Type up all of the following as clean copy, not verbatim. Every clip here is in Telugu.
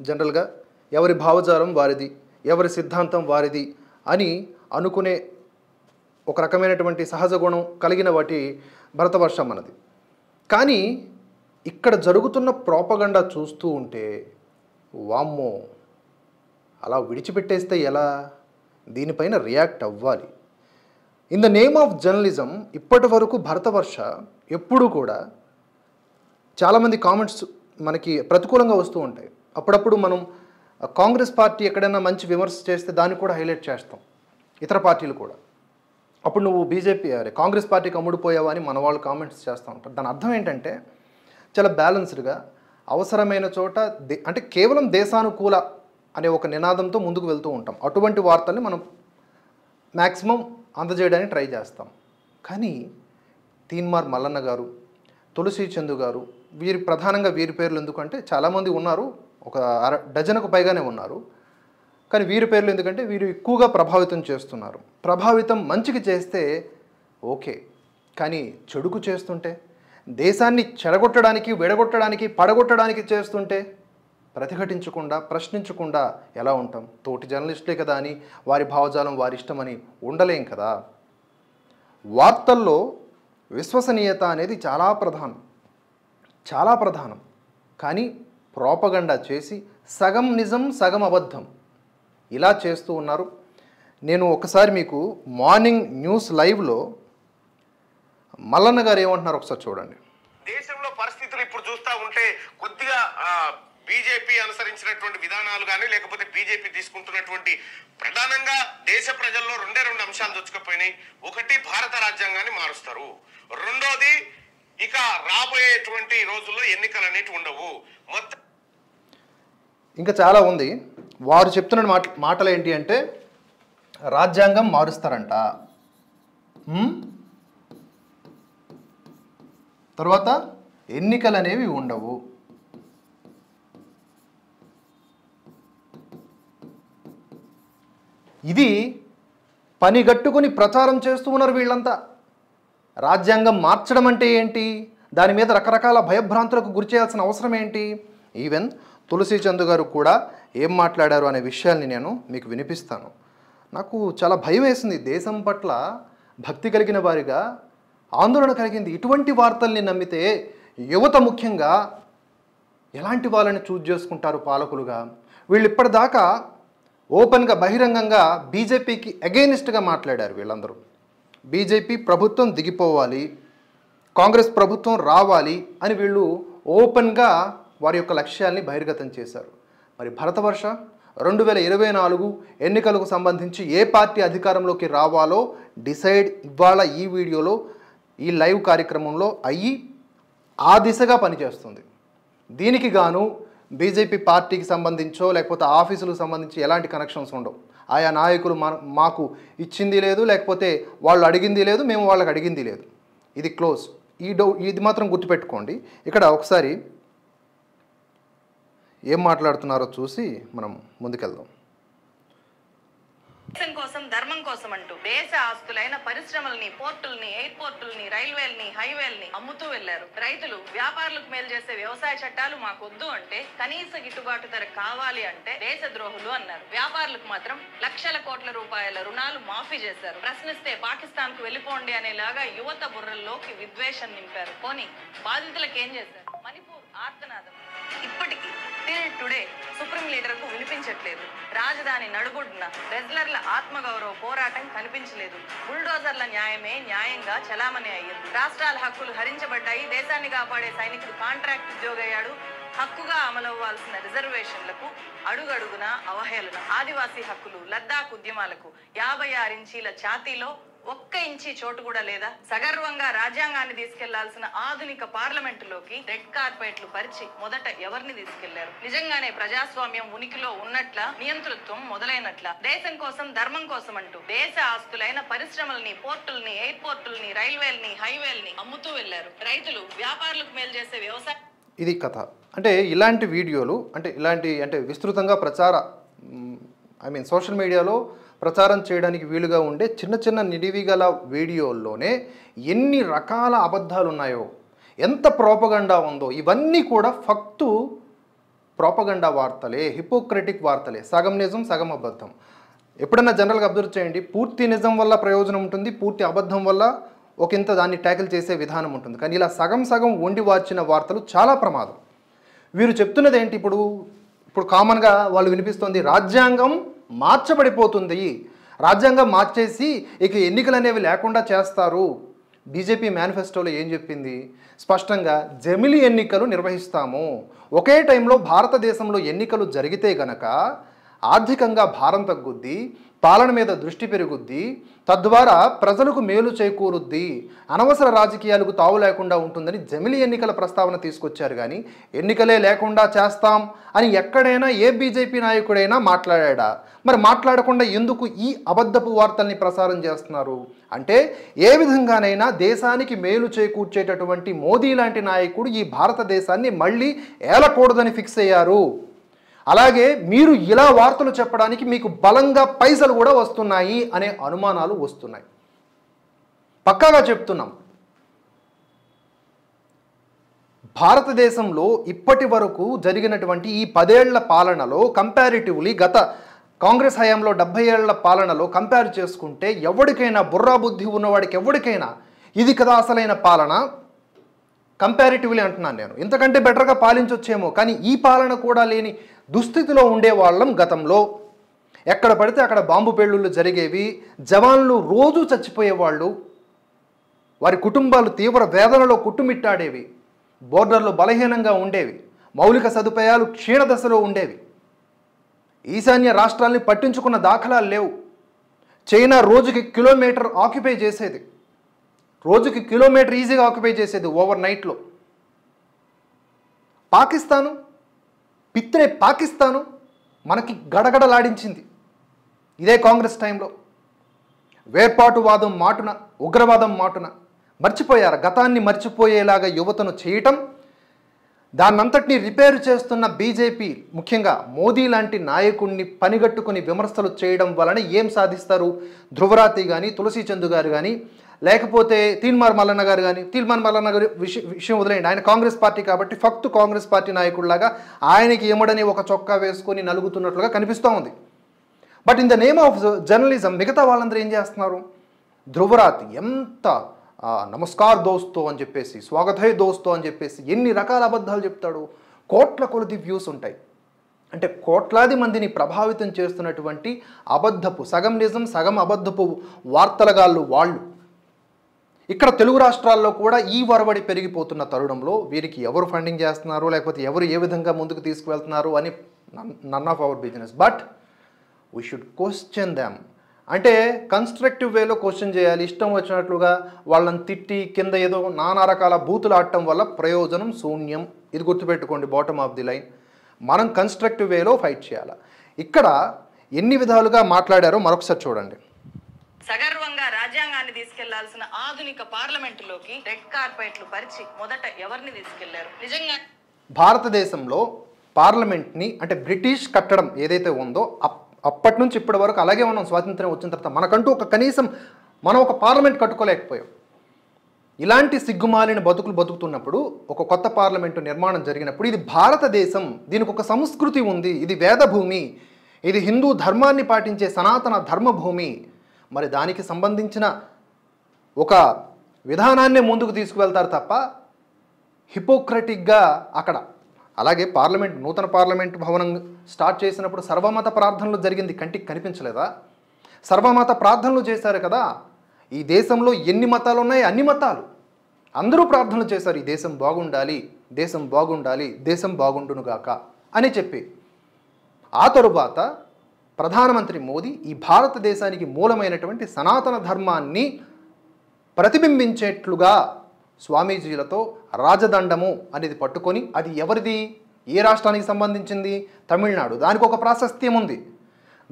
జనరల్గా ఎవరి భావజాలం వారిది, ఎవరి సిద్ధాంతం వారిది అని అనుకునే ఒక రకమైనటువంటి సహజ గుణం కలిగిన వాటి భరతవర్షం మనది. కానీ ఇక్కడ జరుగుతున్న ప్రోపగండా చూస్తూ ఉంటే వామ్మో, అలా విడిచిపెట్టేస్తే ఎలా? దీనిపైన రియాక్ట్ అవ్వాలి. In the name of journalism ఇప్పటి వరకు భరతవర్ష ఎప్పుడూ కూడా చాలామంది కామెంట్స్ మనకి ప్రతికూలంగా వస్తూ ఉంటాయి. అప్పుడప్పుడు మనం కాంగ్రెస్ పార్టీ ఎక్కడైనా మంచి విమర్శ చేస్తే దాన్ని కూడా హైలైట్ చేస్తాం, ఇతర పార్టీలు కూడా. అప్పుడు నువ్వు కాంగ్రెస్ పార్టీకి అమ్ముడుపోయావా అని మన వాళ్ళు కామెంట్స్ చేస్తూ ఉంటారు. దాని అర్థం ఏంటంటే చాలా బ్యాలెన్స్డ్గా అవసరమైన చోట అంటే కేవలం దేశానుకూల అనే ఒక నినాదంతో ముందుకు వెళ్తూ ఉంటాం. అటువంటి వార్తల్ని మనం మ్యాక్సిమం అందజేయడానికి ట్రై చేస్తాం. కానీ తీన్మార్ మల్లన్న గారు, తులసి చందు గారు, ప్రధానంగా వీరి పేర్లు ఎందుకంటే చాలామంది ఉన్నారు, ఒక డజన్కు పైగానే ఉన్నారు. కానీ వీరి పేర్లు ఎందుకంటే వీరు ఎక్కువగా ప్రభావితం చేస్తున్నారు. ప్రభావితం మంచికి చేస్తే ఓకే, కానీ చెడుకు చేస్తుంటే, దేశాన్ని చెడగొట్టడానికి, విడగొట్టడానికి, పడగొట్టడానికి చేస్తుంటే ప్రతిఘటించకుండా, ప్రశ్నించకుండా ఎలా ఉంటాం? తోటి జర్నలిస్టులే కదా అని వారి భావజాలం వారి ఇష్టమని ఉండలేం కదా. వార్తల్లో విశ్వసనీయత అనేది చాలా ప్రధానం. కానీ ప్రోపగండా చేసి సగం నిజం సగం అబద్ధం ఇలా చేస్తూ ఉన్నారు. నేను ఒకసారి మీకు మార్నింగ్ న్యూస్ లైవ్లో మల్లన్న గారు ఏమంటున్నారు ఒకసారి చూడండి. దేశంలో పరిస్థితులు ఇప్పుడు చూస్తూ ఉంటే కొద్దిగా బీజేపీ అనుసరించినటువంటి విధానాలు కానీ, లేకపోతే బీజేపీ తీసుకుంటున్నటువంటి ప్రధానంగా దేశ ప్రజల్లో రెండు అంశాలు దొచ్చుకపోయినాయి. ఒకటి, భారత రాజ్యాంగాన్ని మారుస్తారు. రెండోది, ఇక రాబోయేటువంటి రోజుల్లో ఎన్నికలు అనేవి ఉండవు. మొత్తం ఇంకా చాలా ఉంది. వారు చెప్తున్న మాటలు ఏంటి అంటే రాజ్యాంగం మారుస్తారంట, తర్వాత ఎన్నికలు అనేవి ఉండవు. ఇది పనిగట్టుకుని ప్రచారం చేస్తూ ఉన్నారు వీళ్ళంతా. రాజ్యాంగం మార్చడం అంటే ఏంటి, దాని మీద రకరకాల భయభ్రాంతులకు గురి చేయాల్సిన అవసరం ఏంటి? ఈవెన్ తులసి చందు గారు కూడా ఏం మాట్లాడారు అనే విషయాల్ని నేను మీకు వినిపిస్తాను. నాకు చాలా భయం వేసింది. దేశం పట్ల భక్తి కలిగిన వారిగా ఆందోళన కలిగింది. ఇటువంటి వార్తల్ని నమ్మితే యువత ముఖ్యంగా ఎలాంటి వాళ్ళని చూజ్ చేసుకుంటారు పాలకులుగా? వీళ్ళు ఇప్పటిదాకా ఓపెన్గా బహిరంగంగా బీజేపీకి అగెయినిస్ట్గా మాట్లాడారు వీళ్ళందరూ. బీజేపీ ప్రభుత్వం దిగిపోవాలి, కాంగ్రెస్ ప్రభుత్వం రావాలి అని వీళ్ళు ఓపెన్గా వారి యొక్క లక్ష్యాల్ని బహిర్గతం చేశారు. మరి భరతవర్ష 2024 ఎన్నికలకు సంబంధించి ఏ పార్టీ అధికారంలోకి రావాలో డిసైడ్ ఇవాళ ఈ వీడియోలో, ఈ లైవ్ కార్యక్రమంలో అయ్యి ఆ దిశగా పనిచేస్తుంది. దీనికి గాను బీజేపీ పార్టీకి సంబంధించో లేకపోతే ఆఫీసులకు సంబంధించి ఎలాంటి కనెక్షన్స్ ఉండవు. ఆయా నాయకులు మాకు ఇచ్చింది లేదు, లేకపోతే వాళ్ళు అడిగింది లేదు, మేము వాళ్ళకి అడిగింది లేదు. ఇది క్లోజ్. ఇది మాత్రం గుర్తుపెట్టుకోండి. ఇక్కడ ఒకసారి ఏం మాట్లాడుతున్నారో చూసి మనం ముందుకెళ్దాం. దేశం కోసం, ధర్మం కోసం అంటూ దేశ ఆస్తులైన పరిశ్రమల్ని, పోర్టుల్ని, ఎయిర్పోర్టుల్ని, రైల్వేల్ని, హైవేల్ని అమ్ముతూ వెళ్లారు. రైతులు, వ్యాపారులకు మేలు చేసే వ్యవసాయ చట్టాలు మాకొద్దు అంటే, కనీస గిట్టుబాటు ధర కావాలి అంటే దేశద్రోహులు అన్నారు. వ్యాపారులకు మాత్రం లక్షల కోట్ల రూపాయల రుణాలు మాఫీ చేశారు. ప్రశ్నిస్తే పాకిస్తాన్ కు వెళ్లిపోండి అనేలాగా యువత బుర్రల్లోకి విద్వేషం నింపారు. పోనీ బాధితులకు ఏం చేశారు? మణిపూర్ ఆర్తనాదం ఇప్పటికీ టిల్ టుడే సుప్రీం లీడర్ కు వినిపించట్లేదు. రాజధాని నడుబొడ్డున రెజ్లర్ల ఆత్మగౌరవ పోరాటం కనిపించలేదు. బుల్డోజర్ల న్యాయమే న్యాయంగా చలామణి అయ్యింది. రాష్ట్రాల హక్కులు హరించబడ్డాయి. దేశాన్ని కాపాడే సైనికుడు కాంట్రాక్ట్ ఉద్యోగయ్యాడు. హక్కుగా అమలవ్వాల్సిన రిజర్వేషన్లకు అడుగడుగున అవహేళన. ఆదివాసీ హక్కులు, లద్దాఖ్ ఉద్యమాలకు 56 ఇంచీల ఛాతీలో 1 ఇంచి చోటు కూడా లేదా? సగర్వంగా రాజ్యాంగాన్ని తీసుకెళ్లాల్సిన ఆధునిక పార్లమెంటులోకి రెడ్ కార్పెట్లు పరిచి మొదట ఎవరిని తీసుకెళ్లారు? నిజంగానే ప్రజాస్వామ్యం ఉనికిలో ఉన్నట్ల, నియంతృత్వం మొదలైనట్ల. దేశం కోసం, ధర్మం కోసం అంటూ దేశ ఆస్తులైన పరిశ్రమల్ని, పోర్టుల్ని, ఎయిర్పోర్టుల్ని, రైల్వేల్ని, హైవేల్ని అమ్ముతూ వెళ్లారు. రైతులు, వ్యాపారులకు మేలు చేసే వ్యవసాయ. ఇది కథ. అంటే ఇలాంటి వీడియోలు అంటే విస్తృతంగా సోషల్ మీడియాలో ప్రచారం చేయడానికి వీలుగా ఉండే చిన్న చిన్న నిడివి గల వీడియోల్లోనే ఎన్ని రకాల అబద్ధాలు ఉన్నాయో, ఎంత ప్రోపగండా ఉందో, ఇవన్నీ కూడా ప్రోపగండా వార్తలే, హిపోక్రటిక్ వార్తలే, సగం నిజం సగం అబద్ధం. ఎప్పుడన్నా జనరల్గా అబ్జర్వ్ చేయండి, పూర్తి నిజం వల్ల ప్రయోజనం ఉంటుంది, పూర్తి అబద్ధం వల్ల ఒకంత దాన్ని ట్యాకిల్ చేసే విధానం ఉంటుంది. కానీ ఇలా సగం సగం వండి వార్చిన వార్తలు చాలా ప్రమాదం. వీరు చెప్తున్నది ఏంటి? ఇప్పుడు కామన్గా వాళ్ళు వినిపిస్తోంది రాజ్యాంగం మార్చబడిపోతుంది, రాజ్యాంగం మార్చేసి ఇక ఎన్నికలు అనేవి లేకుండా చేస్తారు. బీజేపీ మేనిఫెస్టోలో ఏం చెప్పింది? స్పష్టంగా జమిలి ఎన్నికలు నిర్వహిస్తాము. ఒకే టైంలో భారతదేశంలో ఎన్నికలు జరిగితే గనక ఆర్థికంగా భారం తగ్గుద్ది, పాలన మీద దృష్టి పెరుగుద్ది, తద్వారా ప్రజలకు మేలు చేకూరుద్ది, అనవసర రాజకీయాలకు తావు లేకుండా ఉంటుందని జమిలి ఎన్నికల ప్రస్తావన తీసుకొచ్చారు. కానీ ఎన్నికలే లేకుండా చేస్తాం అని ఎక్కడైనా ఏ బీజేపీ నాయకుడైనా మాట్లాడా? మరి మాట్లాడకుండా ఎందుకు ఈ అబద్ధపు వార్తల్ని ప్రసారం చేస్తున్నారు? అంటే ఏ విధంగానైనా దేశానికి మేలు చేకూర్చేటటువంటి మోదీ లాంటి నాయకుడు ఈ భారతదేశాన్ని మళ్ళీ ఏలకూడదని ఫిక్స్ అయ్యారు. అలాగే మీరు ఇలా వార్తలు చెప్పడానికి మీకు బలంగా పైసలు కూడా వస్తున్నాయి అనే అనుమానాలు వస్తున్నాయి. పక్కాగా చెప్తున్నాం, భారతదేశంలో ఇప్పటి వరకు జరిగినటువంటి ఈ 10 ఏళ్ల పాలనలో కంపారిటివ్లీ గత కాంగ్రెస్ హయాంలో 70 ఏళ్ల పాలనలో కంపేర్ చేసుకుంటే ఎవరికైనా బుర్రా బుద్ధి ఉన్నవాడికి ఎవరికైనా ఇది కదా అసలైన పాలన. కంపారిటివ్లీ అంటున్నాను నేను, ఇంతకంటే బెటర్గా పాలించొచ్చేమో. కానీ ఈ పాలన కూడా లేని దుస్థితిలో ఉండేవాళ్ళం గతంలో. ఎక్కడ పడితే అక్కడ బాంబు పేలుళ్ళు జరిగేవి, జవాన్లు రోజు చచ్చిపోయేవాళ్ళు, వారి కుటుంబాలు తీవ్ర వేదనలో కుట్టుమిట్టాడేవి, బోర్డర్లు బలహీనంగా ఉండేవి, మౌలిక సదుపాయాలు క్షీణదశలో ఉండేవి, ఈశాన్య రాష్ట్రాల్ని పట్టించుకున్న దాఖలాలు లేవు. చైనా రోజుకి కిలోమీటర్ ఆక్యుపై చేసేది, రోజుకి కిలోమీటర్ ఈజీగా ఆక్యుపై చేసేది ఓవర్ నైట్లో. పాకిస్తాను మనకి గడగడలాడించింది ఇదే కాంగ్రెస్ టైంలో. వేర్పాటువాదం మాటున, ఉగ్రవాదం మాటున మర్చిపోయారు. గతాన్ని మర్చిపోయేలాగా యువతను చేయటం, దాన్నంతటినీ రిపేర్ చేస్తున్న బీజేపీ, ముఖ్యంగా మోదీ లాంటి నాయకుడిని పనిగట్టుకుని విమర్శలు చేయడం వలన ఏం సాధిస్తారు? ధ్రువరాతి కానీ, తులసి చందు గారు కానీ, లేకపోతే తీన్మార్ మల్లన్న గారు కానీ, తీన్మార్ మల్లన్న గారి విషయం వదిలేయండి, ఆయన కాంగ్రెస్ పార్టీ కాబట్టి ఫక్తు కాంగ్రెస్ పార్టీ నాయకుడిలాగా ఆయనకి ఎమడని ఒక చొక్కా వేసుకొని నలుగుతున్నట్లుగా కనిపిస్తూ ఉంది. But in the name of journalism మిగతా వాళ్ళందరూ ఏం చేస్తున్నారు? ధ్రువరాతి ఎంత నమస్కార్ దోస్తో అని చెప్పేసి, స్వాగత్ హై దోస్తో అని చెప్పేసి ఎన్ని రకాల అబద్ధాలు చెప్తాడు. కోట్ల కొలది వ్యూస్ ఉంటాయి. అంటే కోట్లాది మందిని ప్రభావితం చేస్తున్నటువంటి అబద్ధపు, సగం నిజం సగం అబద్ధపు వార్తలగాళ్ళు వాళ్ళు. ఇక్కడ తెలుగు రాష్ట్రాల్లో కూడా ఈ వరవడి పెరిగిపోతున్న తరుణంలో వీరికి ఎవరు ఫండింగ్ చేస్తున్నారు, లేకపోతే ఎవరు ఏ విధంగా ముందుకు తీసుకువెళ్తున్నారు అని none of our business. But we should question them. అంటే కన్స్ట్రక్టివ్ వేలో క్వశ్చన్ చేయాలి. ఇష్టం వచ్చినట్లుగా వాళ్ళని తిట్టి కింద ఏదో నానా రకాల బూతులు ఆడటం వల్ల ప్రయోజనం శూన్యం. ఇది గుర్తుపెట్టుకోండి, బాటమ్ ఆఫ్ ది లైన్. మనం కన్స్ట్రక్టివ్ వేలో ఫైట్ చేయాలి. ఇక్కడ ఎన్ని విధాలుగా మాట్లాడారో మరొకసారి చూడండి. సగర్వంగా రాజ్యాంగాన్ని తీసుకెళ్లాల్సిన ఆధునిక పార్లమెంటులోకి రెడ్ కార్పెట్లు పరిచి మొదట ఎవరిని తీసుకెళ్లారు? నిజంగా భారతదేశంలో పార్లమెంట్ని, అంటే బ్రిటిష్ కట్టడం ఏదైతే ఉందో అప్పటి నుంచి ఇప్పటి వరకు అలాగే ఉన్నాం. స్వాతంత్ర్యం వచ్చిన తర్వాత మనకంటూ కనీసం మనం ఒక పార్లమెంట్ కట్టుకోలేకపోయాం. ఇలాంటి సిగ్గుమాలిన బతుకులు బతుకుతున్నప్పుడు ఒక కొత్త పార్లమెంటు నిర్మాణం జరిగినప్పుడు, ఇది భారతదేశం, దీనికి ఒక సంస్కృతి ఉంది, ఇది వేదభూమి, ఇది హిందూ ధర్మాన్ని పాటించే సనాతన ధర్మభూమి, మరి దానికి సంబంధించిన ఒక విధానాన్నే ముందుకు తీసుకువెళ్తారు తప్ప హిపోక్రటిక్గా అక్కడ. అలాగే పార్లమెంట్, నూతన పార్లమెంట్ భవనం స్టార్ట్ చేసినప్పుడు సర్వమత ప్రార్థనలు జరిగింది, కంటికి కనిపించలేదా? సర్వమత ప్రార్థనలు చేశారు కదా. ఈ దేశంలో ఎన్ని మతాలు ఉన్నాయి, అన్ని మతాలు అందరూ ప్రార్థనలు చేశారు, ఈ దేశం బాగుండాలి, దేశం బాగుండాలి, దేశం బాగుండునుగాక అని చెప్పి. ఆ తరువాత ప్రధానమంత్రి మోదీ ఈ భారతదేశానికి మూలమైనటువంటి సనాతన ధర్మాన్ని ప్రతిబింబించేట్లుగా స్వామీజీలతో రాజదండము అనేది పట్టుకొని, అది ఎవరిది, ఏ రాష్ట్రానికి సంబంధించింది? తమిళనాడు. దానికి ఒక ప్రాశస్త్యం ఉంది.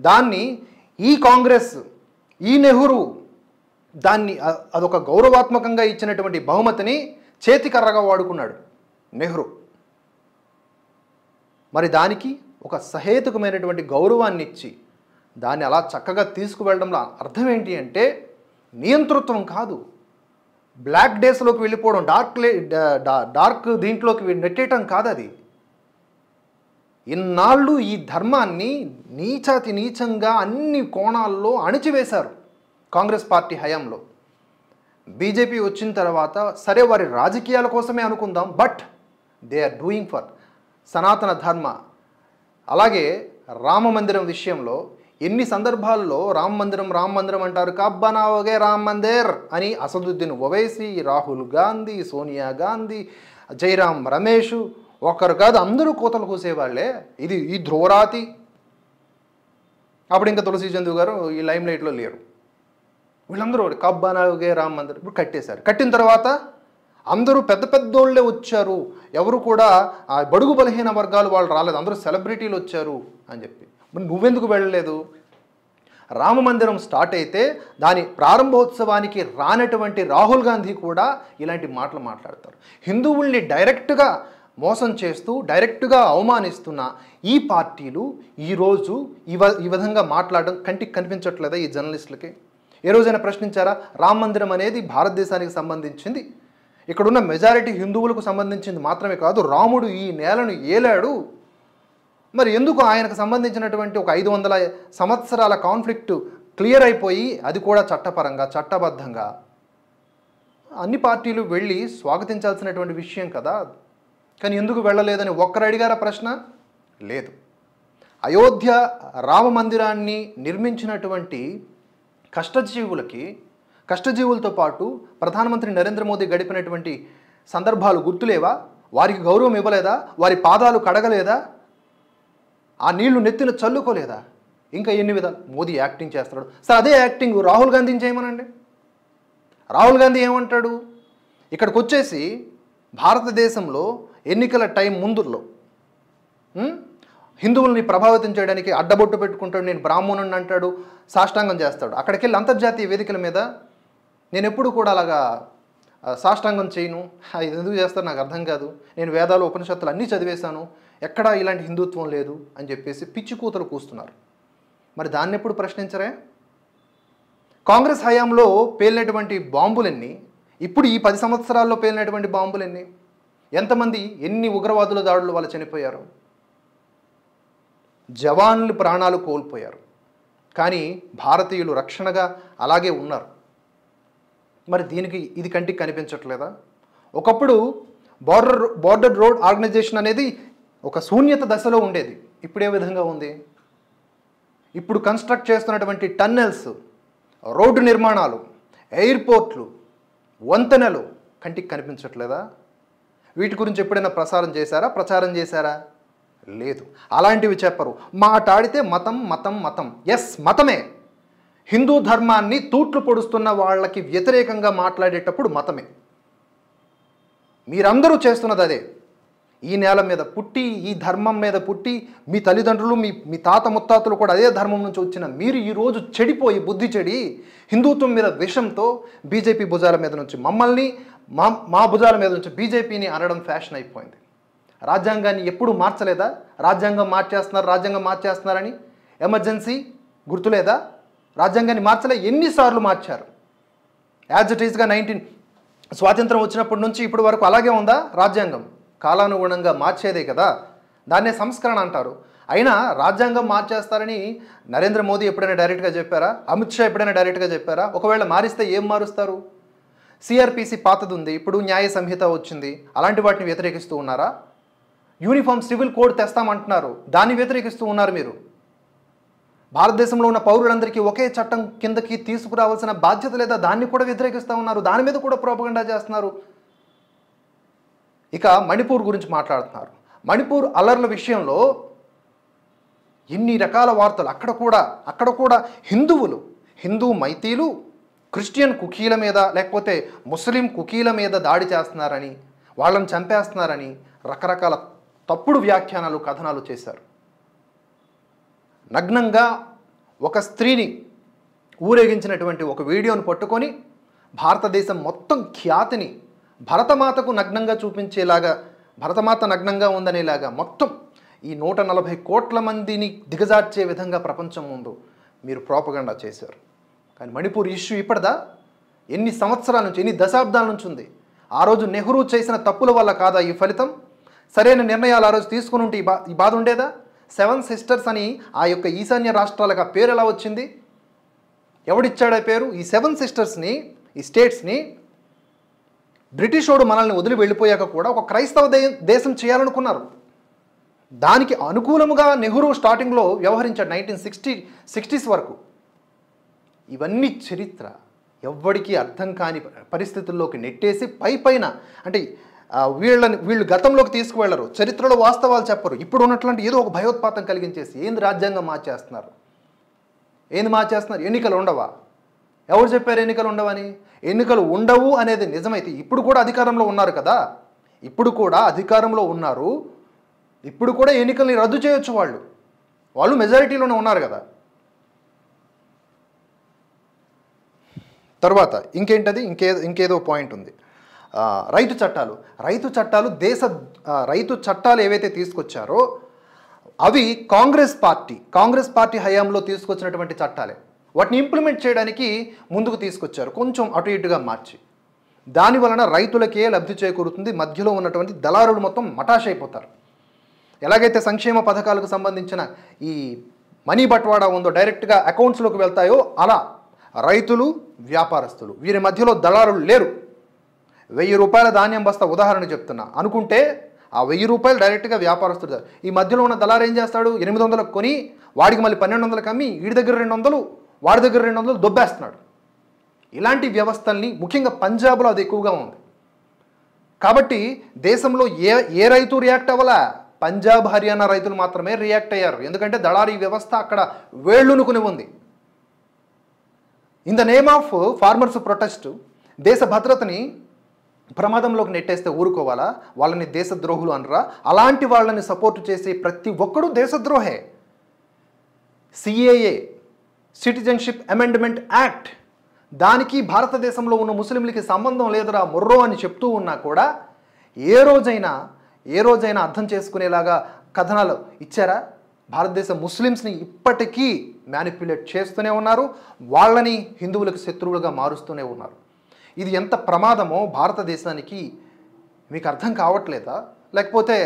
దాన్ని ఈ కాంగ్రెస్, ఈ నెహ్రూ దాన్ని అదొక గౌరవాత్మకంగా ఇచ్చినటువంటి బహుమతిని చేతికర్రగా వాడుకున్నాడు నెహ్రూ. మరి దానికి ఒక సహేతుకమైనటువంటి గౌరవాన్ని ఇచ్చి దాన్ని అలా చక్కగా తీసుకువెళ్ళడంలో అర్థం ఏంటి అంటే నియంతృత్వం కాదు, బ్లాక్ డేస్లోకి వెళ్ళిపోవడం, డార్క్ దీంట్లోకి నెట్టేయటం కాదు. అది ఇన్నాళ్ళు ఈ ధర్మాన్ని నీచాతి నీచంగా అన్ని కోణాల్లో అణిచివేశారు కాంగ్రెస్ పార్టీ హయాంలో. బీజేపీ వచ్చిన తర్వాత సరే వారి రాజకీయాల కోసమే అనుకుందాం, but they are doing for Sanatana Dharma. అలాగే రామ మందిరం విషయంలో ఎన్ని సందర్భాల్లో రామ మందిరం అంటారు, కబ్ బనావోగే రామ్ మందిర్ అని అసదుద్దీన్ ఓవైసీ, రాహుల్ గాంధీ, సోనియా గాంధీ, జైరామ్ రమేష్, ఒకరు కాదు అందరూ కోతలు కూసేవాళ్లే. ఇది ఈ ధ్రువరాతి. అప్పుడు ఇంకా తులసి చందు గారు ఈ లైమ్ లైట్లో లేరు. వీళ్ళందరూ కబ్ బనావోగే రామ్ మందిర్ ఇప్పుడు కట్టేశారు. కట్టిన తర్వాత అందరూ పెద్ద పెద్దోళ్ళే వచ్చారు, ఎవరు కూడా ఆ బడుగు బలహీన వర్గాలు వాళ్ళు రాలేదు, అందరూ సెలబ్రిటీలు వచ్చారు అని చెప్పి. మరి నువ్వెందుకు వెళ్ళలేదు? రామ మందిరం స్టార్ట్ అయితే దాని ప్రారంభోత్సవానికి రానటువంటి రాహుల్ గాంధీ కూడా ఇలాంటి మాటలు మాట్లాడతారు. హిందువుల్ని డైరెక్ట్గా మోసం చేస్తూ డైరెక్ట్గా అవమానిస్తున్న ఈ పార్టీలు ఈరోజు ఈ విధంగా మాట్లాడడం కంటికి కనిపించట్లేదా ఈ జర్నలిస్టులకి? ఏ రోజైనా ప్రశ్నించారా? రామ మందిరం అనేది భారతదేశానికి సంబంధించింది, ఇక్కడున్న మెజారిటీ హిందువులకు సంబంధించింది మాత్రమే కాదు, రాముడు ఈ నేలను ఏలాడు. మరి ఎందుకు ఆయనకు సంబంధించినటువంటి ఒక 500 సంవత్సరాల కాన్ఫ్లిక్ట్ క్లియర్ అయిపోయి అది కూడా చట్టపరంగా చట్టబద్ధంగా అన్ని పార్టీలు వెళ్ళి స్వాగతించాల్సినటువంటి విషయం కదా. కానీ ఎందుకు వెళ్ళలేదని ఒక్కరు అడిగారా ప్రశ్న? లేదు. అయోధ్య రామ మందిరాన్ని నిర్మించినటువంటి కష్టజీవులతో పాటు ప్రధానమంత్రి నరేంద్ర మోదీ గడిపినటువంటి సందర్భాలు గుర్తులేవా? వారికి గౌరవం ఇవ్వలేదా? వారి పాదాలు కడగలేదా? ఆ నీళ్లు నెత్తిన చల్లుకోలేదా? ఇంకా ఎన్ని విధాలు మోదీ యాక్టింగ్ చేస్తాడు. సార్ అదే యాక్టింగ్ రాహుల్ గాంధీని చేయమనండి. రాహుల్ గాంధీ ఏమంటాడు? ఇక్కడికి వచ్చేసి భారతదేశంలో ఎన్నికల టైం ముందులో హిందువుల్ని ప్రభావితం చేయడానికి అడ్డబొట్టు పెట్టుకుంటాడు, నేను బ్రాహ్మణుని అంటాడు, సాష్టాంగం చేస్తాడు. అక్కడికి వెళ్ళి అంతర్జాతీయ వేదికల మీద నేను ఎప్పుడు కూడా అలాగా సాష్టాంగం చేయను, ఇది ఎందుకు చేస్తారు నాకు అర్థం కాదు, నేను వేదాలు ఉపనిషత్తులు అన్నీ చదివేశాను, ఎక్కడా ఇలాంటి హిందుత్వం లేదు అని చెప్పేసి పిచ్చి కూతలు కూస్తున్నారు. మరి దాన్ని ఎప్పుడు ప్రశ్నించరే? కాంగ్రెస్ హయాంలో పేలినటువంటి బాంబులెన్ని, ఇప్పుడు ఈ 10 సంవత్సరాల్లో పేలినటువంటి బాంబులెన్ని, ఎంతమంది ఎన్ని ఉగ్రవాదుల దాడులు వాళ్ళు చనిపోయారు, జవాన్లు ప్రాణాలు కోల్పోయారు. కానీ భారతీయులు రక్షణగా అలాగే ఉన్నారు. మరి దీనికి ఇది కంటికి కనిపించట్లేదా? ఒకప్పుడు బార్డర్ రోడ్ ఆర్గనైజేషన్ అనేది ఒక శూన్యత దశలో ఉండేది, ఇప్పుడు ఏ విధంగా ఉంది? ఇప్పుడు కన్స్ట్రక్ట్ చేస్తున్నటువంటి టన్నెల్స్, రోడ్డు నిర్మాణాలు, ఎయిర్పోర్ట్లు, వంతెనలు కంటికి కనిపించట్లేదా? వీటి గురించి ఎప్పుడైనా ప్రచారం చేశారా? లేదు. అలాంటివి చెప్పరు. మాట్లాడితే మతం మతం మతం. ఎస్, మతమే. హిందూ ధర్మాన్ని తూట్లు పొడుస్తున్న వాళ్ళకి వ్యతిరేకంగా మాట్లాడేటప్పుడు మతమే. మీరందరూ చేస్తున్నది అదే. ఈ నేల మీద పుట్టి, ఈ ధర్మం మీద పుట్టి, మీ తల్లిదండ్రులు మీ తాత ముత్తాతలు కూడా అదే ధర్మం నుంచి వచ్చిన మీరు ఈరోజు చెడిపోయి, బుద్ధి చెడి, హిందుత్వం మీద విషంతో బీజేపీ భుజాల మీద నుంచి మమ్మల్ని, మా భుజాల మీద నుంచి బీజేపీని అనడం ఫ్యాషన్ అయిపోయింది. రాజ్యాంగాన్ని ఎప్పుడు మార్చలేదా? రాజ్యాంగం మార్చేస్తున్నారని ఎమర్జెన్సీ గుర్తులేదా? రాజ్యాంగాన్ని మార్చలే, ఎన్నిసార్లు మార్చారు? యాజ్ ఇట్ ఈస్గా స్వాతంత్రం వచ్చినప్పటి నుంచి ఇప్పటి వరకు అలాగే ఉందా రాజ్యాంగం? కాలానుగుణంగా మార్చేదే కదా, దాన్నే సంస్కరణ అంటారు. అయినా రాజ్యాంగం మార్చేస్తారని నరేంద్ర మోదీ ఎప్పుడైనా డైరెక్ట్గా చెప్పారా? అమిత్ షా ఎప్పుడైనా డైరెక్ట్గా చెప్పారా? ఒకవేళ మారిస్తే ఏం మారుస్తారు? సిఆర్పిసి పాతది ఉంది, ఇప్పుడు న్యాయ సంహిత వచ్చింది, అలాంటి వాటిని వ్యతిరేకిస్తూ ఉన్నారా? యూనిఫామ్ సివిల్ కోడ్ తెస్తామంటున్నారు, దాన్ని వ్యతిరేకిస్తూ ఉన్నారు మీరు. భారతదేశంలో ఉన్న పౌరులందరికీ ఒకే చట్టం కిందకి తీసుకురావాల్సిన బాధ్యత లేదా? దాన్ని కూడా వ్యతిరేకిస్తూ ఉన్నారు, దాని మీద కూడా ప్రోపగండా చేస్తున్నారు. ఇక మణిపూర్ గురించి మాట్లాడుతున్నారు. మణిపూర్ అల్లర్ల విషయంలో ఎన్ని రకాల వార్తలు. అక్కడ కూడా హిందూ మైతీలు క్రిస్టియన్ కుకీల మీద లేకపోతే ముస్లిం కుకీల మీద దాడి చేస్తున్నారని, వాళ్ళని చంపేస్తున్నారని రకరకాల తప్పుడు వ్యాఖ్యానాలు, కథనాలు చేశారు. నగ్నంగా ఒక స్త్రీని ఊరేగించినటువంటి ఒక వీడియోను పట్టుకొని భారతదేశం మొత్తం ఖ్యాతిని భరతమాతకు నగ్నంగా చూపించేలాగా, భరతమాత నగ్నంగా ఉందనేలాగా మొత్తం ఈ 140 కోట్ల మందిని దిగజార్చే విధంగా ప్రపంచం ముందు మీరు ప్రోపగండా చేశారు. కానీ మణిపూర్ ఇష్యూ ఇప్పటిదా? ఎన్ని సంవత్సరాల నుంచి, ఎన్ని దశాబ్దాల నుంచి ఉంది? ఆ రోజు నెహ్రూ చేసిన తప్పుల వల్ల కాదా ఈ ఫలితం? సరైన నిర్ణయాలు ఆ రోజు తీసుకుని ఉంటే ఈ బాధ ఉండేదా? 7 సిస్టర్స్ అని ఆ యొక్క ఈశాన్య రాష్ట్రాలకు ఆ పేరు ఎలా వచ్చింది? ఎవడిచ్చాడు ఆ పేరు? ఈ 7 సిస్టర్స్ని, ఈ స్టేట్స్ని బ్రిటిష్ వాడు మనల్ని వదిలి వెళ్ళిపోయాక కూడా ఒక క్రైస్తవ దేశం చేయాలనుకున్నారు. దానికి అనుకూలముగా నెహ్రూ స్టార్టింగ్లో వ్యవహరించాడు 1960s వరకు. ఇవన్నీ చరిత్ర ఎవ్వడికి అర్థం కాని పరిస్థితుల్లోకి నెట్టేసి పైన అంటే వీళ్ళు గతంలోకి తీసుకువెళ్ళరు, చరిత్రలో వాస్తవాలు చెప్పరు. ఇప్పుడు ఉన్నట్లాంటి ఏదో ఒక భయోత్పాతం కలిగించేసి ఏంది రాజ్యాంగం మార్చేస్తున్నారు, ఏంది మార్చేస్తున్నారు? ఎన్నికలు ఉండవా? ఎవరు చెప్పారు ఎన్నికలు ఉండవని? ఎన్నికలు ఉండవు అనేది నిజమైతే ఇప్పుడు కూడా అధికారంలో ఉన్నారు కదా, ఇప్పుడు కూడా అధికారంలో ఉన్నారు, ఇప్పుడు కూడా ఎన్నికల్ని రద్దు చేయొచ్చు. వాళ్ళు మెజారిటీలోనే ఉన్నారు కదా. తర్వాత ఇంకేంటది, ఇంకేదో పాయింట్ ఉంది. రైతు చట్టాలు రైతు చట్టాలు ఏవైతే తీసుకొచ్చారో అవి కాంగ్రెస్ పార్టీ హయాంలో తీసుకొచ్చినటువంటి చట్టాలే. వాటిని ఇంప్లిమెంట్ చేయడానికి ముందుకు తీసుకొచ్చారు, కొంచెం అటు ఇటుగా మార్చి. దాని వలన రైతులకే లబ్ధి చేకూరుతుంది, మధ్యలో ఉన్నటువంటి దళారులు మొత్తం మటాష్ అయిపోతారు. ఎలాగైతే సంక్షేమ పథకాలకు సంబంధించిన ఈ మనీ బట్వాడా ఉందో డైరెక్ట్గా అకౌంట్స్లోకి వెళ్తాయో అలా రైతులు, వ్యాపారస్తులు వీరి మధ్యలో దళారులు లేరు. 1000 రూపాయల ధాన్యం బస్తా ఉదాహరణ చెప్తున్నా అనుకుంటే ఆ 1000 రూపాయలు డైరెక్ట్గా వ్యాపారస్తుడు. ఈ మధ్యలో ఉన్న దళారు ఏం చేస్తాడు? 800లకు కొని వాడికి మళ్ళీ 1200లకు అమ్మి వీడి దగ్గర 200, వాడి దగ్గర 200 దొబ్బేస్తున్నాడు. ఇలాంటి వ్యవస్థల్ని ముఖ్యంగా పంజాబ్లో అది ఎక్కువగా ఉంది. కాబట్టి దేశంలో ఏ రైతు రియాక్ట్ అవ్వలా, పంజాబ్, హర్యానా రైతులు మాత్రమే రియాక్ట్ అయ్యారు. ఎందుకంటే దళారీ వ్యవస్థ అక్కడ వేళ్ళునుకుని ఉంది. In the name of farmers protest దేశ భద్రతని ప్రమాదంలోకి నెట్టేస్తే ఊరుకోవాలా? వాళ్ళని దేశద్రోహులు అనరా? అలాంటి వాళ్ళని సపోర్టు చేసే ప్రతి ఒక్కడూ దేశద్రోహే. సిఏఏ, సిటిజన్షిప్ అమెండ్మెంట్ యాక్ట్, దానికి భారతదేశంలో ఉన్న ముస్లింలకి సంబంధం లేదురా మొర్రో అని చెప్తూ ఉన్నా కూడా ఏ రోజైనా అర్థం చేసుకునేలాగా కథనాలు ఇచ్చారా? భారతదేశ ముస్లిమ్స్ని ఇప్పటికీ మ్యానిపులేట్ చేస్తూనే ఉన్నారు, వాళ్ళని హిందువులకు శత్రువులుగా మారుస్తూనే ఉన్నారు. ఇది ఎంత ప్రమాదమో భారతదేశానికి మీకు అర్థం కావట్లేదా? లేకపోతే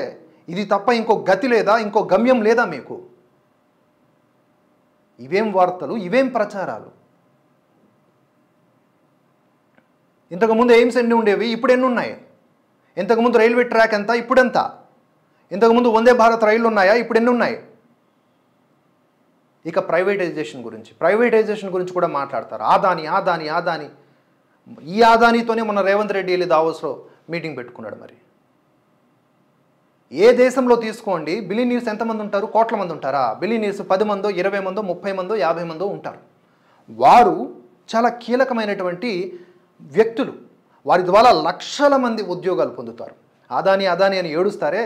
ఇది తప్ప ఇంకో గతి లేదా, ఇంకో గమ్యం లేదా మీకు? ఇవేం వార్తలు, ఇవేం ప్రచారాలు? ఇంతకుముందు ఎయిమ్స్ ఎన్ని ఉండేవి, ఇప్పుడు ఎన్ని ఉన్నాయి? ఇంతకుముందు రైల్వే ట్రాక్ ఎంత, ఇప్పుడెంత? ఇంతకుముందు వందే భారత్ రైళ్లు ఉన్నాయా, ఇప్పుడు ఎన్ని ఉన్నాయి? ఇక ప్రైవేటైజేషన్ గురించి కూడా మాట్లాడతారు. ఆదాని ఈ ఆదానితోనే మొన్న రేవంత్ రెడ్డి వెళ్ళి దావోస్లో మీటింగ్ పెట్టుకున్నాడు. మరి ఏ దేశంలో తీసుకోండి, బిలియనీర్స్ ఎంతమంది ఉంటారు? కోట్ల మంది ఉంటారా? బిలియనీర్స్ 10 మందో, 20 మందో, 30 మందో, 50 మందో ఉంటారు. వారు చాలా కీలకమైనటువంటి వ్యక్తులు. వారి ద్వారా లక్షల మంది ఉద్యోగాలు పొందుతారు. అదాని అని ఏడుస్తారే,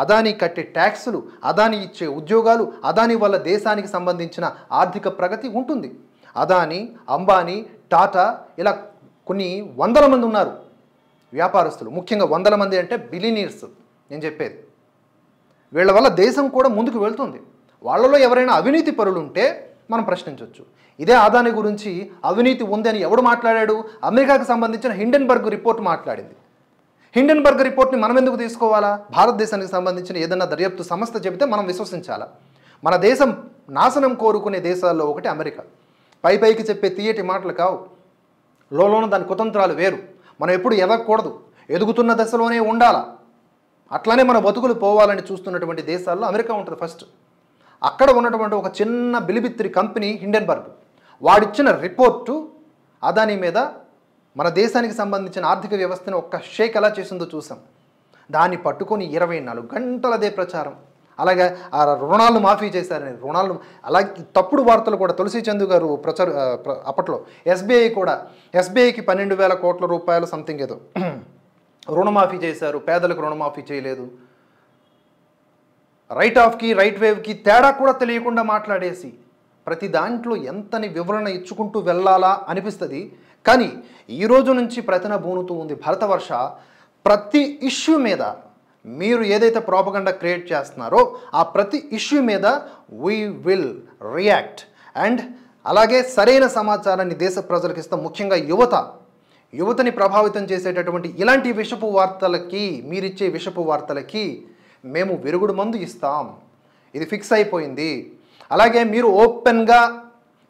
అదాని కట్టే ట్యాక్సులు, అదాని ఇచ్చే ఉద్యోగాలు, అదాని వల్ల దేశానికి సంబంధించిన ఆర్థిక ప్రగతి ఉంటుంది. అదాని, అంబానీ, టాటా ఇలా కొన్ని వందల మంది ఉన్నారు వ్యాపారస్తులు. ముఖ్యంగా 100 మంది అంటే బిలియనీర్స్ నేను చెప్పేది. వీళ్ళ వల్ల దేశం కూడా ముందుకు వెళ్తుంది. వాళ్ళలో ఎవరైనా అవినీతి పరులు ఉంటే మనం ప్రశ్నించవచ్చు. ఇదే అదాని గురించి అవినీతి ఉంది అని ఎవడు మాట్లాడాడు? అమెరికాకు సంబంధించిన హిండెన్బర్గ్ రిపోర్ట్ మాట్లాడింది. హిండెన్బర్గ్ రిపోర్ట్ని మనం ఎందుకు తీసుకోవాలా? భారతదేశానికి సంబంధించిన ఏదైనా దర్యాప్తు సంస్థ చెబితే మనం విశ్వసించాలా? మన దేశం నాశనం కోరుకునే దేశాల్లో ఒకటి అమెరికా. పైకి చెప్పే తీయటి మాటలు కావు, లోన దాని కుతంత్రాలు వేరు. మనం ఎప్పుడు ఎదగకూడదు, ఎదుగుతున్న దశలోనే ఉండాలా. అట్లానే మన బతుకులు పోవాలని చూస్తున్నటువంటి దేశాల్లో అమెరికా ఉంటుంది ఫస్ట్. అక్కడ ఉన్నటువంటి ఒక చిన్న బిలిబిత్రి కంపెనీ హిండెన్బర్గ్, వాడిచ్చిన రిపోర్టు అదాని మీద మన దేశానికి సంబంధించిన ఆర్థిక వ్యవస్థను ఒక్క షేక్ ఎలా చేసిందో చూసాం. దాన్ని పట్టుకొని 24 గంటలు అదే ప్రచారం. అలాగే ఆ రుణాలను మాఫీ చేశారని రుణాలను, అలాగే తప్పుడు వార్తలు కూడా తులసి చందు గారు అప్పట్లో ఎస్బీఐకి 12,000 కోట్ల రూపాయలు సంథింగ్ ఏదో రుణమాఫీ చేశారు, పేదలకు రుణమాఫీ చేయలేదు. రైట్ ఆఫ్కి రైట్ వేవ్కి తేడా కూడా తెలియకుండా మాట్లాడేసి ప్రతి దాంట్లో ఎంతని వివరణ ఇచ్చుకుంటూ వెళ్ళాలా అనిపిస్తుంది. కానీ ఈ రోజు నుంచి ప్రతినబూనుతూ ఉంది భరతవర్ష. ప్రతి ఇష్యూ మీద మీరు ఏదైతే ప్రాపగండా క్రియేట్ చేస్తున్నారో ఆ ప్రతి ఇష్యూ మీద వీ విల్ రియాక్ట్. అండ్ అలాగే సరైన సమాచారాన్ని దేశ ప్రజలకు ఇస్తాం. ముఖ్యంగా యువతని ప్రభావితం చేసేటటువంటి ఇలాంటి విషపు వార్తలకి, మీరిచ్చే విషపు వార్తలకి మేము విరుగుడు మందు ఇస్తాం, ఇది ఫిక్స్ అయిపోయింది. అలాగే మీరు ఓపెన్గా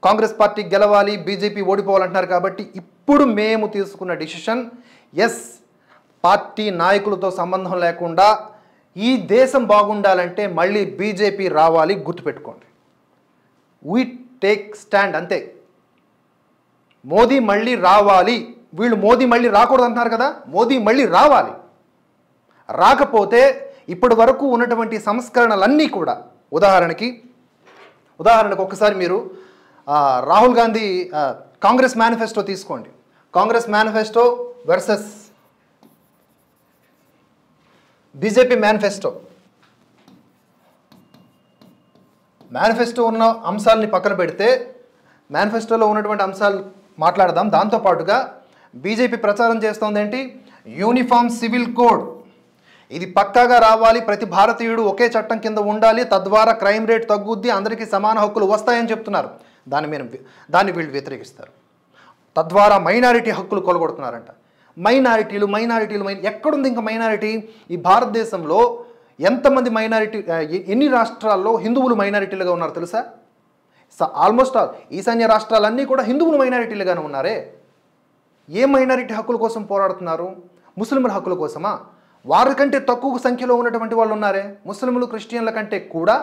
కాంగ్రెస్ పార్టీ గెలవాలి, బీజేపీ ఓడిపోవాలంటున్నారు కాబట్టి ఇప్పుడు మేము తీసుకున్న డిసిషన్, ఎస్, పార్టీ నాయకులతో సంబంధం లేకుండా ఈ దేశం బాగుండాలంటే మళ్ళీ బీజేపీ రావాలి, గుర్తుపెట్టుకోండి. వీ టేక్ స్టాండ్, అంతే. మోదీ మళ్ళీ రావాలి. వీళ్ళు మోదీ మళ్ళీ రాకూడదు అంటున్నారు కదా, మోదీ మళ్ళీ రావాలి. రాకపోతే ఇప్పటి వరకు ఉన్నటువంటి సంస్కరణలన్నీ కూడా, ఉదాహరణకు ఒకసారి మీరు రాహుల్ గాంధీ కాంగ్రెస్ మేనిఫెస్టో తీసుకోండి. Congress manifesto versus BJP manifesto. Manifesto ఉన్న అంశాలని పక్కన పెడితే మేనిఫెస్టోలో ఉన్నటువంటి అంశాలు మాట్లాడదాం. దాంతోపాటుగా బీజేపీ ప్రచారం చేస్తోంది ఏంటి, యూనిఫామ్ సివిల్ కోడ్. ఇది పక్కాగా రావాలి, ప్రతి భారతీయుడు ఒకే చట్టం కింద ఉండాలి, తద్వారా క్రైమ్ రేట్ తగ్గుద్ది, అందరికీ సమాన హక్కులు వస్తాయని చెప్తున్నారు. దాన్ని వీళ్ళు వ్యతిరేకిస్తారు. తద్వారా మైనారిటీ హక్కులు కొలగొడుతున్నారంట. మైనారిటీలు ఎక్కడుంది ఇంకా మైనారిటీ? ఈ భారతదేశంలో ఎంతమంది మైనారిటీ, ఎన్ని రాష్ట్రాల్లో హిందువులు మైనారిటీలుగా ఉన్నారు తెలుసా? ఆల్మోస్ట్ ఆల్ ఈశాన్య రాష్ట్రాలన్నీ కూడా హిందువులు మైనారిటీలుగానే ఉన్నారే. ఏ మైనారిటీ హక్కుల కోసం పోరాడుతున్నారు? ముస్లింల హక్కుల కోసమా? వారికంటే తక్కువ సంఖ్యలో ఉన్నటువంటి వాళ్ళు ఉన్నారే, ముస్లింలు, క్రిస్టియన్ల కంటే కూడా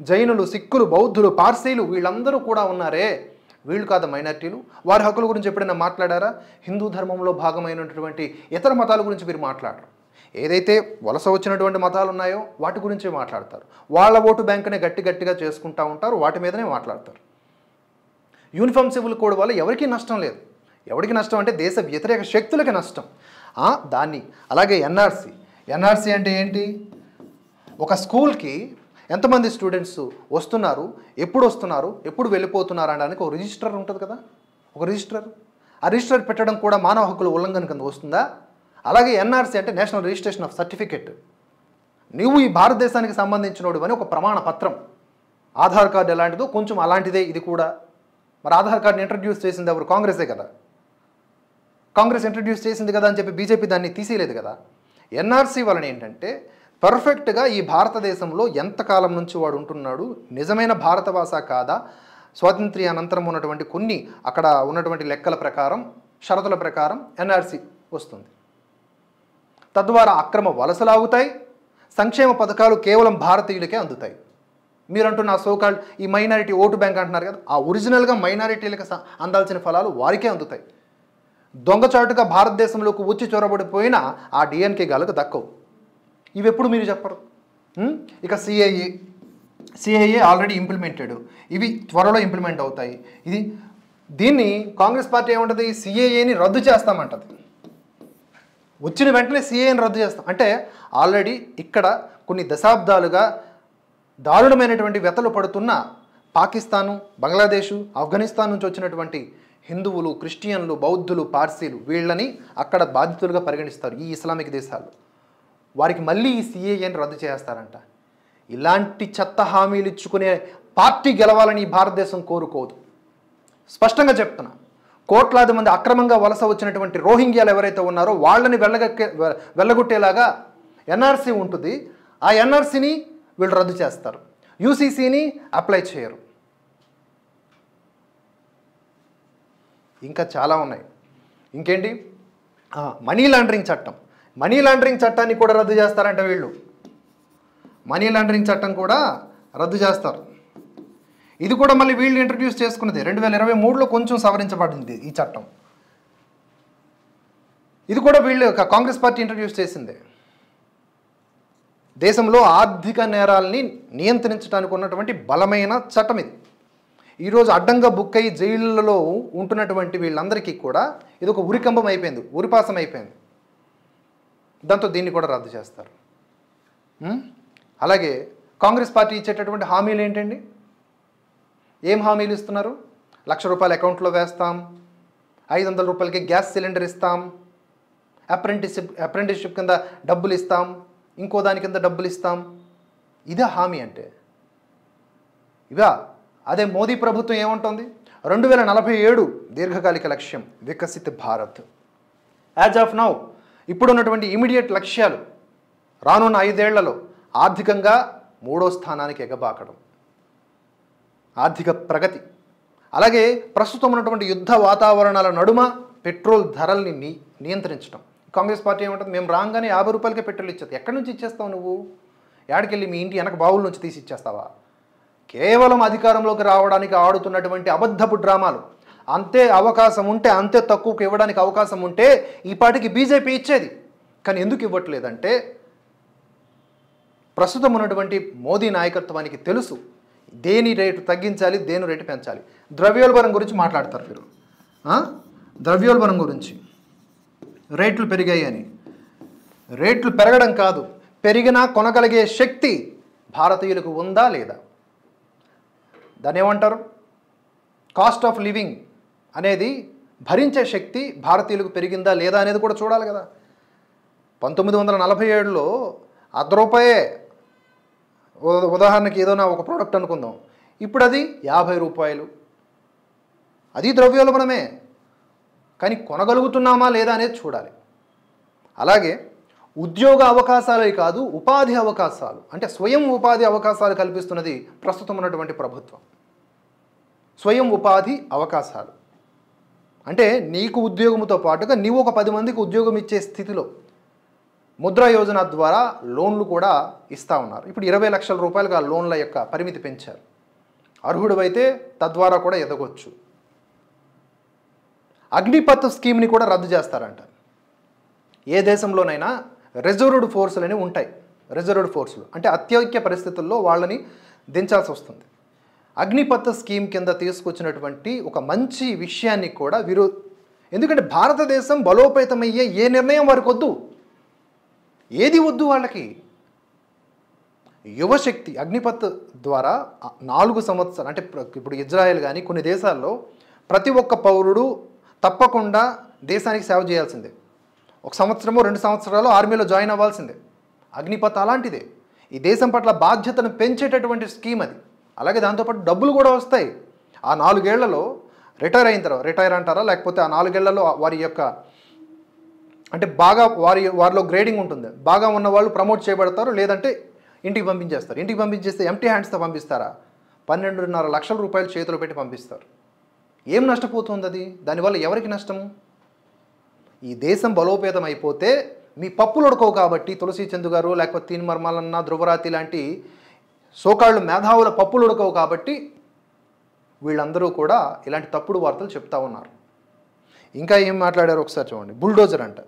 జైనులు, సిక్కులు, బౌద్ధులు, పార్సీలు, వీళ్ళందరూ కూడా ఉన్నారే. వీళ్ళు కాదు మైనారిటీలు? వారి హక్కుల గురించి ఎప్పుడైనా మాట్లాడారా? హిందూ ధర్మంలో భాగమైనటువంటి ఇతర మతాల గురించి వీరు మాట్లాడరు. ఏదైతే వలస వచ్చినటువంటి మతాలు ఉన్నాయో వాటి గురించే మాట్లాడతారు. వాళ్ళ ఓటు బ్యాంకునే గట్టిగా చేసుకుంటూ ఉంటారు, వాటి మీదనే మాట్లాడతారు. యూనిఫామ్ సివిల్ కోడ్ వల్ల ఎవరికీ నష్టం లేదు. ఎవరికి నష్టం అంటే దేశ వ్యతిరేక శక్తులకి నష్టం. దాన్ని అలాగే ఎన్ఆర్సీ అంటే ఏంటి? ఒక స్కూల్కి ఎంతమంది స్టూడెంట్స్ వస్తున్నారు, ఎప్పుడు వెళ్ళిపోతున్నారు అనడానికి ఒక రిజిస్టర్ ఉంటుంది కదా, ఒక రిజిస్టర్. ఆ రిజిస్టర్ పెట్టడం కూడా మానవ హక్కుల ఉల్లంఘన కింద వస్తుందా? అలాగే ఎన్ఆర్సీ అంటే నేషనల్ రిజిస్ట్రేషన్ ఆఫ్ సర్టిఫికెట్. నువ్వు ఈ భారతదేశానికి సంబంధించినోడు అని ఒక ప్రమాణ పత్రం. ఆధార్ కార్డు ఎలాంటిదో కొంచెం అలాంటిదే ఇది కూడా. మరి ఆధార్ కార్డుని ఇంట్రడ్యూస్ చేసింది ఎవరు? కాంగ్రెసే కదా. కాంగ్రెస్ ఇంట్రడ్యూస్ చేసింది కదా అని చెప్పి బీజేపీ దాన్ని తీసేయలేదు కదా. ఎన్ఆర్సీ వలన ఏంటంటే పర్ఫెక్ట్గా ఈ భారతదేశంలో ఎంతకాలం నుంచి వాడు ఉంటున్నాడు, నిజమైన భారతవాస కాదా, స్వాతంత్ర్య అనంతరం ఉన్నటువంటి కొన్ని అక్కడ ఉన్నటువంటి లెక్కల ప్రకారం, షరతుల ప్రకారం ఎన్ఆర్సీ వస్తుంది. తద్వారా అక్రమ వలసలు ఆగుతాయి, సంక్షేమ పథకాలు కేవలం భారతీయులకే అందుతాయి. మీరంటున్న సోకాల్డ్ ఈ మైనారిటీ ఓటు బ్యాంక్ అంటున్నారు కదా, ఆ ఒరిజినల్గా మైనారిటీలకు అందాల్సిన ఫలాలు వారికే అందుతాయి. దొంగచాటుగా భారతదేశంలోకి వచ్చి చొరబడిపోయిన ఆ డిఎన్కే గాలకు దక్కవు. ఇవి ఎప్పుడు మీరు చెప్పరు. ఇక సిఏఏ ఆల్రెడీ ఇంప్లిమెంటెడ్, ఇవి త్వరలో ఇంప్లిమెంట్ అవుతాయి. దీన్ని కాంగ్రెస్ పార్టీ ఏమంటుంది, సిఏఏని రద్దు చేస్తామంటది. వచ్చిన వెంటనే సిఏఏని రద్దు చేస్తాం అంటే ఆల్రెడీ ఇక్కడ కొన్ని దశాబ్దాలుగా దారుణమైనటువంటి వ్యతలు పడుతున్న పాకిస్తాను, బంగ్లాదేశు, ఆఫ్ఘనిస్తాన్ నుంచి వచ్చినటువంటి హిందువులు, క్రిస్టియన్లు, బౌద్ధులు, పార్సీలు, వీళ్ళని అక్కడ బాధితులుగా పరిగణిస్తారు ఈ ఇస్లామిక్ దేశాల్లో. వారికి మళ్ళీ ఈ సిఏఏని రద్దు చేస్తారంట. ఇలాంటి చెత్త హామీలు ఇచ్చుకునే పార్టీ గెలవాలని ఈ భారతదేశం కోరుకోదు. స్పష్టంగా చెప్తున్నా, కోట్లాది మంది అక్రమంగా వలస వచ్చినటువంటి రోహింగ్యాలు ఎవరైతే ఉన్నారో వాళ్ళని వెళ్ళగొట్టేలాగా ఎన్ఆర్సీ ఉంటుంది. ఆ ఎన్ఆర్సీని వీళ్ళు రద్దు చేస్తారు, యూసీసీని అప్లై చేయరు. ఇంకా చాలా ఉన్నాయి. ఇంకేంటి, మనీ లాండరింగ్ చట్టాన్ని కూడా రద్దు చేస్తారంట వీళ్ళు. మనీ లాండరింగ్ చట్టం కూడా రద్దు చేస్తారు. ఇది కూడా మళ్ళీ వీళ్ళు ఇంట్రడ్యూస్ చేసుకున్నది. 2023లో కొంచెం సవరించబడింది ఈ చట్టం. ఇది కూడా వీళ్ళు కాంగ్రెస్ పార్టీ ఇంట్రడ్యూస్ చేసిందే. దేశంలో ఆర్థిక నేరాలని నియంత్రించడానికి ఉన్నటువంటి బలమైన చట్టం ఇది. ఈరోజు అడ్డంగా బుక్ అయ్యి జైళ్ళలో ఉంటున్నటువంటి వీళ్ళందరికీ కూడా ఇది ఒక ఉరికంబం అయిపోయింది, ఉరిపాసం అయిపోయింది. దాంతో దీన్ని కూడా రద్దు చేస్తారు. అలాగే కాంగ్రెస్ పార్టీ ఇచ్చేటటువంటి హామీలు ఏంటండి? ఏం హామీలు ఇస్తున్నారు? ₹1,00,000 అకౌంట్లో వేస్తాం, 500 రూపాయలకి గ్యాస్ సిలిండర్ ఇస్తాం, అప్రెంటిస్షిప్ కింద డబ్బులు ఇస్తాం, ఇంకో దాని కింద డబ్బులు ఇస్తాం. ఇదే హామీ అంటే ఇవా? అదే మోదీ ప్రభుత్వం ఏమంటుంది? 2047 దీర్ఘకాలిక లక్ష్యం Viksit Bharat. As of now ఇప్పుడున్నటువంటి ఇమీడియట్ లక్ష్యాలు రానున్న 5 ఏళ్లలో ఆర్థికంగా 3వ స్థానానికి ఎగబాకడం, ఆర్థిక ప్రగతి. అలాగే ప్రస్తుతం ఉన్నటువంటి యుద్ధ వాతావరణాల నడుమ పెట్రోల్ ధరల్ని నియంత్రించడం. కాంగ్రెస్ పార్టీ ఏమంటుంది, మేము రాగానే 50 రూపాయలకే పెట్రోల్ ఇచ్చేది. ఎక్కడి నుంచి ఇచ్చేస్తావు నువ్వు? ఏడకెళ్ళి మీ ఇంటి వెనక బావుల నుంచి తీసి ఇచ్చేస్తావా? కేవలం అధికారంలోకి రావడానికి ఆడుతున్నటువంటి అబద్ధపు డ్రామాలు. అంతే అవకాశం ఉంటే, అంతే తక్కువకు ఇవ్వడానికి అవకాశం ఉంటే ఈ పార్టీకి బీజేపీ ఇచ్చేది. కానీ ఎందుకు ఇవ్వట్లేదంటే ప్రస్తుతం ఉన్నటువంటి మోదీ నాయకత్వానికి తెలుసు దేని రేటు తగ్గించాలి, దేని రేటు పెంచాలి. ద్రవ్యోల్బణం గురించి మాట్లాడతారు మీరు. ద్రవ్యోల్బణం గురించి రేట్లు పెరిగాయి అని. రేట్లు పెరగడం కాదు, పెరిగినా కొనగలిగే శక్తి భారతీయులకు ఉందా లేదా? దాన్ని ఏమంటారు? కాస్ట్ ఆఫ్ లివింగ్ అనేది భరించే శక్తి భారతీయులకు పెరిగిందా లేదా అనేది కూడా చూడాలి కదా. 1947లో ₹1 ఉదాహరణకి ఏదైనా ఒక ప్రోడక్ట్ అనుకుందాం, ఇప్పుడు అది ₹50. అది ద్రవ్యోల్బణమే, కానీ కొనగలుగుతున్నామా లేదా అనేది చూడాలి. అలాగే ఉద్యోగ అవకాశాలే కాదు, ఉపాధి అవకాశాలు, అంటే స్వయం ఉపాధి అవకాశాలు కల్పిస్తున్నది ప్రస్తుతం ఉన్నటువంటి ప్రభుత్వం. స్వయం ఉపాధి అవకాశాలు అంటే నీకు ఉద్యోగంతో పాటుగా నీవు ఒక 10 మందికి ఉద్యోగం ఇచ్చే స్థితిలో ముద్రా యోజన ద్వారా లోన్లు కూడా ఇస్తూ ఉన్నారు. ఇప్పుడు 20 లక్షల రూపాయలుగా లోన్ల యొక్క పరిమితి పెంచారు. అర్హుడైతే తద్వారా కూడా ఎదగొచ్చు. అగ్నిపథ్ స్కీమ్ని కూడా రద్దు చేస్తారంట. ఏ దేశంలోనైనా రిజర్వ్డ్ ఫోర్సులు అనేవి ఉంటాయి. రిజర్వ్డ్ ఫోర్సులు అంటే అత్యవసర పరిస్థితుల్లో వాళ్ళని దించాల్సి వస్తుంది. అగ్నిపథ్ స్కీమ్ కింద తీసుకొచ్చినటువంటి ఒక మంచి విషయాన్ని కూడా ఎందుకంటే భారతదేశం బలోపేతమయ్యే ఏ నిర్ణయం వారికి వద్దు, ఏది వద్దు వాళ్ళకి. యువశక్తి అగ్నిపథ్ ద్వారా 4 సంవత్సరాలు అంటే ఇప్పుడు ఇజ్రాయెల్ కానీ కొన్ని దేశాల్లో ప్రతి ఒక్క పౌరుడు తప్పకుండా దేశానికి సేవ చేయాల్సిందే. 1 సంవత్సరమో 2 సంవత్సరాలు ఆర్మీలో జాయిన్ అవ్వాల్సిందే. అగ్నిపథ్ అలాంటిదే. ఈ దేశం పట్ల బాధ్యతను పెంచేటటువంటి స్కీమ్ అది. అలాగే దాంతోపాటు డబ్బులు కూడా వస్తాయి. ఆ 4 ఏళ్లలో రిటైర్ అయిన తర్వాత, రిటైర్ అంటారా లేకపోతే ఆ 4 ఏళ్లలో వారి యొక్క అంటే బాగా వారిలో గ్రేడింగ్ ఉంటుంది. బాగా ఉన్న వాళ్ళు ప్రమోట్ చేయబడతారు, లేదంటే ఇంటికి పంపించేస్తారు. ఇంటికి పంపించేస్తే ఎంటీ హ్యాండ్స్తో పంపిస్తారా? 12.5 లక్షల రూపాయలు చేతిలో పెట్టి పంపిస్తారు. ఏం నష్టపోతుంది అది? దానివల్ల ఎవరికి నష్టము? ఈ దేశం బలోపేతం అయిపోతే మీ పప్పులు ఉడకవు కాబట్టి తులసి చందు గారు లేకపోతే తీన్మర్మలన్న ధ్రువరాతి లాంటి సోకాళ్ళు మేధావుల పప్పులు ఉడకవు కాబట్టి వీళ్ళందరూ కూడా ఇలాంటి తప్పుడు వార్తలు చెప్తా ఉన్నారు. ఇంకా ఏం మాట్లాడారు ఒకసారి చూడండి. బుల్డోజర్ అంట.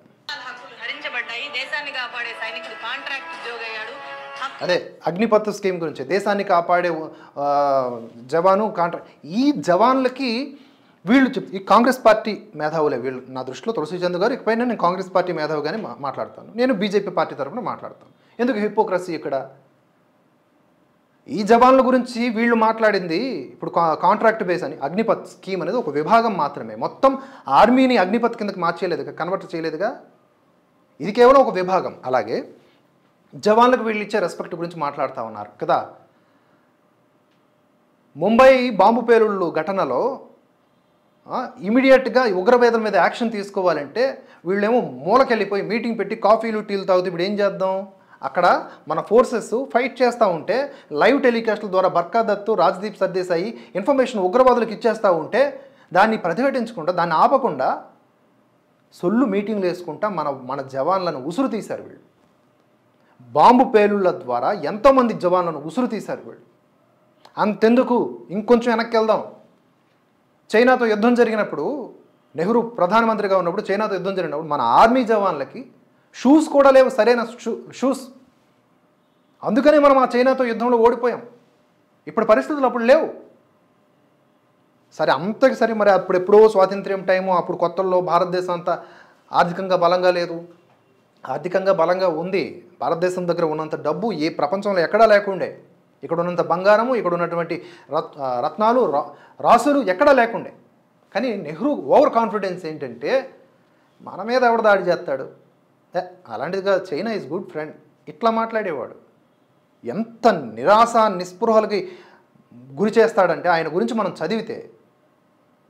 అదే అగ్నిపథ్ స్కీమ్ గురించి, దేశాన్ని కాపాడే జవాను కాంట్రాక్ట్. ఈ జవాన్లకి వీళ్ళు ఈ కాంగ్రెస్ పార్టీ మేధావులే వీళ్ళు. నా దృష్టిలో తులసి చంద్ గారు ఇకపైన నేను కాంగ్రెస్ పార్టీ మేధావుగానే మాట్లాడతాను. నేను బీజేపీ పార్టీ తరఫున మాట్లాడతాను. ఎందుకు హిపోక్రసీ ఇక్కడ? ఈ జవాన్ల గురించి వీళ్ళు మాట్లాడింది ఇప్పుడు కాంట్రాక్ట్ బేస్ అని. అగ్నిపథ్ స్కీమ్ అనేది ఒక విభాగం మాత్రమే. మొత్తం ఆర్మీని అగ్నిపథ్ కిందకి మార్చేయలేదుగా, కన్వర్ట్ చేయలేదుగా. ఇది కేవలం ఒక విభాగం. అలాగే జవాన్లకు వీళ్ళు ఇచ్చే రెస్పెక్ట్ గురించి మాట్లాడుతూ ఉన్నారు కదా. ముంబై బాంబు పేలుళ్ళు ఘటనలో ఇమీడియట్గా ఉగ్రవేదల మీద యాక్షన్ తీసుకోవాలంటే వీళ్ళేమో మూలకెళ్ళిపోయి మీటింగ్ పెట్టి కాఫీలు టీలు తాగుతూ ఇప్పుడు ఏం చేద్దాం? అక్కడ మన ఫోర్సెస్ ఫైట్ చేస్తూ ఉంటే లైవ్ టెలికాస్ట్ల ద్వారా బర్కా దత్తు, రాజ్దీప్ సర్దేశాయి ఇన్ఫర్మేషన్ ఉగ్రవాదులకు ఇచ్చేస్తూ ఉంటే దాన్ని ప్రతిఘటించకుండా, దాన్ని ఆపకుండా సొల్లు మీటింగ్లు వేసుకుంటా మన జవాన్లను ఉసురు తీశారు వీళ్ళు. బాంబు పేలుళ్ళ ద్వారా ఎంతోమంది జవాన్లను ఉసురు తీశారు వీళ్ళు. అంతెందుకు, ఇంకొంచెం వెనక్కి వెళ్దాం. చైనాతో యుద్ధం జరిగినప్పుడు, నెహ్రూ ప్రధానమంత్రిగా ఉన్నప్పుడు చైనాతో యుద్ధం జరిగినప్పుడు మన ఆర్మీ జవాన్లకి షూస్ కూడా లేవు, సరైన షూస్. అందుకనే మనం ఆ చైనాతో యుద్ధంలో ఓడిపోయాం. ఇప్పుడు పరిస్థితులు అప్పుడు లేవు. సరే అంతకి సరే, మరి అప్పుడెప్పుడో స్వాతంత్ర్యం టైము, అప్పుడు కొత్తల్లో భారతదేశం అంతా ఆర్థికంగా బలంగా లేదు. ఆర్థికంగా బలంగా ఉంది. భారతదేశం దగ్గర ఉన్నంత డబ్బు ఏ ప్రపంచంలో ఎక్కడా లేకుండే. ఇక్కడ ఉన్నంత బంగారము, ఇక్కడ ఉన్నటువంటి రత్నాలు, రాసులు ఎక్కడా లేకుండే. కానీ నెహ్రూ ఓవర్ కాన్ఫిడెన్స్ ఏంటంటే మన మీద ఎవడు దాడి చేస్తాడు, అలాంటిదిగా చైనా ఈజ్ గుడ్ ఫ్రెండ్, ఇట్లా మాట్లాడేవాడు. ఎంత నిరాశ నిస్పృహలకి గురి చేస్తాడంటే ఆయన గురించి మనం చదివితే.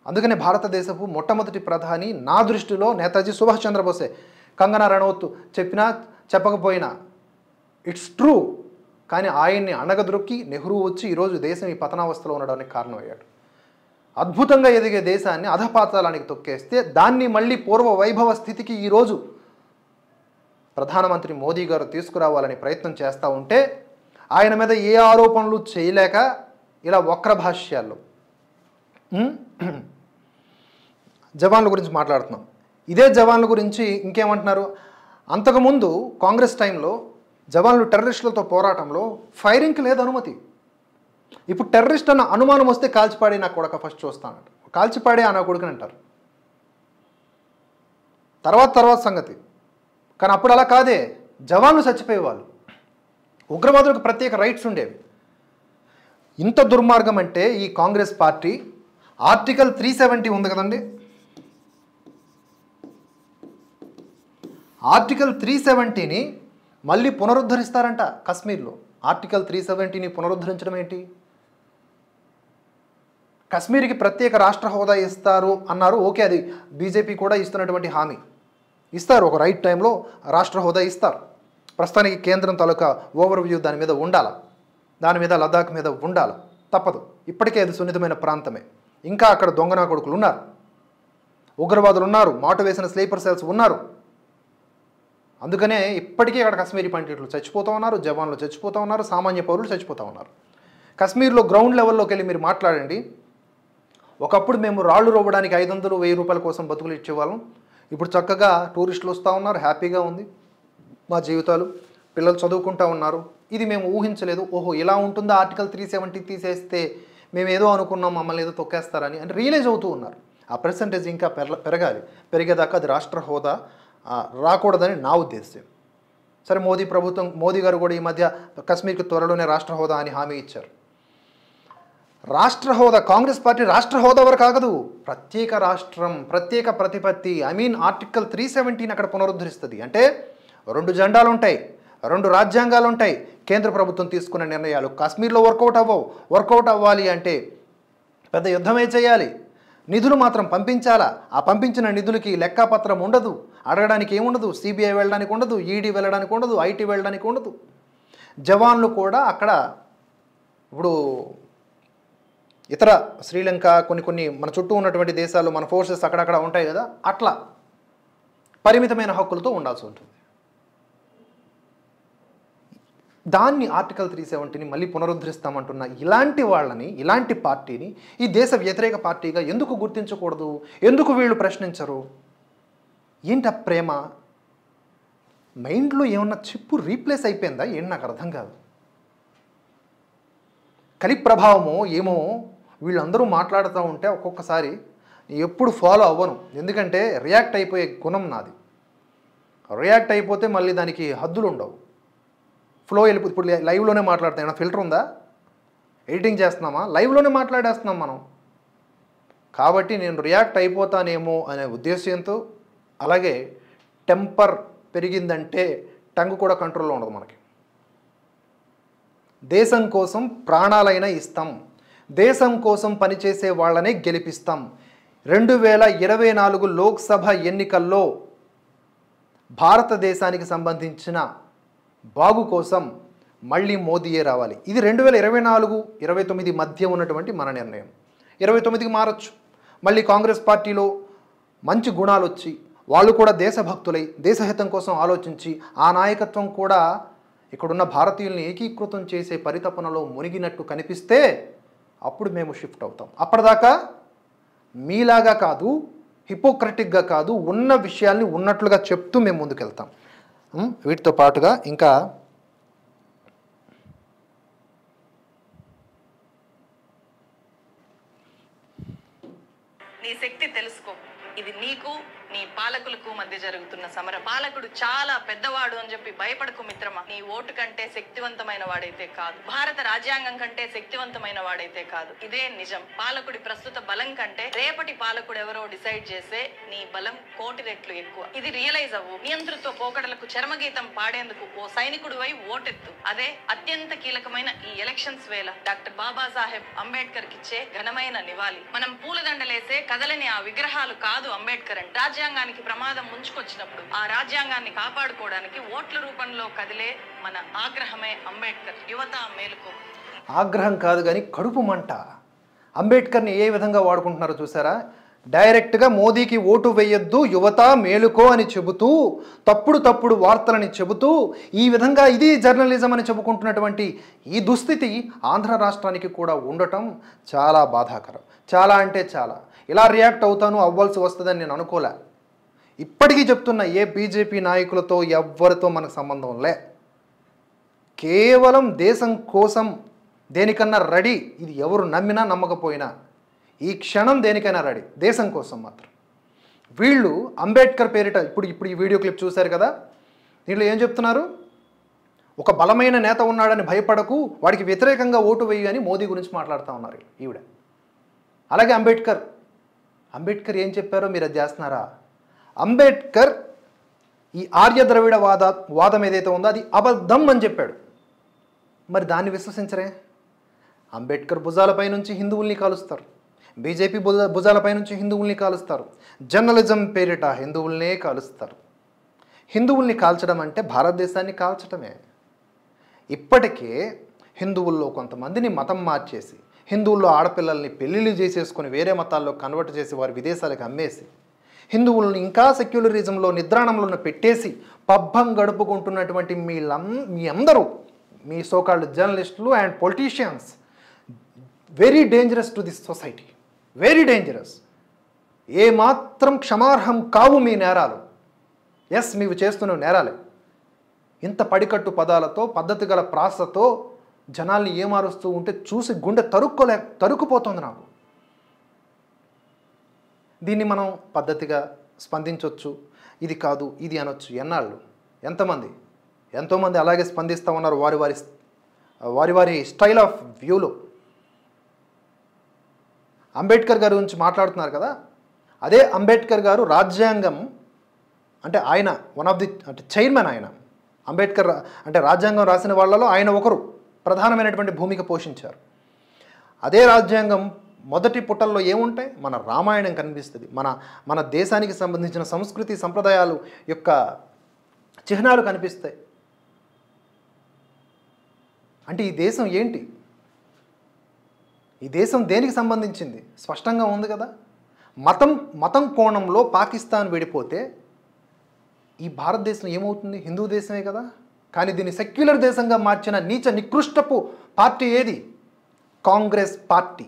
అందుకనే భారతదేశపు మొట్టమొదటి ప్రధాని నా దృష్టిలో నేతాజీ సుభాష్ చంద్రబోసే. కంగనా రనౌత్ చెప్పినా చెప్పకపోయినా ఇట్స్ ట్రూ. కానీ ఆయన్ని అణగద్రొక్కి నెహ్రూ వచ్చి ఈరోజు దేశం ఈ పతనావస్థలో ఉండడానికి కారణమయ్యాడు. అద్భుతంగా ఎదిగే దేశాన్ని అధపాతాళానికి తొక్కేస్తే దాన్ని మళ్ళీ పూర్వ వైభవ స్థితికి ఈరోజు ప్రధానమంత్రి మోదీ గారు తీసుకురావాలని ప్రయత్నం చేస్తూ ఉంటే ఆయన మీద ఏ ఆరోపణలు చేయలేక ఇలా వక్ర భాష్యాల్లో జవాన్ల గురించి మాట్లాడుతున్నాం. ఇదే జవాన్ల గురించి ఇంకేమంటున్నారు, అంతకుముందు కాంగ్రెస్ టైంలో జవాన్లు టెర్రరిస్టులతో పోరాటంలో ఫైరింగ్కి లేదు అనుమతి. ఇప్పుడు టెర్రరిస్ట్ అన్న అనుమానం వస్తే కాల్చిపాడే నా కొడుక ఫస్ట్ చూస్తానంట, కాల్చిపాడే ఆ నా కొడుకుని అంటారు. తర్వాత సంగతి. కానీ అప్పుడు అలా కాదే, జవాన్లు చచ్చిపోయేవాళ్ళు, ఉగ్రవాదులకు ప్రత్యేక రైట్స్ ఉండేవి. ఇంత దుర్మార్గం అంటే ఈ కాంగ్రెస్ పార్టీ ఆర్టికల్ 370 ఉంది కదండి, ఆర్టికల్ 370ని మళ్ళీ పునరుద్ధరిస్తారంట కశ్మీర్లో. ఆర్టికల్ 370ని పునరుద్ధరించడం ఏంటి? కశ్మీర్కి ప్రత్యేక రాష్ట్ర హోదా ఇస్తారు అన్నారు, ఓకే, అది బీజేపీ కూడా ఇస్తున్నటువంటి హామీ. ఇస్తారు, ఒక రైట్ టైంలో రాష్ట్ర హోదా ఇస్తారు. ప్రస్తుతానికి కేంద్రం తాలూకా ఓవర్వ్యూ దాని మీద ఉండాలి, దాని మీద లదాఖ్ మీద ఉండాలి, తప్పదు. ఇప్పటికే అది సున్నితమైన ప్రాంతమే. ఇంకా అక్కడ దొంగనా కొడుకులు ఉన్నారు, ఉగ్రవాదులు ఉన్నారు, మాటు వేసిన స్లీపర్ సెల్స్ ఉన్నారు. అందుకనే ఇప్పటికీ అక్కడ కశ్మీరీ పండితులు చచ్చిపోతూ ఉన్నారు, జవాన్లు చచ్చిపోతూ ఉన్నారు, సామాన్య పౌరులు చచ్చిపోతూ ఉన్నారు. కశ్మీర్లో గ్రౌండ్ లెవెల్లోకి వెళ్ళి మీరు మాట్లాడండి. ఒకప్పుడు మేము రాళ్ళు రోవడానికి 500, 1000 రూపాయల కోసం బతుకులు ఇచ్చేవాళ్ళం. ఇప్పుడు చక్కగా టూరిస్టులు వస్తూ ఉన్నారు, హ్యాపీగా ఉంది మా జీవితాలు, పిల్లలు చదువుకుంటూ ఉన్నారు. ఇది మేము ఊహించలేదు. ఓహో, ఇలా ఉంటుందా ఆర్టికల్ 370 తీసేస్తే, మేము ఏదో అనుకున్నాం, మమ్మల్ని ఏదో తొక్కేస్తారని అంటే రియలైజ్ అవుతూ ఉన్నారు. ఆ పర్సంటేజ్ ఇంకా పెరగాలి, పెరిగేదాకా అది రాష్ట్ర హోదా రాకూడదని నా ఉద్దేశం. సరే, మోదీ గారు కూడా ఈ మధ్య కశ్మీర్కి త్వరలోనే రాష్ట్ర హోదా అని హామీ ఇచ్చారు. రాష్ట్ర హోదా, కాంగ్రెస్ పార్టీ రాష్ట్ర హోదా వరకు ఆగదు, ప్రత్యేక రాష్ట్రం, ప్రత్యేక ప్రతిపత్తి, ఆర్టికల్ 370ని అక్కడ పునరుద్ధరిస్తుంది. అంటే 2 జెండాలు ఉంటాయి, 2 రాజ్యాంగాలు ఉంటాయి. కేంద్ర ప్రభుత్వం తీసుకున్న నిర్ణయాలు కాశ్మీర్లో వర్కౌట్ అవ్వాలి అంటే పెద్ద యుద్ధమే చేయాలి. నిధులు మాత్రం పంపించాలా. ఆ పంపించిన నిధులకి లెక్కాపత్రం ఉండదు, అడగడానికి ఏముండదు, సిబిఐ వెళ్ళడానికి ఉండదు, ఈడీ వెళ్ళడానికి ఉండదు, ఐటీ వెళ్ళడానికి ఉండదు. జవాన్లు కూడా అక్కడ ఇప్పుడు ఇతర శ్రీలంక కొన్ని మన చుట్టూ ఉన్నటువంటి దేశాల్లో మన ఫోర్సెస్ అక్కడక్కడ ఉంటాయి కదా, అట్లా పరిమితమైన హక్కులతో ఉండాల్సి ఉంటుంది. దాన్ని ఆర్టికల్ 370ని మళ్ళీ పునరుద్ధరిస్తామంటున్న ఇలాంటి వాళ్ళని, ఇలాంటి పార్టీని ఈ దేశ వ్యతిరేక పార్టీగా ఎందుకు గుర్తించకూడదు? ఎందుకు వీళ్ళు ప్రశ్నించరు? ఏంటి ఆ ప్రేమ? మైండ్లో ఏమన్నా చిప్పు రీప్లేస్ అయిపోయిందా ఏంటి? నాకు అర్థం కాదు. కలి ప్రభావమో ఏమో, వీళ్ళందరూ మాట్లాడుతూ ఉంటే ఒక్కొక్కసారి ఎప్పుడు ఫాలో అవ్వను, ఎందుకంటే రియాక్ట్ అయిపోయే గుణం నాది. రియాక్ట్ అయిపోతే మళ్ళీ దానికి హద్దులు ఉండవు, ఫ్లో వెళ్ళిపోతుంది. ఇప్పుడు లైవ్లోనే మాట్లాడతాం, ఏమైనా ఫిల్టర్ ఉందా? ఎడిటింగ్ చేస్తున్నామా? లైవ్లోనే మాట్లాడేస్తున్నాం మనం. కాబట్టి నేను రియాక్ట్ అయిపోతానేమో అనే ఉద్దేశంతో, అలాగే టెంపర్ పెరిగిందంటే టంగ్ కూడా కంట్రోల్లో ఉండదు మనకి. దేశం కోసం ప్రాణాలైనా ఇస్తాం, దేశం కోసం పనిచేసే వాళ్ళనే గెలిపిస్తాం. 2024 లోక్సభ ఎన్నికల్లో భారతదేశానికి సంబంధించిన బాగు కోసం మళ్ళీ మోదీయే రావాలి. ఇది 2024-29 మధ్య ఉన్నటువంటి మన నిర్ణయం. 29కి మారచ్చు. మళ్ళీ కాంగ్రెస్ పార్టీలో మంచి గుణాలు వచ్చి వాళ్ళు కూడా దేశభక్తులై దేశహితం కోసం ఆలోచించి ఆ నాయకత్వం కూడా ఇక్కడున్న భారతీయుల్ని ఏకీకృతం చేసే పరితపనలో మునిగినట్టు కనిపిస్తే అప్పుడు మేము షిఫ్ట్ అవుతాం. అప్పటిదాకా మీలాగా కాదు, హిపోక్రటిక్గా కాదు, ఉన్న విషయాల్ని ఉన్నట్లుగా చెప్తూ మేము ముందుకెళ్తాం. వీటితో పాటుగా ఇంకా నీ శక్తి తెలుసుకో. ఇది నీకు నీ పాలకులకు మధ్య జరుగుతున్న సమరం. పాలకుడు చాలా పెద్దవాడు అని చెప్పి భయపడకు మిత్రమా. నీ ఓటు కంటే శక్తివంతమైన వాడైతే కాదు, భారత రాజ్యాంగం కంటే శక్తివంతమైన వాడైతే కాదు. ఇదే నిజం. పాలకుడి ప్రస్తుత బలం కంటే రేపటి పాలకుడు ఎవరో డిసైడ్ చేసే నీ బలం 1,000,000 రెట్లు ఎక్కువ. ఇది రియలైజ్ అవ్వు. నియంతృత్వ పోకడలకు చరమగీతం పాడేందుకు ఓ సైనికుడు వై ఓటెత్తు. అదే అత్యంత కీలకమైన ఈ ఎలక్షన్స్ వేళ డాక్టర్ బాబాసాహెబ్ అంబేద్కర్ కిచ్చే ఘనమైన నివాళి. మనం పూలదండలేసే కదలని ఆ విగ్రహాలు కాదు అంబేద్కర్ అని. రాజ్యాంగ రాజ్యాంగానికి ప్రమాదం ముంచుకొచ్చినప్పుడు ఆ రాజ్యాంగాన్ని కాపాడుకోవడానికి ఓట్ల రూపంలో కదిలే మన ఆగ్రహమే అంబేద్కర్. యువత మేలుకో. ఆగ్రహం కాదు కానీ కడుపు మంట. అంబేద్కర్ని ఏ విధంగా వాడుకుంటున్నారో చూసారా? డైరెక్ట్గా మోదీకి ఓటు వేయొద్దు, యువత మేలుకో అని చెబుతూ, తప్పుడు వార్తలని చెబుతూ, ఈ విధంగా ఇది జర్నలిజం అని చెప్పుకుంటున్నటువంటి ఈ దుస్థితి ఆంధ్ర రాష్ట్రానికి కూడా ఉండటం చాలా బాధాకరం. చాలా అంటే చాలా. ఇలా రియాక్ట్ అవుతాను, అవ్వాల్సి వస్తుందని నేను అనుకోలే. ఇప్పటికీ చెప్తున్న ఏ బీజేపీ నాయకులతో ఎవ్వరితో మనకు సంబంధం లే. కేవలం దేశం కోసం దేనికన్నా రెడీ. ఇది ఎవరు నమ్మినా నమ్మకపోయినా ఈ క్షణం దేనికైనా రెడీ, దేశం కోసం మాత్రం. వీళ్ళు అంబేద్కర్ పేరిట ఇప్పుడు ఈ వీడియో క్లిప్ చూశారు కదా, దీంట్లో ఏం చెప్తున్నారు? ఒక బలమైన నేత ఉన్నాడని భయపడకు, వాడికి వ్యతిరేకంగా ఓటు వేయి అని మోదీ గురించి మాట్లాడుతూ ఉన్నారు ఈవిడ. అలాగే అంబేద్కర్ ఏం చెప్పారో మీరు అది చేస్తున్నారా? అంబేద్కర్ ఈ ఆర్య ద్రవిడ వాదం ఏదైతే ఉందో అది అబద్ధం అని చెప్పాడు. మరి దాన్ని విశ్వసించరే? అంబేద్కర్ భుజాలపై నుంచి హిందువుల్ని కాలుస్తారు, బీజేపీ భుజాలపై నుంచి హిందువుల్ని కాలుస్తారు, జర్నలిజం పేరిట హిందువుల్నే కాలుస్తారు. హిందువుల్ని కాల్చడం అంటే భారతదేశాన్ని కాల్చడమే. ఇప్పటికే హిందువుల్లో కొంతమందిని మతం మార్చేసి, హిందువుల్లో ఆడపిల్లల్ని పెళ్లిళ్ళు చేసేసుకొని వేరే మతాల్లో కన్వర్ట్ చేసి వారి విదేశాలకు అమ్మేసి, హిందువులను ఇంకా సెక్యులరిజంలో నిద్రాణంలో పెట్టేసి పబ్బం గడుపుకుంటున్నటువంటి మీ అందరూ, మీ సోకాల్డ్ జర్నలిస్టులు and politicians, very dangerous to this society, very dangerous. ఏమాత్రం క్షమార్హం కావు మీ నేరాలు. ఎస్, మీరు చేస్తున్న నేరాలే. ఇంత పడికట్టు పదాలతో, పద్ధతి గల ప్రాసతో జనాల్ని ఏమారుస్తూ ఉంటే చూసి గుండె తరుక్కుపోతుంది నాకు. దీన్ని మనం పద్ధతిగా స్పందించవచ్చు, ఇది కాదు ఇది అనొచ్చు. ఎన్నాళ్ళు, ఎంతోమంది అలాగే స్పందిస్తూ ఉన్నారు వారి వారి స్టైల్ ఆఫ్ వ్యూలో. అంబేద్కర్ గారి గురించి మాట్లాడుతున్నారు కదా, అదే అంబేద్కర్ గారు రాజ్యాంగం అంటే ఆయన వన్ ఆఫ్ ది చైర్మన్. ఆయన అంబేద్కర్ అంటే రాజ్యాంగం రాసిన వాళ్ళలో ఆయన ఒకరు ప్రధానమైనటువంటి భూమిక పోషించారు. అదే రాజ్యాంగం మొదటి పుటల్లో ఏముంటాయి? మన రామాయణం కనిపిస్తుంది. మన దేశానికి సంబంధించిన సంస్కృతి సంప్రదాయాలు యొక్క చిహ్నాలు కనిపిస్తాయి. అంటే ఈ దేశం ఏంటి? ఈ దేశం దేనికి సంబంధించింది? స్పష్టంగా ఉంది కదా. మతం కోణంలో పాకిస్తాన్ విడిపోతే ఈ భారతదేశం ఏమవుతుంది? హిందూ దేశమే కదా. కానీ దీన్ని సెక్యులర్ దేశంగా మార్చిన నీచ నికృష్టపు పార్టీ ఏది? Congress party.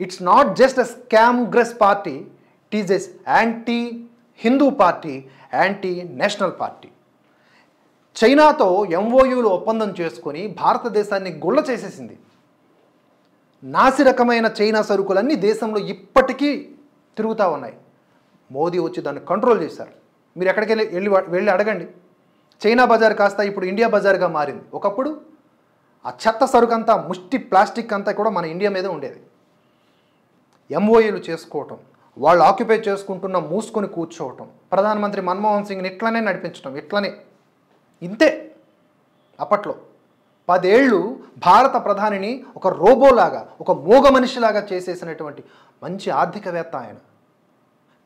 It's not just a scamgress party, it is a anti Hindu party, anti national party. చైనాతో ఎంఓయూలు ఒప్పందం చేసుకొని భారతదేశాన్ని గుల్ల చేసేసింది. నాసిరకమైన చైనా సరుకులన్నీ దేశంలో ఇప్పటికీ తిరుగుతూ ఉన్నాయి. మోదీ వచ్చి దాన్ని కంట్రోల్ చేశారు. మీరు ఎక్కడికి వెళ్ళి అడగండి. చైనా బజార్ కాస్త ఇప్పుడు ఇండియా బజార్గా మారింది. ఒకప్పుడు ఆ చెత్త సరుకంతా, ముష్టి ప్లాస్టిక్ అంతా కూడా మన ఇండియా మీద ఉండేది. ఎంఓయూలు చేసుకోవటం, వాళ్ళు ఆక్యుపై చేసుకుంటున్న మూసుకొని కూర్చోవటం, ప్రధానమంత్రి మన్మోహన్ సింగ్ని ఇట్లనే నడిపించడం, ఇంతే. అప్పట్లో 10 ఏళ్ళు భారత ప్రధానిని ఒక రోబోలాగా, ఒక మూగ మనిషిలాగా చేసేసినటువంటి మంచి ఆర్థికవేత్త ఆయన.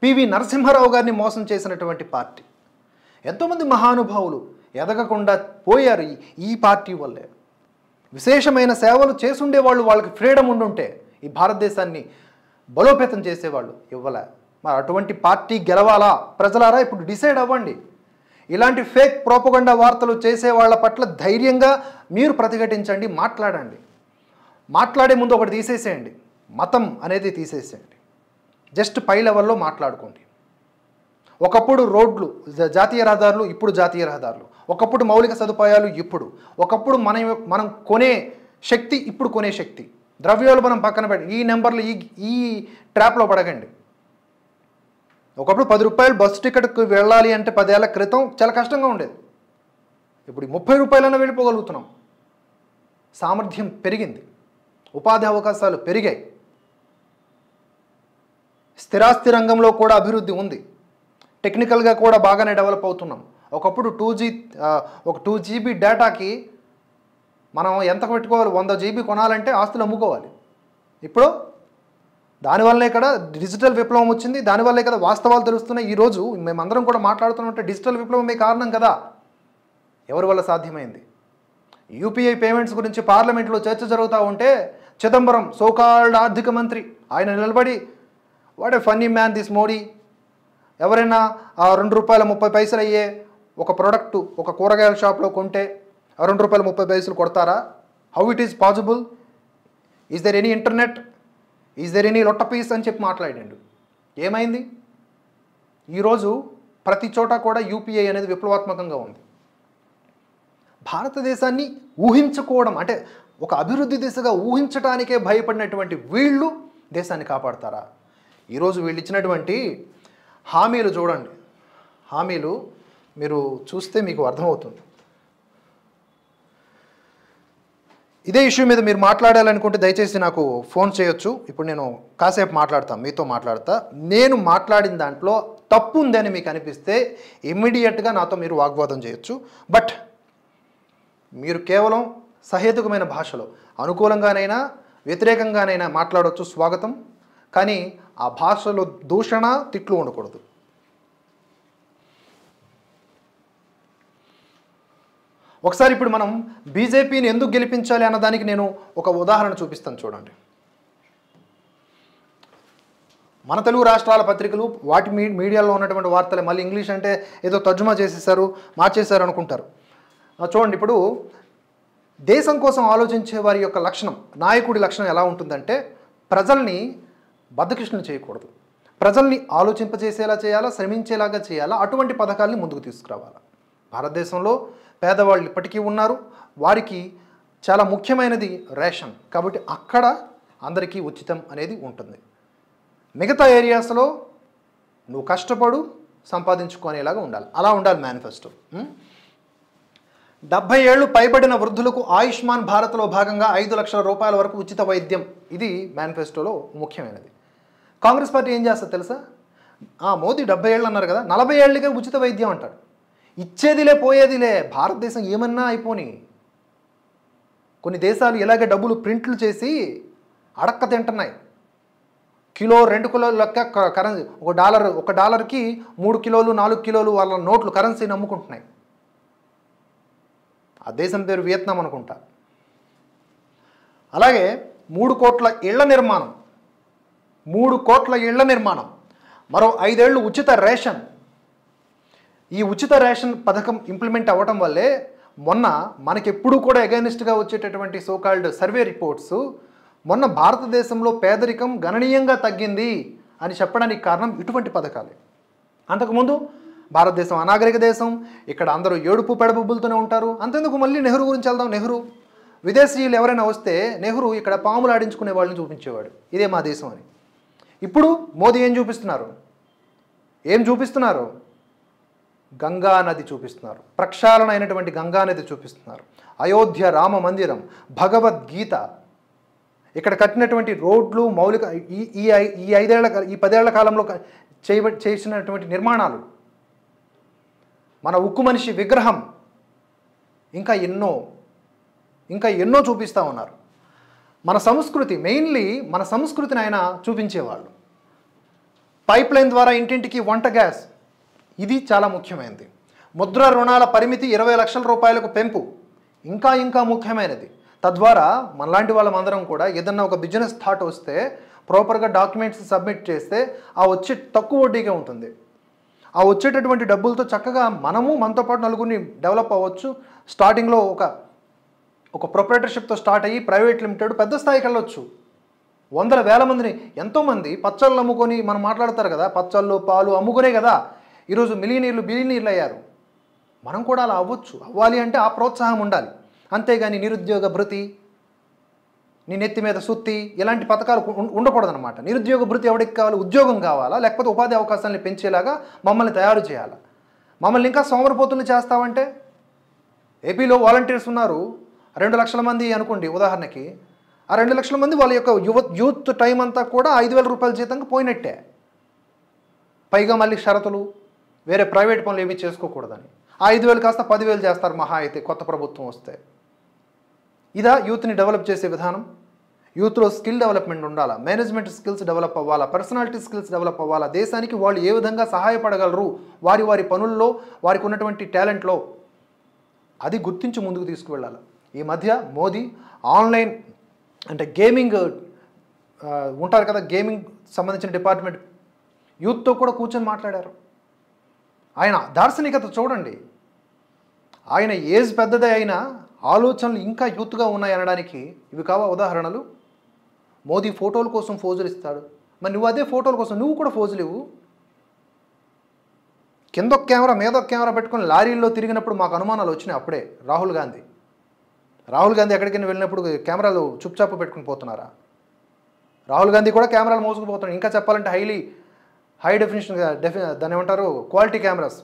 పివి నరసింహారావు గారిని మోసం చేసినటువంటి పార్టీ. ఎంతోమంది మహానుభావులు ఎదగకుండా పోయారు ఈ పార్టీ వల్లే. విశేషమైన సేవలు చేసుండేవాళ్ళు, వాళ్ళకి ఫ్రీడమ్ ఉండుంటే ఈ భారతదేశాన్ని బలోపేతం చేసేవాళ్ళు. ఇవ్వలే. మరి అటువంటి పార్టీ గెలవాలా? ప్రజలారా ఇప్పుడు డిసైడ్ అవ్వండి. ఇలాంటి ఫేక్ ప్రోపగండా వార్తలు చేసే వాళ్ళ పట్ల ధైర్యంగా మీరు ప్రతిఘటించండి, మాట్లాడండి. మాట్లాడే ముందు ఒకటి తీసేసేయండి, మతం అనేది తీసేసేయండి. జస్ట్ పై లెవెల్లో మాట్లాడుకోండి. ఒకప్పుడు రోడ్లు, జాతీయ రహదారులు, ఇప్పుడు జాతీయ రహదారులు. ఒకప్పుడు మౌలిక సదుపాయాలు, ఒకప్పుడు మనం కొనే శక్తి, ఇప్పుడు కొనే శక్తి. ద్రవ్యోల్బణం పక్కన పెట్టి ఈ నెంబర్లు ఈ ట్రాప్లో పడకండి. ఒకప్పుడు 10 రూపాయలు బస్సు టికెట్కి వెళ్ళాలి అంటే 10 ఏళ్ల క్రితం చాలా కష్టంగా ఉండేది. ఇప్పుడు 30 రూపాయలైనా వెళ్ళిపోగలుగుతున్నాం. సామర్థ్యం పెరిగింది, ఉపాధి అవకాశాలు పెరిగాయి, స్థిరాస్తి రంగంలో కూడా అభివృద్ధి ఉంది, టెక్నికల్గా కూడా బాగానే డెవలప్ అవుతున్నాం. ఒకప్పుడు 2 GB డేటాకి మనం ఎంత పెట్టుకోవాలి? 100 GB కొనాలంటే ఆస్తులు అమ్ముకోవాలి. ఇప్పుడు దానివల్లనే ఇక్కడ డిజిటల్ విప్లవం వచ్చింది, దానివల్లే కదా వాస్తవాలు తెలుస్తున్నాయి. ఈరోజు మేమందరం కూడా మాట్లాడుతున్నట్టే డిజిటల్ విప్లవమే కారణం కదా. ఎవరి వల్ల సాధ్యమైంది? యూపీఐ పేమెంట్స్ గురించి పార్లమెంట్లో చర్చ జరుగుతూ ఉంటే చిదంబరం సోకాల్డ్ ఆర్థిక మంత్రి ఆయన నిలబడి what a funny man this Modi, ఎవరైనా ఆ ₹2.30 అయ్యే ఒక ప్రోడక్టు ఒక కూరగాయల షాప్లో కొంటే ₹2.30 కొడతారా? How it is possible? Is there any internet? Is there any లొట్ట పీస్ అని చెప్పి మాట్లాడాడు. ఏమైంది? ఈరోజు ప్రతి చోట కూడా యూపీఐ అనేది విప్లవాత్మకంగా ఉంది. భారతదేశాన్ని ఊహించుకోవడం అంటే ఒక అభివృద్ధి దిశగా ఊహించడానికే భయపడినటువంటి వీళ్ళు దేశాన్ని కాపాడతారా? ఈరోజు వీళ్ళు ఇచ్చినటువంటి హామీలు చూడండి, హామీలు మీరు చూస్తే మీకు అర్థమవుతుంది. ఇదే ఇష్యూ మీద మీరు మాట్లాడాలనుకుంటే దయచేసి నాకు ఫోన్ చేయొచ్చు. ఇప్పుడు నేను కాసేపు మాట్లాడతాను, మీతో మాట్లాడతా. నేను మాట్లాడిన దాంట్లో తప్పు ఉందని మీకు అనిపిస్తే ఇమ్మీడియట్గా నాతో మీరు వాగ్వాదం చేయొచ్చు. బట్ మీరు కేవలం సహేతుకమైన భాషలో అనుకూలంగానైనా వ్యతిరేకంగానైనా మాట్లాడవచ్చు, స్వాగతం. కానీ ఆ భాషలో దూషణ తిట్లు ఉండకూడదు. ఒకసారి ఇప్పుడు మనం బీజేపీని ఎందుకు గెలిపించాలి అన్నదానికి నేను ఒక ఉదాహరణ చూపిస్తాను చూడండి. మన తెలుగు రాష్ట్రాల పత్రికలు వాటి మీడియాలో ఉన్నటువంటి వార్తలే మళ్ళీ ఇంగ్లీష్ అంటే ఏదో తర్జుమా చేసేసారు, మార్చేశారు అనుకుంటారు. చూడండి, ఇప్పుడు దేశం కోసం ఆలోచించే వారి యొక్క లక్షణం, నాయకుడి లక్షణం ఎలా ఉంటుందంటే ప్రజల్ని బద్ధకిష్టులు చేయకూడదు, ప్రజల్ని ఆలోచింపజేసేలా చేయాలా, శ్రమించేలాగా చేయాలా, అటువంటి పథకాల్ని ముందుకు తీసుకురావాలా. భారతదేశంలో పేదవాళ్ళు ఇప్పటికీ ఉన్నారు, వారికి చాలా ముఖ్యమైనది రేషన్. కాబట్టి అక్కడ అందరికీ ఉచితం అనేది ఉంటుంది. మిగతా ఏరియాస్లో నువ్వు కష్టపడు సంపాదించుకునేలాగా ఉండాలి, అలా ఉండాలి మేనిఫెస్టో. 70 ఏళ్ళు పైబడిన వృద్ధులకు ఆయుష్మాన్ భారత్లో భాగంగా 5 లక్షల రూపాయల వరకు ఉచిత వైద్యం, ఇది మేనిఫెస్టోలో ముఖ్యమైనది. కాంగ్రెస్ పార్టీ ఏం చేస్తుంది తెలుసా? మోదీ 70 ఏళ్ళు అన్నారు కదా, 40 ఏళ్ళకే ఉచిత వైద్యం అంటాడు. ఇచ్చేదిలే పోయేదిలే, భారతదేశం ఏమన్నా అయిపోని. కొన్ని దేశాలు ఇలాగే డబ్బులు ప్రింట్లు చేసి అడక్క తింటున్నాయి. కిలో 2 కిలోల లెక్క కరెన్సీ, ఒక డాలర్కి 3 కిలోలు 4 కిలోలు వాళ్ళ నోట్లు కరెన్సీని అమ్ముకుంటున్నాయి. ఆ దేశం పేరు వియత్నాం అనుకుంటా. అలాగే 3 కోట్ల ఇళ్ల నిర్మాణం, 3 కోట్ల ఇళ్ల నిర్మాణం, మరో 5 ఏళ్ళు ఉచిత రేషన్. ఈ ఉచిత రేషన్ పథకం ఇంప్లిమెంట్ అవ్వటం వల్లే మొన్న మనకెప్పుడు కూడా అగైనిస్ట్గా వచ్చేటటువంటి సోకాల్డ్ సర్వే రిపోర్ట్స్ మొన్న భారతదేశంలో పేదరికం గణనీయంగా తగ్గింది అని చెప్పడానికి కారణం ఇటువంటి పథకాలే. అంతకుముందు భారతదేశం అనాగరిక దేశం, ఇక్కడ అందరూ ఏడుపు పెడబుబ్బులతోనే ఉంటారు. అంతెందుకు మళ్ళీ నెహ్రూ గురించి వెళ్దాం. నెహ్రూ విదేశీయులు ఎవరైనా వస్తే నెహ్రూ ఇక్కడ పాములు ఆడించుకునే వాళ్ళని చూపించేవాడు, ఇదే మా దేశం అని. ఇప్పుడు మోదీ ఏం చూపిస్తున్నారు? గంగా నది చూపిస్తున్నారు, ప్రక్షాళన అయినటువంటి గంగా నది చూపిస్తున్నారు, అయోధ్య రామ మందిరం, భగవద్గీత, ఇక్కడ కట్టినటువంటి రోడ్లు, మౌలిక ఈ 10 ఏళ్ల కాలంలో చేసినటువంటి నిర్మాణాలు, మన ఉక్కు మనిషి విగ్రహం, ఇంకా ఎన్నో చూపిస్తూ ఉన్నారు. మన సంస్కృతి, మెయిన్లీ మన సంస్కృతిని ఆయన చూపించేవాళ్ళు. పైప్ లైన్ ద్వారా ఇంటింటికి వంట గ్యాస్, ఇది చాలా ముఖ్యమైనది. ముద్ర రుణాల పరిమితి 20 లక్షల రూపాయలకు పెంపు, ఇంకా ముఖ్యమైనది. తద్వారా మనలాంటి వాళ్ళమందరం కూడా ఏదన్నా ఒక బిజినెస్ థాట్ వస్తే ప్రాపర్గా డాక్యుమెంట్స్ సబ్మిట్ చేస్తే ఆ వచ్చే తక్కువ వడ్డీగా ఉంటుంది. ఆ వచ్చేటటువంటి డబ్బులతో చక్కగా మనతో పాటు నలుగురిని డెవలప్ అవ్వచ్చు. స్టార్టింగ్లో ఒక ప్రొపరేటర్షిప్తో స్టార్ట్ అయ్యి ప్రైవేట్ లిమిటెడ్ పెద్ద స్థాయికి వెళ్ళొచ్చు. వందల వేల మందిని, ఎంతోమంది పచ్చళ్ళు అమ్ముకొని మనం మాట్లాడతారు కదా, పచ్చళ్ళు పాలు అమ్ముకునే కదా ఈరోజు బిలియనీర్లు అయ్యారు. మనం కూడా అలా అవ్వాలి అంటే ఆ ప్రోత్సాహం ఉండాలి. అంతేగాని నిరుద్యోగ భృతి, నీ నెత్తి మీద సుత్తి, ఇలాంటి పథకాలు ఉండకూడదన్నమాట. నిరుద్యోగ భృతి ఎవరికి కావాలి? ఉద్యోగం కావాలా, లేకపోతే ఉపాధి అవకాశాలను పెంచేలాగా మమ్మల్ని తయారు చేయాలా? మమ్మల్ని ఇంకా సోమరిపోతుల్ని చేస్తామంటే, ఏపీలో వాలంటీర్స్ ఉన్నారు 2 లక్షల మంది అనుకోండి ఉదాహరణకి. ఆ 2 లక్షల మంది వాళ్ళ యొక్క యూత్ టైం అంతా కూడా 5,000 రూపాయల జీతంగా పోయినట్టే. పైగా మళ్ళీ షరతులు, వేరే ప్రైవేట్ పనులు ఏమీ చేసుకోకూడదని. ఆ 5,000 కాస్త 10,000 చేస్తారు మహా అయితే కొత్త ప్రభుత్వం వస్తే. ఇదా యూత్ని డెవలప్ చేసే విధానం? యూత్లో స్కిల్ డెవలప్మెంట్ ఉండాలా, మేనేజ్మెంట్ స్కిల్స్ డెవలప్ అవ్వాలా, పర్సనాలిటీ స్కిల్స్ డెవలప్ అవ్వాలా, దేశానికి వాళ్ళు ఏ విధంగా సహాయపడగలరు వారి వారి పనుల్లో వారికి ఉన్నటువంటి టాలెంట్లో అది గుర్తించి ముందుకు తీసుకువెళ్ళాలి. ఈ మధ్య మోదీ ఆన్లైన్ అంటే గేమింగ్ ఉంటారు కదా, గేమింగ్ సంబంధించిన డిపార్ట్మెంట్ యూత్తో కూడా కూర్చొని మాట్లాడారు. ఆయన దార్శనికత చూడండి. ఆయన ఏజ్ పెద్దదే అయినా ఆలోచనలు ఇంకా యూత్గా ఉన్నాయి అనడానికి ఇవి కావా ఉదాహరణలు? మోదీ ఫోటోల కోసం ఫోజులు ఇస్తాడు, మరి నువ్వు అదే ఫోటోల కోసం నువ్వు కూడా ఫోజులు ఇవ్వు. కింద ఒక కెమెరా మీద ఒక కెమెరా పెట్టుకొని లారీల్లో తిరిగినప్పుడు మాకు అనుమానాలు వచ్చినాయి. అప్పుడే రాహుల్ గాంధీ ఎక్కడికైనా వెళ్ళినప్పుడు కెమెరాలు చుప్చాపు పెట్టుకుని పోతున్నారా? రాహుల్ గాంధీ కూడా కెమెరాలు మోసుకుపోతున్నాడు. ఇంకా చెప్పాలంటే హై డెఫినేషన్ దాన్ని ఏమంటారు, క్వాలిటీ కెమెరాస్.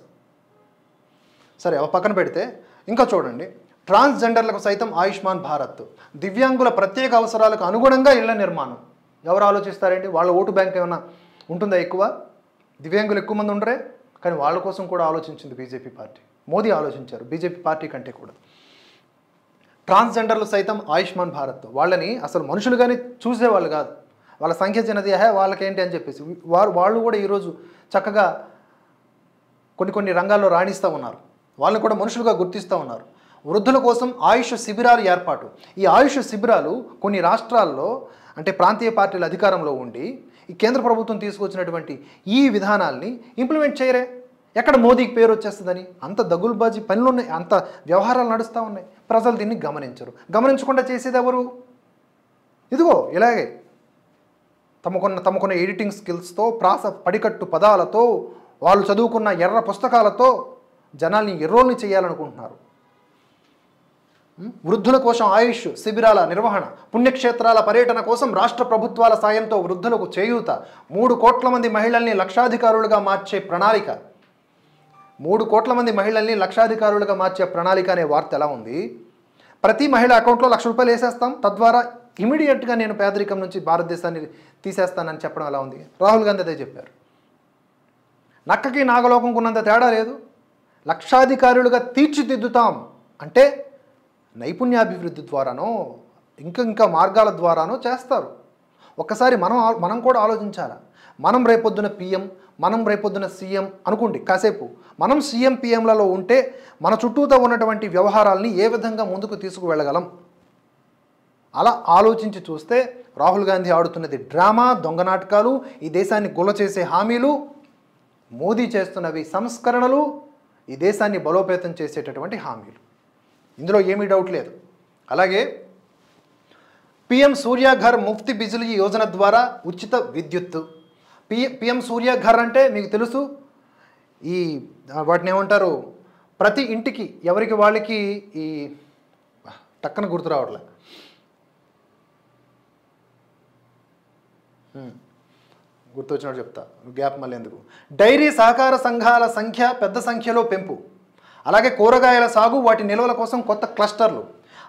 సరే అవి పక్కన పెడితే ఇంకా చూడండి, ట్రాన్స్జెండర్లకు సైతం ఆయుష్మాన్ భారత్, దివ్యాంగుల ప్రత్యేక అవసరాలకు అనుగుణంగా ఇళ్ల నిర్మాణం. ఎవరు ఆలోచిస్తారండి? వాళ్ళ ఓటు బ్యాంక్ ఏమైనా ఉంటుందా ఎక్కువ? దివ్యాంగులు ఎక్కువ మంది ఉండరే, కానీ వాళ్ళ కోసం కూడా ఆలోచించింది బీజేపీ పార్టీ. మోదీ ఆలోచించారు బీజేపీ పార్టీ కంటే కూడా. ట్రాన్స్జెండర్లు సైతం ఆయుష్మాన్ భారత్, వాళ్ళని అసలు మనుషులుగానే చూసేవాళ్ళు కాదు, వాళ్ళ సంఖ్య చిన్నది, వాళ్ళకేంటి అని చెప్పేసి వాళ్ళు కూడా ఈరోజు చక్కగా కొన్ని రంగాల్లో రాణిస్తూ ఉన్నారు. వాళ్ళని కూడా మనుషులుగా గుర్తిస్తూ ఉన్నారు. వృద్ధుల కోసం ఆయుష్ శిబిరాలు ఏర్పాటు. ఈ ఆయుష్ శిబిరాలు కొన్ని రాష్ట్రాల్లో అంటే ప్రాంతీయ పార్టీల అధికారంలో ఉండి ఈ కేంద్ర ప్రభుత్వం తీసుకొచ్చినటువంటి ఈ విధానాల్ని ఇంప్లిమెంట్ చేయరే. ఎక్కడ మోదీకి పేరు వచ్చేస్తుందని అంత దగులుబాజీ పనులు ఉన్నాయి, అంత వ్యవహారాలు నడుస్తూ ఉన్నాయి. ప్రజలు దీన్ని గమనించరు. గమనించకుండా చేసేది ఎవరు? ఇదిగో ఇలాగే తమకున్న ఎడిటింగ్ స్కిల్స్తో, ప్రాస పడికట్టు పదాలతో, వాళ్ళు చదువుకున్న ఎర్ర పుస్తకాలతో జనాల్ని ఎర్రోల్ని చేయాలనుకుంటున్నారు. వృద్ధుల కోసం ఆయుష్ శిబిరాల నిర్వహణ, పుణ్యక్షేత్రాల పర్యటన కోసం రాష్ట్ర ప్రభుత్వాల సాయంతో వృద్ధులకు చేయూత, 3 కోట్ల మంది మహిళల్ని లక్షాధికారులుగా మార్చే ప్రణాళిక. 3 కోట్ల మంది మహిళల్ని లక్షాధికారులుగా మార్చే ప్రణాళిక అనే వార్త ఎలా ఉంది? ప్రతి మహిళ అకౌంట్లో ₹1,00,000 వేసేస్తాం, తద్వారా ఇమీడియట్గా నేను పేదరికం నుంచి భారతదేశాన్ని తీసేస్తానని చెప్పడం ఎలా ఉంది? రాహుల్ గాంధీ అదే చెప్పారు. నక్కకి నాగలోకంకు ఉన్నంత తేడా లేదు. లక్షాధికారులుగా తీర్చిదిద్దుతాం అంటే నైపుణ్యాభివృద్ధి ద్వారానో ఇంకా మార్గాల ద్వారానో చేస్తారు. ఒక్కసారి మనం కూడా ఆలోచించాలి. మనం రేపొద్దున పిఎం, మనం రేపొద్దున సీఎం అనుకోండి కాసేపు. మనం సీఎం పిఎంలలో ఉంటే మన చుట్టూతో ఉన్నటువంటి వ్యవహారాల్ని ఏ విధంగా ముందుకు తీసుకువెళ్ళగలం? అలా ఆలోచించి చూస్తే రాహుల్ గాంధీ ఆడుతున్నది డ్రామా, దొంగ నాటకాలు, ఈ దేశాన్ని గుల్ల చేసే హామీలు. మోదీ చేస్తున్నవి సంస్కరణలు, ఈ దేశాన్ని బలోపేతం చేసేటటువంటి హామీలు. ఇందులో ఏమీ డౌట్ లేదు. అలాగే పిఎం సూర్యఘర్ ముఫ్తీ బిజిలీ యోజన ద్వారా ఉచిత విద్యుత్తు. పిఎం సూర్యఘర్ అంటే మీకు తెలుసు, ఈ వాటిని ఏమంటారు, ప్రతి ఇంటికి ఎవరికి వాళ్ళకి ఈ టక్కన గుర్తు రావట్లే, గుర్తొచ్చినట్టు చెప్తా, గ్యాప్ మళ్ళీ ఎందుకు. డైరీ సహకార సంఘాల సంఖ్య పెద్ద సంఖ్యలో పెంపు, అలాగే కూరగాయల సాగు, వాటి నిల్వల కోసం కొత్త క్లస్టర్లు,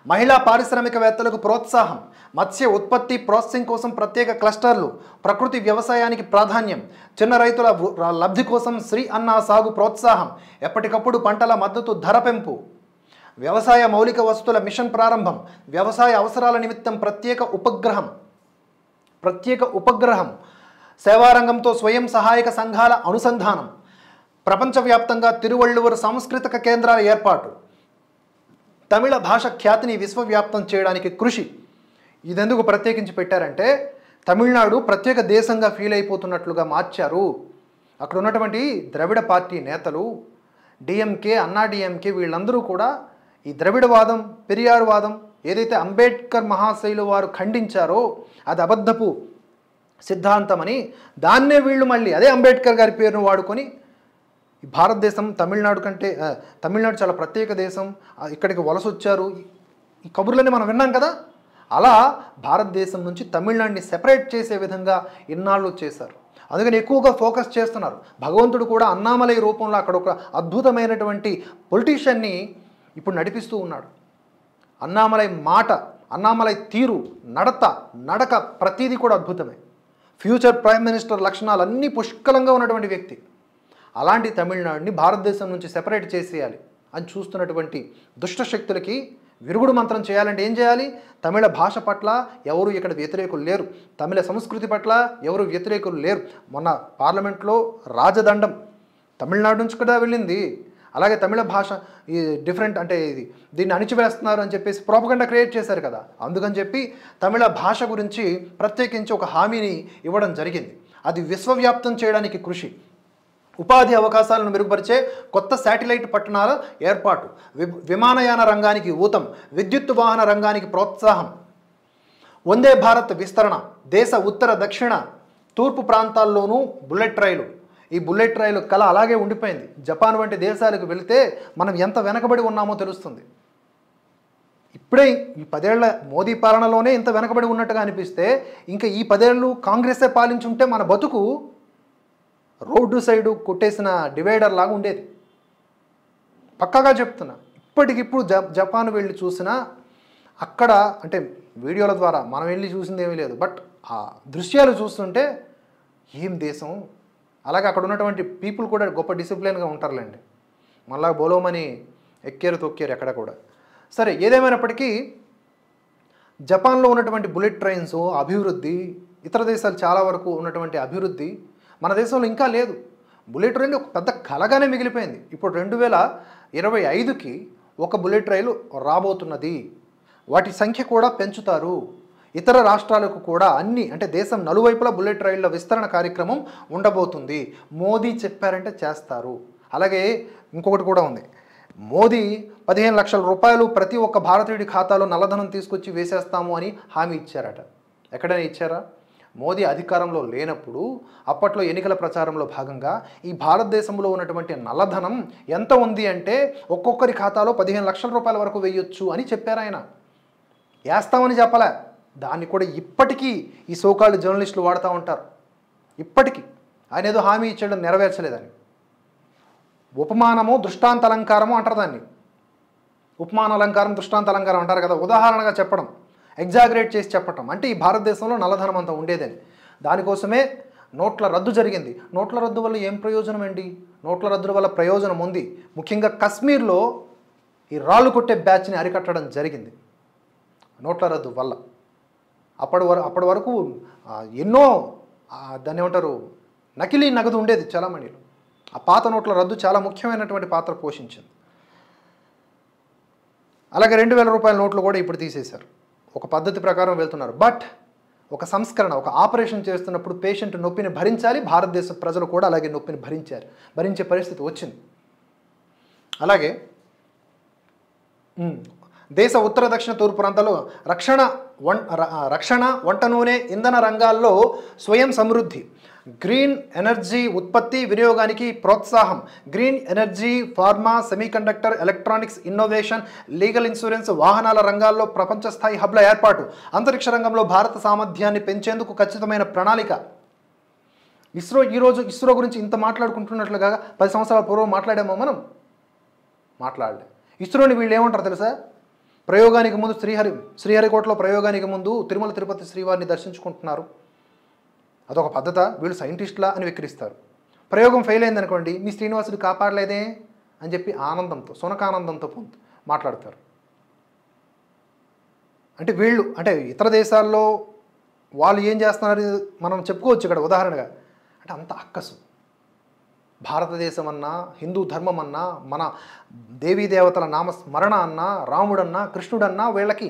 మహిళా పారిశ్రామికవేత్తలకు ప్రోత్సాహం, మత్స్య ఉత్పత్తి ప్రాసెసింగ్ కోసం ప్రత్యేక క్లస్టర్లు, ప్రకృతి వ్యవసాయానికి ప్రాధాన్యం, చిన్న రైతుల లబ్ధి కోసం శ్రీ అన్న సాగు ప్రోత్సాహం, ఎప్పటికప్పుడు పంటల మద్దతు ధర పెంపు, వ్యవసాయ మౌలిక వసతుల మిషన్ ప్రారంభం, వ్యవసాయ అవసరాల నిమిత్తం ప్రత్యేక ఉపగ్రహం, సేవారంగంతో స్వయం సహాయక సంఘాల అనుసంధానం, ప్రపంచవ్యాప్తంగా తిరువళ్ళూరు సాంస్కృతిక కేంద్రాల ఏర్పాటు, తమిళ భాష ఖ్యాతిని విశ్వవ్యాప్తం చేయడానికి కృషి. ఇదెందుకు ప్రత్యేకించి పెట్టారంటే తమిళనాడు ప్రత్యేక దేశంగా ఫీల్ అయిపోతున్నట్లుగా మార్చారు. అక్కడ ఉన్నటువంటి ద్రవిడ పార్టీ నేతలు, డిఎంకే, అన్నా డిఎంకే, వీళ్ళందరూ కూడా ఈ ద్రవిడవాదం, పెరియారువాదం ఏదైతే అంబేద్కర్ మహాశయులు వారు ఖండించారో అది అబద్ధపు సిద్ధాంతమని, దాన్నే వీళ్ళు మళ్ళీ అదే అంబేద్కర్ గారి పేరును వాడుకొని భారతదేశం తమిళనాడు చాలా ప్రత్యేక దేశం, ఇక్కడికి వలస వచ్చారు, ఈ కబుర్లన్నీ మనం విన్నాం కదా. అలా భారతదేశం నుంచి తమిళనాడుని సెపరేట్ చేసే విధంగా ఇన్నాళ్ళు చేశారు. అందుకని ఎక్కువగా ఫోకస్ చేస్తున్నారు. భగవంతుడు కూడా అన్నామలై రూపంలో అక్కడ ఒక అద్భుతమైనటువంటి పొలిటీషియన్ని ఇప్పుడు నడిపిస్తూ ఉన్నాడు. అన్నామలై మాట, అన్నామలై తీరు, నడక ప్రతీది కూడా అద్భుతమే. ఫ్యూచర్ ప్రైమ్ మినిస్టర్ లక్షణాలన్నీ పుష్కలంగా ఉన్నటువంటి వ్యక్తి. అలాంటి తమిళనాడుని భారతదేశం నుంచి సెపరేట్ చేసేయాలి అని చూస్తున్నటువంటి దుష్టశక్తులకి విరుగుడు మంత్రం చేయాలంటే ఏం చేయాలి? తమిళ భాష పట్ల ఎవరు ఇక్కడ వ్యతిరేకులు లేరు, తమిళ సంస్కృతి పట్ల ఎవరు వ్యతిరేకులు లేరు. మొన్న పార్లమెంట్లో రాజదండం తమిళనాడు నుంచి కూడా వెళ్ళింది. అలాగే తమిళ భాష ఈ డిఫరెంట్ అంటే దీన్ని అణిచివేస్తున్నారు అని చెప్పేసి ప్రోపగండా క్రియేట్ చేశారు కదా. అందుకని చెప్పి తమిళ భాష గురించి ప్రత్యేకించి ఒక హామీని ఇవ్వడం జరిగింది. అది విశ్వవ్యాప్తం చేయడానికి కృషి, ఉపాధి అవకాశాలను మెరుగుపరిచే కొత్త శాటిలైట్ పట్టణాల ఏర్పాటు, విమానయాన రంగానికి ఊతం, విద్యుత్ వాహన రంగానికి ప్రోత్సాహం, వందే భారత్ విస్తరణ, దేశ ఉత్తర దక్షిణ తూర్పు ప్రాంతాల్లోనూ బుల్లెట్ రైలు. ఈ బుల్లెట్ రైలు కళ అలాగే ఉండిపోయింది. జపాన్ వంటి దేశాలకు వెళితే మనం ఎంత వెనకబడి ఉన్నామో తెలుస్తుంది. ఇప్పుడే ఈ 10 ఏళ్ల మోదీ పాలనలోనే ఇంత వెనకబడి ఉన్నట్టుగా అనిపిస్తే ఇంకా ఈ 10 ఏళ్ళు కాంగ్రెసే పాలించుంటే మన బతుకు రోడ్డు సైడు కొట్టేసిన డివైడర్ లాగా ఉండేది. పక్కాగా చెప్తున్నా. ఇప్పటికిప్పుడు జపాన్ వెళ్ళి చూసినా అక్కడ అంటే వీడియోల ద్వారా మనం వెళ్ళి చూసింది ఏమీ లేదు, బట్ ఆ దృశ్యాలు చూస్తుంటే ఏం దేశం. అలాగే అక్కడ ఉన్నటువంటి పీపుల్ కూడా గొప్ప డిసిప్లిన్గా ఉంటారులేండి. మళ్ళా బోలోమని ఎక్కేరు తొక్కేరు ఎక్కడ కూడా. సరే, ఏదేమైనప్పటికీ జపాన్లో ఉన్నటువంటి బుల్లెట్ ట్రైన్స్ అభివృద్ధి, ఇతర దేశాలు చాలా వరకు ఉన్నటువంటి అభివృద్ధి మన దేశంలో ఇంకా లేదు. బుల్లెట్ రైలు ఒక పెద్ద కలగానే మిగిలిపోయింది. ఇప్పుడు 2025కి ఒక బుల్లెట్ రైలు రాబోతున్నది. వాటి సంఖ్య కూడా పెంచుతారు. ఇతర రాష్ట్రాలకు కూడా అన్ని అంటే దేశం నలువైపులా బుల్లెట్ రైళ్ల విస్తరణ కార్యక్రమం ఉండబోతుంది. మోదీ చెప్పారంటే చేస్తారు. అలాగే ఇంకొకటి కూడా ఉంది. మోదీ 15 లక్షల రూపాయలు ప్రతి ఒక్క భారతీయుడి ఖాతాలో నల్లధనం తీసుకొచ్చి వేసేస్తాము అని హామీ ఇచ్చారట. ఎక్కడైనా ఇచ్చారా? మోదీ అధికారంలో లేనప్పుడు అప్పట్లో ఎన్నికల ప్రచారంలో భాగంగా ఈ భారతదేశంలో ఉన్నటువంటి నల్లధనం ఎంత ఉంది అంటే ఒక్కొక్కరి ఖాతాలో 15 లక్షల రూపాయల వరకు వేయొచ్చు అని చెప్పారు ఆయన. వేస్తామని చెప్పలే. దాన్ని కూడా ఇప్పటికీ ఈ సోకాల్డ్ జర్నలిస్టులు వాడుతూ ఉంటారు. ఇప్పటికీ ఆయన ఏదో హామీ ఇచ్చేయడం నెరవేర్చలేదని. ఉపమానము దృష్టాంత అలంకారము అంటారు దాన్ని. ఉపమాన అలంకారం దృష్టాంత అలంకారం అంటారు కదా. ఉదాహరణగా చెప్పడం, ఎగ్జాగరేట్ చేసి చెప్పటం. అంటే ఈ భారతదేశంలో నల్లధనం అంతా ఉండేదని. దానికోసమే నోట్ల రద్దు జరిగింది. నోట్ల రద్దు వల్ల ఏం ప్రయోజనం అండి? నోట్ల రద్దు వల్ల ప్రయోజనం ఉంది. ముఖ్యంగా కశ్మీర్లో ఈ రాళ్ళు కొట్టే బ్యాచ్ని అరికట్టడం జరిగింది నోట్ల రద్దు వల్ల. అప్పటి వరకు ఎన్నో దాన్ని ఏమంటారు నకిలీ నగదు ఉండేది చలామణిలో. ఆ పాత నోట్ల రద్దు చాలా ముఖ్యమైనటువంటి పాత్ర పోషించింది. అలాగే 2000 రూపాయల నోట్లు కూడా ఇప్పుడు తీసేశారు. ఒక పద్ధతి ప్రకారం వెళ్తున్నారు. బట్ ఒక సంస్కరణ, ఒక ఆపరేషన్ చేస్తున్నప్పుడు పేషెంట్ నొప్పిని భరించాలి. భారతదేశ ప్రజలు కూడా అలాగే నొప్పిని భరించే పరిస్థితి వచ్చింది. అలాగే దేశ ఉత్తర దక్షిణ తూర్పు ప్రాంతాల్లో రక్షణ, వంట నూనె, ఇంధన రంగాల్లో స్వయం సమృద్ధి, గ్రీన్ ఎనర్జీ ఉత్పత్తి వినియోగానికి ప్రోత్సాహం, green energy, pharma, semiconductor, electronics, innovation, legal insurance, వాహనాల రంగాల్లో ప్రపంచ స్థాయి హబ్ల ఏర్పాటు, అంతరిక్ష రంగంలో భారత సామర్థ్యాన్ని పెంచేందుకు ఖచ్చితమైన ప్రణాళిక. ఇస్రో గురించి ఇంత మాట్లాడుకుంటున్నట్లుగా 10 సంవత్సరాల పూర్వం మాట్లాడామో మనం? మాట్లాడలే. ఇస్రోని వీళ్ళు ఏమంటారు తెలుసా? ప్రయోగానికి ముందు శ్రీహరికోటలో ప్రయోగానికి ముందు తిరుమల తిరుపతి శ్రీవారిని దర్శించుకుంటున్నారు. అదొక పద్ధత? వీళ్ళు సైంటిస్టులా అని వెక్కిరిస్తారు. ప్రయోగం ఫెయిల్ అయిందనుకోండి, మీ శ్రీనివాసుడు కాపాడలేదే అని చెప్పి ఆనందంతో, సునకానందంతో మాట్లాడతారు. అంటే వీళ్ళు అంటే ఇతర దేశాల్లో వాళ్ళు ఏం చేస్తున్నారు మనం చెప్పుకోవచ్చు ఇక్కడ ఉదాహరణగా. అంటే అంత అక్కసు. భారతదేశం అన్నా, హిందూ ధర్మం అన్నా, మన దేవీ దేవతల నామస్మరణ అన్నా, రాముడన్నా, కృష్ణుడన్నా వీళ్ళకి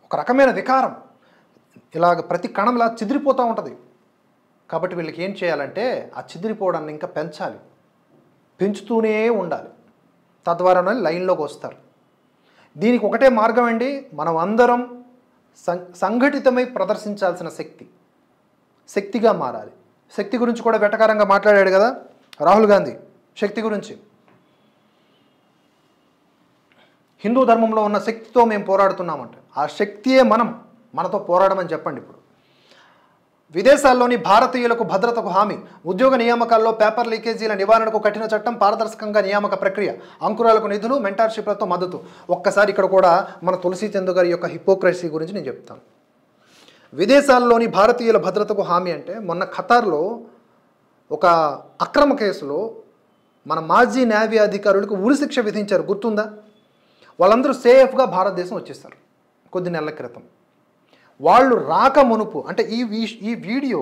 ఒక రకమైన వికారం. ఇలాగ ప్రతి కణంలా చిదిరిపోతూ ఉంటుంది. కాబట్టి వీళ్ళకి ఏం చేయాలంటే ఆ చిదిరిపోవడాన్ని ఇంకా పెంచాలి, పెంచుతూనే ఉండాలి. తద్వారానే లైన్లోకి వస్తారు. దీనికి ఒకటే మార్గం అండి, మనం అందరం సంఘటితమై ప్రదర్శించాల్సిన శక్తిగా మారాలి. శక్తి గురించి కూడా వెటకారంగా మాట్లాడాడు కదా రాహుల్ గాంధీ. శక్తి గురించి, హిందూ ధర్మంలో ఉన్న శక్తితో మేము పోరాడుతున్నామంట. ఆ శక్తియే మనతో పోరాడమని చెప్పండి. ఇప్పుడు విదేశాల్లోని భారతీయులకు భద్రతకు హామీ, ఉద్యోగ నియామకాల్లో పేపర్ లీకేజీల నివారణకు కఠిన చట్టం, పారదర్శకంగా నియామక ప్రక్రియ, అంకురాలకు నిధులు, మెంటార్షిప్లతో మద్దతు. ఒక్కసారి ఇక్కడ కూడా మన తులసి చందు గారి యొక్క హిపోక్రసీ గురించి నేను చెప్తాను. విదేశాల్లోని భారతీయుల భద్రతకు హామీ అంటే మొన్న ఖతార్లో ఒక అక్రమ కేసులో మన మాజీ న్యాయ అధికారులకు ఉరిశిక్ష విధించారు, గుర్తుందా? వాళ్ళందరూ సేఫ్గా భారతదేశం వచ్చేస్తారు కొద్ది నెలల క్రితం. వాళ్ళు రాక మునుపు అంటే ఈ వీడియో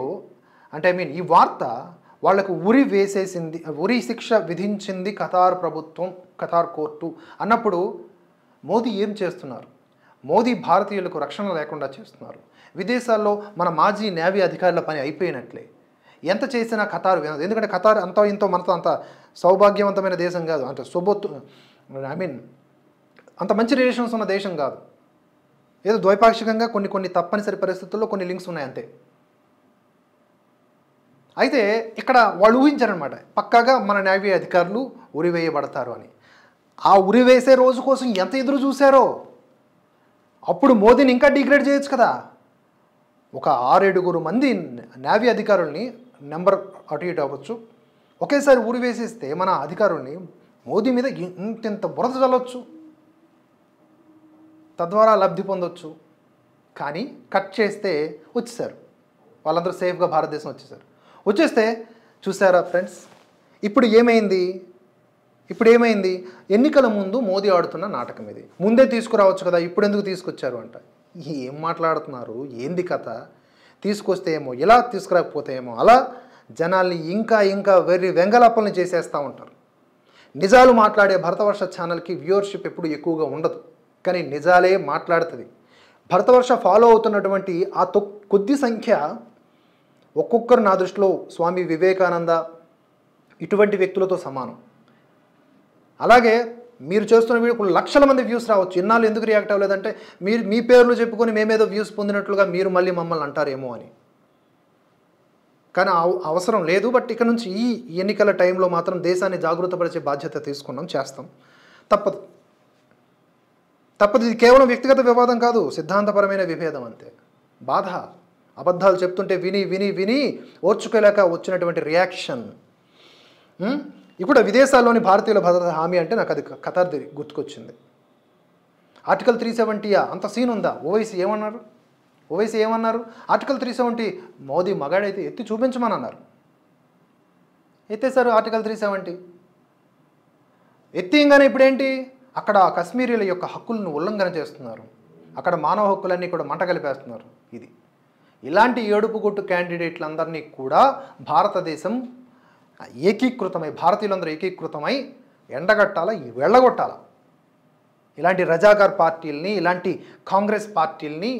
అంటే ఈ వార్త వాళ్లకు ఉరి శిక్ష విధించింది ఖతార్ ప్రభుత్వం, ఖతార్ కోర్టు అన్నప్పుడు మోదీ ఏం చేస్తున్నారు? మోదీ భారతీయులకు రక్షణ లేకుండా చేస్తున్నారు. విదేశాల్లో మన మాజీ నేవీ అధికారుల పని అయిపోయినట్లే. ఎంత చేసినా ఖతార్ వినదు. ఎందుకంటే ఖతార్ అంత ఇంతో మనతో అంత సౌభాగ్యవంతమైన దేశం కాదు, అంటే అంత మంచి రిలేషన్స్ ఉన్న దేశం కాదు. ఏదో ద్వైపాక్షికంగా కొన్ని తప్పనిసరి పరిస్థితుల్లో కొన్ని లింక్స్ ఉన్నాయి అంతే. అయితే ఇక్కడ వాళ్ళు ఊహించారనమాట, పక్కాగా మన నేవీ అధికారులు ఉరివేయబడతారు అని. ఆ ఉరివేసే రోజు కోసం ఎంత ఎదురు చూశారో. అప్పుడు మోదీని ఇంకా డిగ్రేడ్ చేయొచ్చు కదా. ఒక 6-7 మంది నేవీ అధికారుల్ని, నెంబర్ అటు ఇటు అవ్వచ్చు, ఒకేసారి ఉరివేసేస్తే మన అధికారుల్ని మోదీ మీద ఇంత బురద చల్లవచ్చు, తద్వారా లబ్ధి పొందొచ్చు. కానీ కట్ చేస్తే వచ్చేసారు, వాళ్ళందరూ సేఫ్గా భారతదేశం వచ్చేసారు. వచ్చేస్తే చూసారా ఫ్రెండ్స్, ఇప్పుడు ఏమైంది? ఎన్నికల ముందు మోదీ ఆడుతున్న నాటకం ఇది. ముందే తీసుకురావచ్చు కదా, ఇప్పుడు ఎందుకు తీసుకొచ్చారు అంట. ఏం మాట్లాడుతున్నారు, ఏంది కథ? తీసుకొస్తే ఏమో ఇలా, తీసుకురాకపోతే ఏమో అలా, జనాల్ని ఇంకా వెంగలప్పల్ని చేసేస్తూ ఉంటారు. నిజాలు మాట్లాడే భరతవర్ష ఛానల్కి వ్యూవర్షిప్ ఎప్పుడు ఎక్కువగా ఉండదు, కానీ నిజాలే మాట్లాడుతుంది. భరతవర్ష ఫాలో అవుతున్నటువంటి ఆ కొద్ది సంఖ్య ఒక్కొక్కరు నా దృష్టిలో స్వామి వివేకానంద ఇటువంటి వ్యక్తులతో సమానం. అలాగే మీరు చేస్తున్న వీడియో లక్షల మంది వ్యూస్ రావచ్చు. ఇన్నాళ్ళు ఎందుకు రియాక్ట్ అవ్వలేదంటే మీ పేర్లు చెప్పుకొని మేమేదో వ్యూస్ పొందినట్లుగా మీరు మళ్ళీ మమ్మల్ని అంటారేమో అని. కానీ అవసరం లేదు. బట్ ఇక నుంచి ఈ ఎన్నికల టైంలో మాత్రం దేశాన్ని జాగృతపరిచే బాధ్యత తీసుకున్నాం, చేస్తాం. తప్పదు. ఇది కేవలం వ్యక్తిగత వివాదం కాదు, సిద్ధాంతపరమైన విభేదం అంతే. బాధ, అబద్ధాలు చెప్తుంటే విని ఓర్చుకోలేక వచ్చినటువంటి రియాక్షన్. ఇప్పుడు విదేశాల్లోని భారతీయుల భద్రత హామీ అంటే నాకు అది ఖతార్ గుర్తుకొచ్చింది. ఆర్టికల్ 370 అంత సీన్ ఉందా? ఓవైసీ ఏమన్నారు? ఆర్టికల్ 370 మోదీ మగాడైతే ఎత్తి చూపించమని అన్నారు. ఎత్తేసారు ఆర్టికల్ 370. ఎత్తింగానే ఇప్పుడేంటి? అక్కడ కశ్మీరీల యొక్క హక్కులను ఉల్లంఘన చేస్తున్నారు, అక్కడ మానవ హక్కులన్నీ కూడా మంట కలిపేస్తున్నారు. ఇలాంటి ఏడుపుగొట్టు క్యాండిడేట్లందరినీ కూడా భారతదేశం భారతీయులందరూ ఏకీకృతమై ఎండగట్టాల, వెళ్ళగొట్టాల. ఇలాంటి రజాకార్ పార్టీల్ని, ఇలాంటి కాంగ్రెస్ పార్టీల్ని,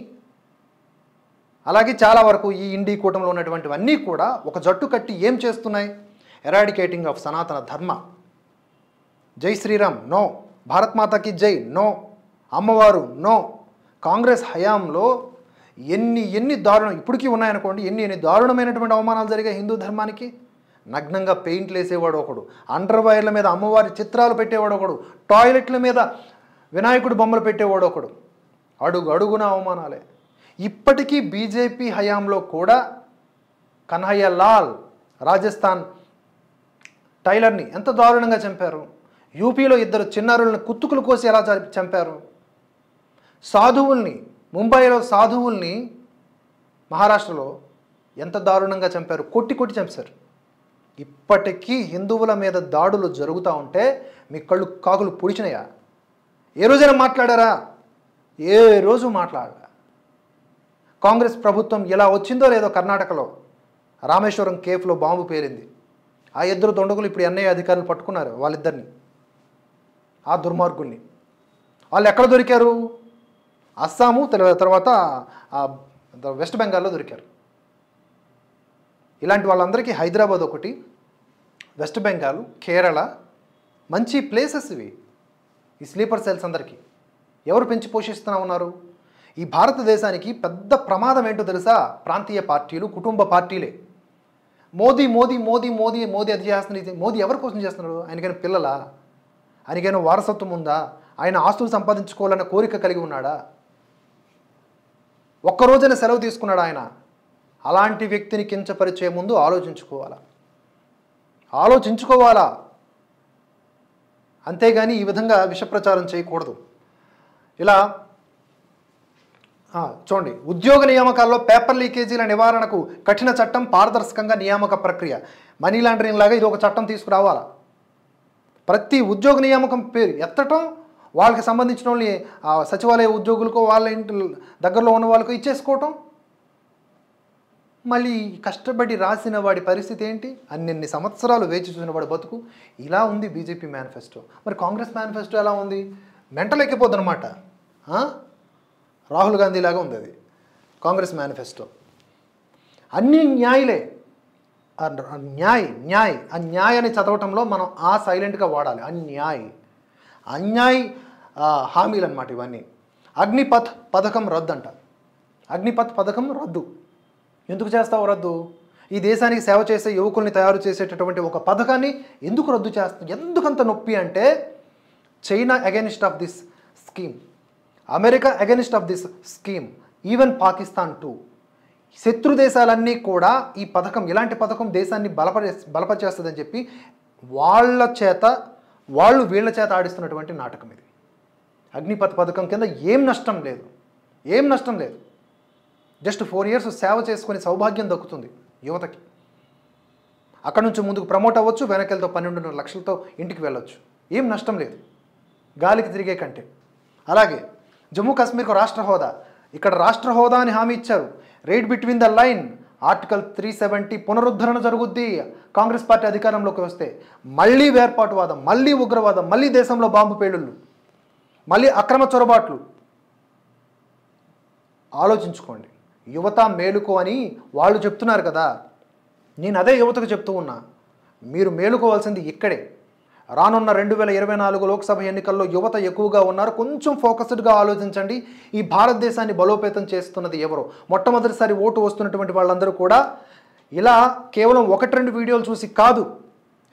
అలాగే చాలా వరకు ఈ ఇండీ కూటమిలో ఉన్నటువంటివన్నీ కూడా ఒక జట్టు కట్టి ఏం చేస్తున్నాయి? ఎరాడికేటింగ్ ఆఫ్ సనాతన ధర్మ. జై శ్రీరామ్ నో, భారత్ మాతాకి జై నో, అమ్మవారు నో. కాంగ్రెస్ హయాంలో ఎన్ని దారుణం ఇప్పటికీ ఉన్నాయనుకోండి, ఎన్ని దారుణమైనటువంటి అవమానాలు జరిగాయి హిందూ ధర్మానికి. నగ్నంగా పెయింట్లు వేసేవాడు ఒకడు, అండర్వైర్ల మీద అమ్మవారి చిత్రాలు పెట్టేవాడు ఒకడు, టాయిలెట్ల మీద వినాయకుడు బొమ్మలు పెట్టేవాడు ఒకడు. అడుగున అవమానాలే. ఇప్పటికీ బీజేపీ హయాంలో కూడా కన్హయ్య లాల్ రాజస్థాన్ టైలర్ని ఎంత దారుణంగా చంపారు. యూపీలో 2 చిన్నారులను కుత్తుకులు కోసి ఎలా చంపారు. సాధువుల్ని, ముంబైలో సాధువుల్ని మహారాష్ట్రలో ఎంత దారుణంగా చంపారు, కొట్టి చంపారు. ఇప్పటికీ హిందువుల మీద దాడులు జరుగుతూ ఉంటే మీ కళ్ళు కాకులు పొడిచినాయా? ఏ రోజైనా మాట్లాడారా? ఏ రోజు మాట్లాడారా? కాంగ్రెస్ ప్రభుత్వం ఎలా వచ్చిందో లేదో కర్ణాటకలో రామేశ్వరం కేఫ్లో బాంబు పేరింది. ఆ 2 దొండగులు ఇప్పుడు ఎన్ఐఏ అధికారులు పట్టుకున్నారు వాళ్ళిద్దరిని, ఆ దుర్మార్గుల్ని. వాళ్ళు ఎక్కడ దొరికారు? అస్సాము, తర్వాత వెస్ట్ బెంగాల్లో దొరికారు. ఇలాంటి వాళ్ళందరికీ హైదరాబాద్ ఒకటి, వెస్ట్ బెంగాల్, కేరళ మంచి ప్లేసెస్ ఇవి. ఈ స్లీపర్ సెల్స్ అందరికీ ఎవరు పెంచి పోషిస్తూనే ఉన్నారు? ఈ భారతదేశానికి పెద్ద ప్రమాదం ఏంటో తెలుసా? ప్రాంతీయ పార్టీలు, కుటుంబ పార్టీలే. మోదీ అది చేస్తున్నది. మోదీ ఎవరి కోసం చేస్తున్నాడు? ఆయనకైనా పిల్లలా? ఆయనకైనా వారసత్వం ఉందా? ఆయన ఆస్తులు సంపాదించుకోవాలన్న కోరిక కలిగి ఉన్నాడా? ఒక్కరోజైనా సెలవు తీసుకున్నాడు ఆయన? అలాంటి వ్యక్తిని కించపరిచే ముందు ఆలోచించుకోవాలా. అంతేగాని ఈ విధంగా విషప్రచారం చేయకూడదు. ఇలా చూడండి, ఉద్యోగ నియామకాల్లో పేపర్ లీకేజీల నివారణకు కఠిన చట్టం, పారదర్శకంగా నియామక ప్రక్రియ. మనీ లాండరింగ్ లాగా ఇది ఒక చట్టం తీసుకురావాలా. ప్రతి ఉద్యోగ నియామకం పేరు ఎత్తటం, వాళ్ళకి సంబంధించిన వాళ్ళని సచివాలయ ఉద్యోగులకో వాళ్ళ ఇంటి దగ్గరలో ఉన్న వాళ్ళకు ఇచ్చేసుకోవటం. మళ్ళీ కష్టపడి రాసిన వాడి పరిస్థితి ఏంటి? అన్ని సంవత్సరాలు వేచి చూసిన వాడి బతుకు. ఇలా ఉంది బీజేపీ మేనిఫెస్టో. మరి కాంగ్రెస్ మేనిఫెస్టో ఎలా ఉంది? మెంటల్ ఎక్కిపోద్ది అనమాట. రాహుల్ గాంధీ లాగా ఉంది అది కాంగ్రెస్ మేనిఫెస్టో. అన్నీ న్యాయలే. అన్యాయాన్ని చదవటంలో మనం సైలెంట్గా వాడాలి. అన్యాయ్ హామీలు అనమాట ఇవన్నీ. అగ్నిపథ్ పథకం రద్దు అంట. అగ్నిపథ్ పథకం రద్దు. ఎందుకు చేస్తావు రద్దు? ఈ దేశానికి సేవ చేసే యువకుల్ని తయారు చేసేటటువంటి ఒక పథకాన్ని ఎందుకు రద్దు చేస్తావు? ఎందుకంత నొప్పి అంటే China against of this scheme, America against of this scheme, even Pakistan two. శత్రు దేశాలన్నీ కూడా ఈ పథకం, ఇలాంటి పథకం దేశాన్ని బలపరిచేస్తుందని చెప్పి వాళ్ళు వీళ్ళ చేత ఆడిస్తున్నటువంటి నాటకం ఇది. అగ్నిపథ్ పథకం కింద ఏం నష్టం లేదు. జస్ట్ 4 years సేవ చేసుకుని సౌభాగ్యం దక్కుతుంది యువతకి. అక్కడ నుంచి ముందుకు ప్రమోట్ అవ్వచ్చు, వెనకెళ్తో 12.5 లక్షలతో ఇంటికి వెళ్ళొచ్చు. ఏం నష్టం లేదు గాలికి తిరిగే కంటే. అలాగే జమ్మూ కాశ్మీర్కు రాష్ట్ర హోదా. ఇక్కడ రాష్ట్ర హోదా అని హామీ ఇచ్చారు. Read between the line, article 370 పునరుద్ధరణ జరుగుద్ది కాంగ్రెస్ పార్టీ అధికారంలోకి వస్తే. మళ్ళీ వేర్పాటువాదం, మళ్ళీ ఉగ్రవాదం, మళ్ళీ దేశంలో బాంబు పేలుళ్ళు, మళ్ళీ అక్రమ చొరబాట్లు. ఆలోచించుకోండి. యువత మేలుకో అని వాళ్ళు చెప్తున్నారు కదా, నేను అదే యువతకు చెప్తూ ఉన్నా. మీరు మేలుకోవాల్సింది ఇక్కడే. రానున్న 2024 లోక్సభ ఎన్నికల్లో యువత ఎక్కువగా ఉన్నారు. కొంచెం ఫోకస్డ్గా ఆలోచించండి. ఈ భారతదేశాన్ని బలోపేతం చేస్తున్నది ఎవరు? మొట్టమొదటిసారి ఓటు వస్తున్నటువంటి వాళ్ళందరూ కూడా ఇలా కేవలం 1-2 వీడియోలు చూసి కాదు,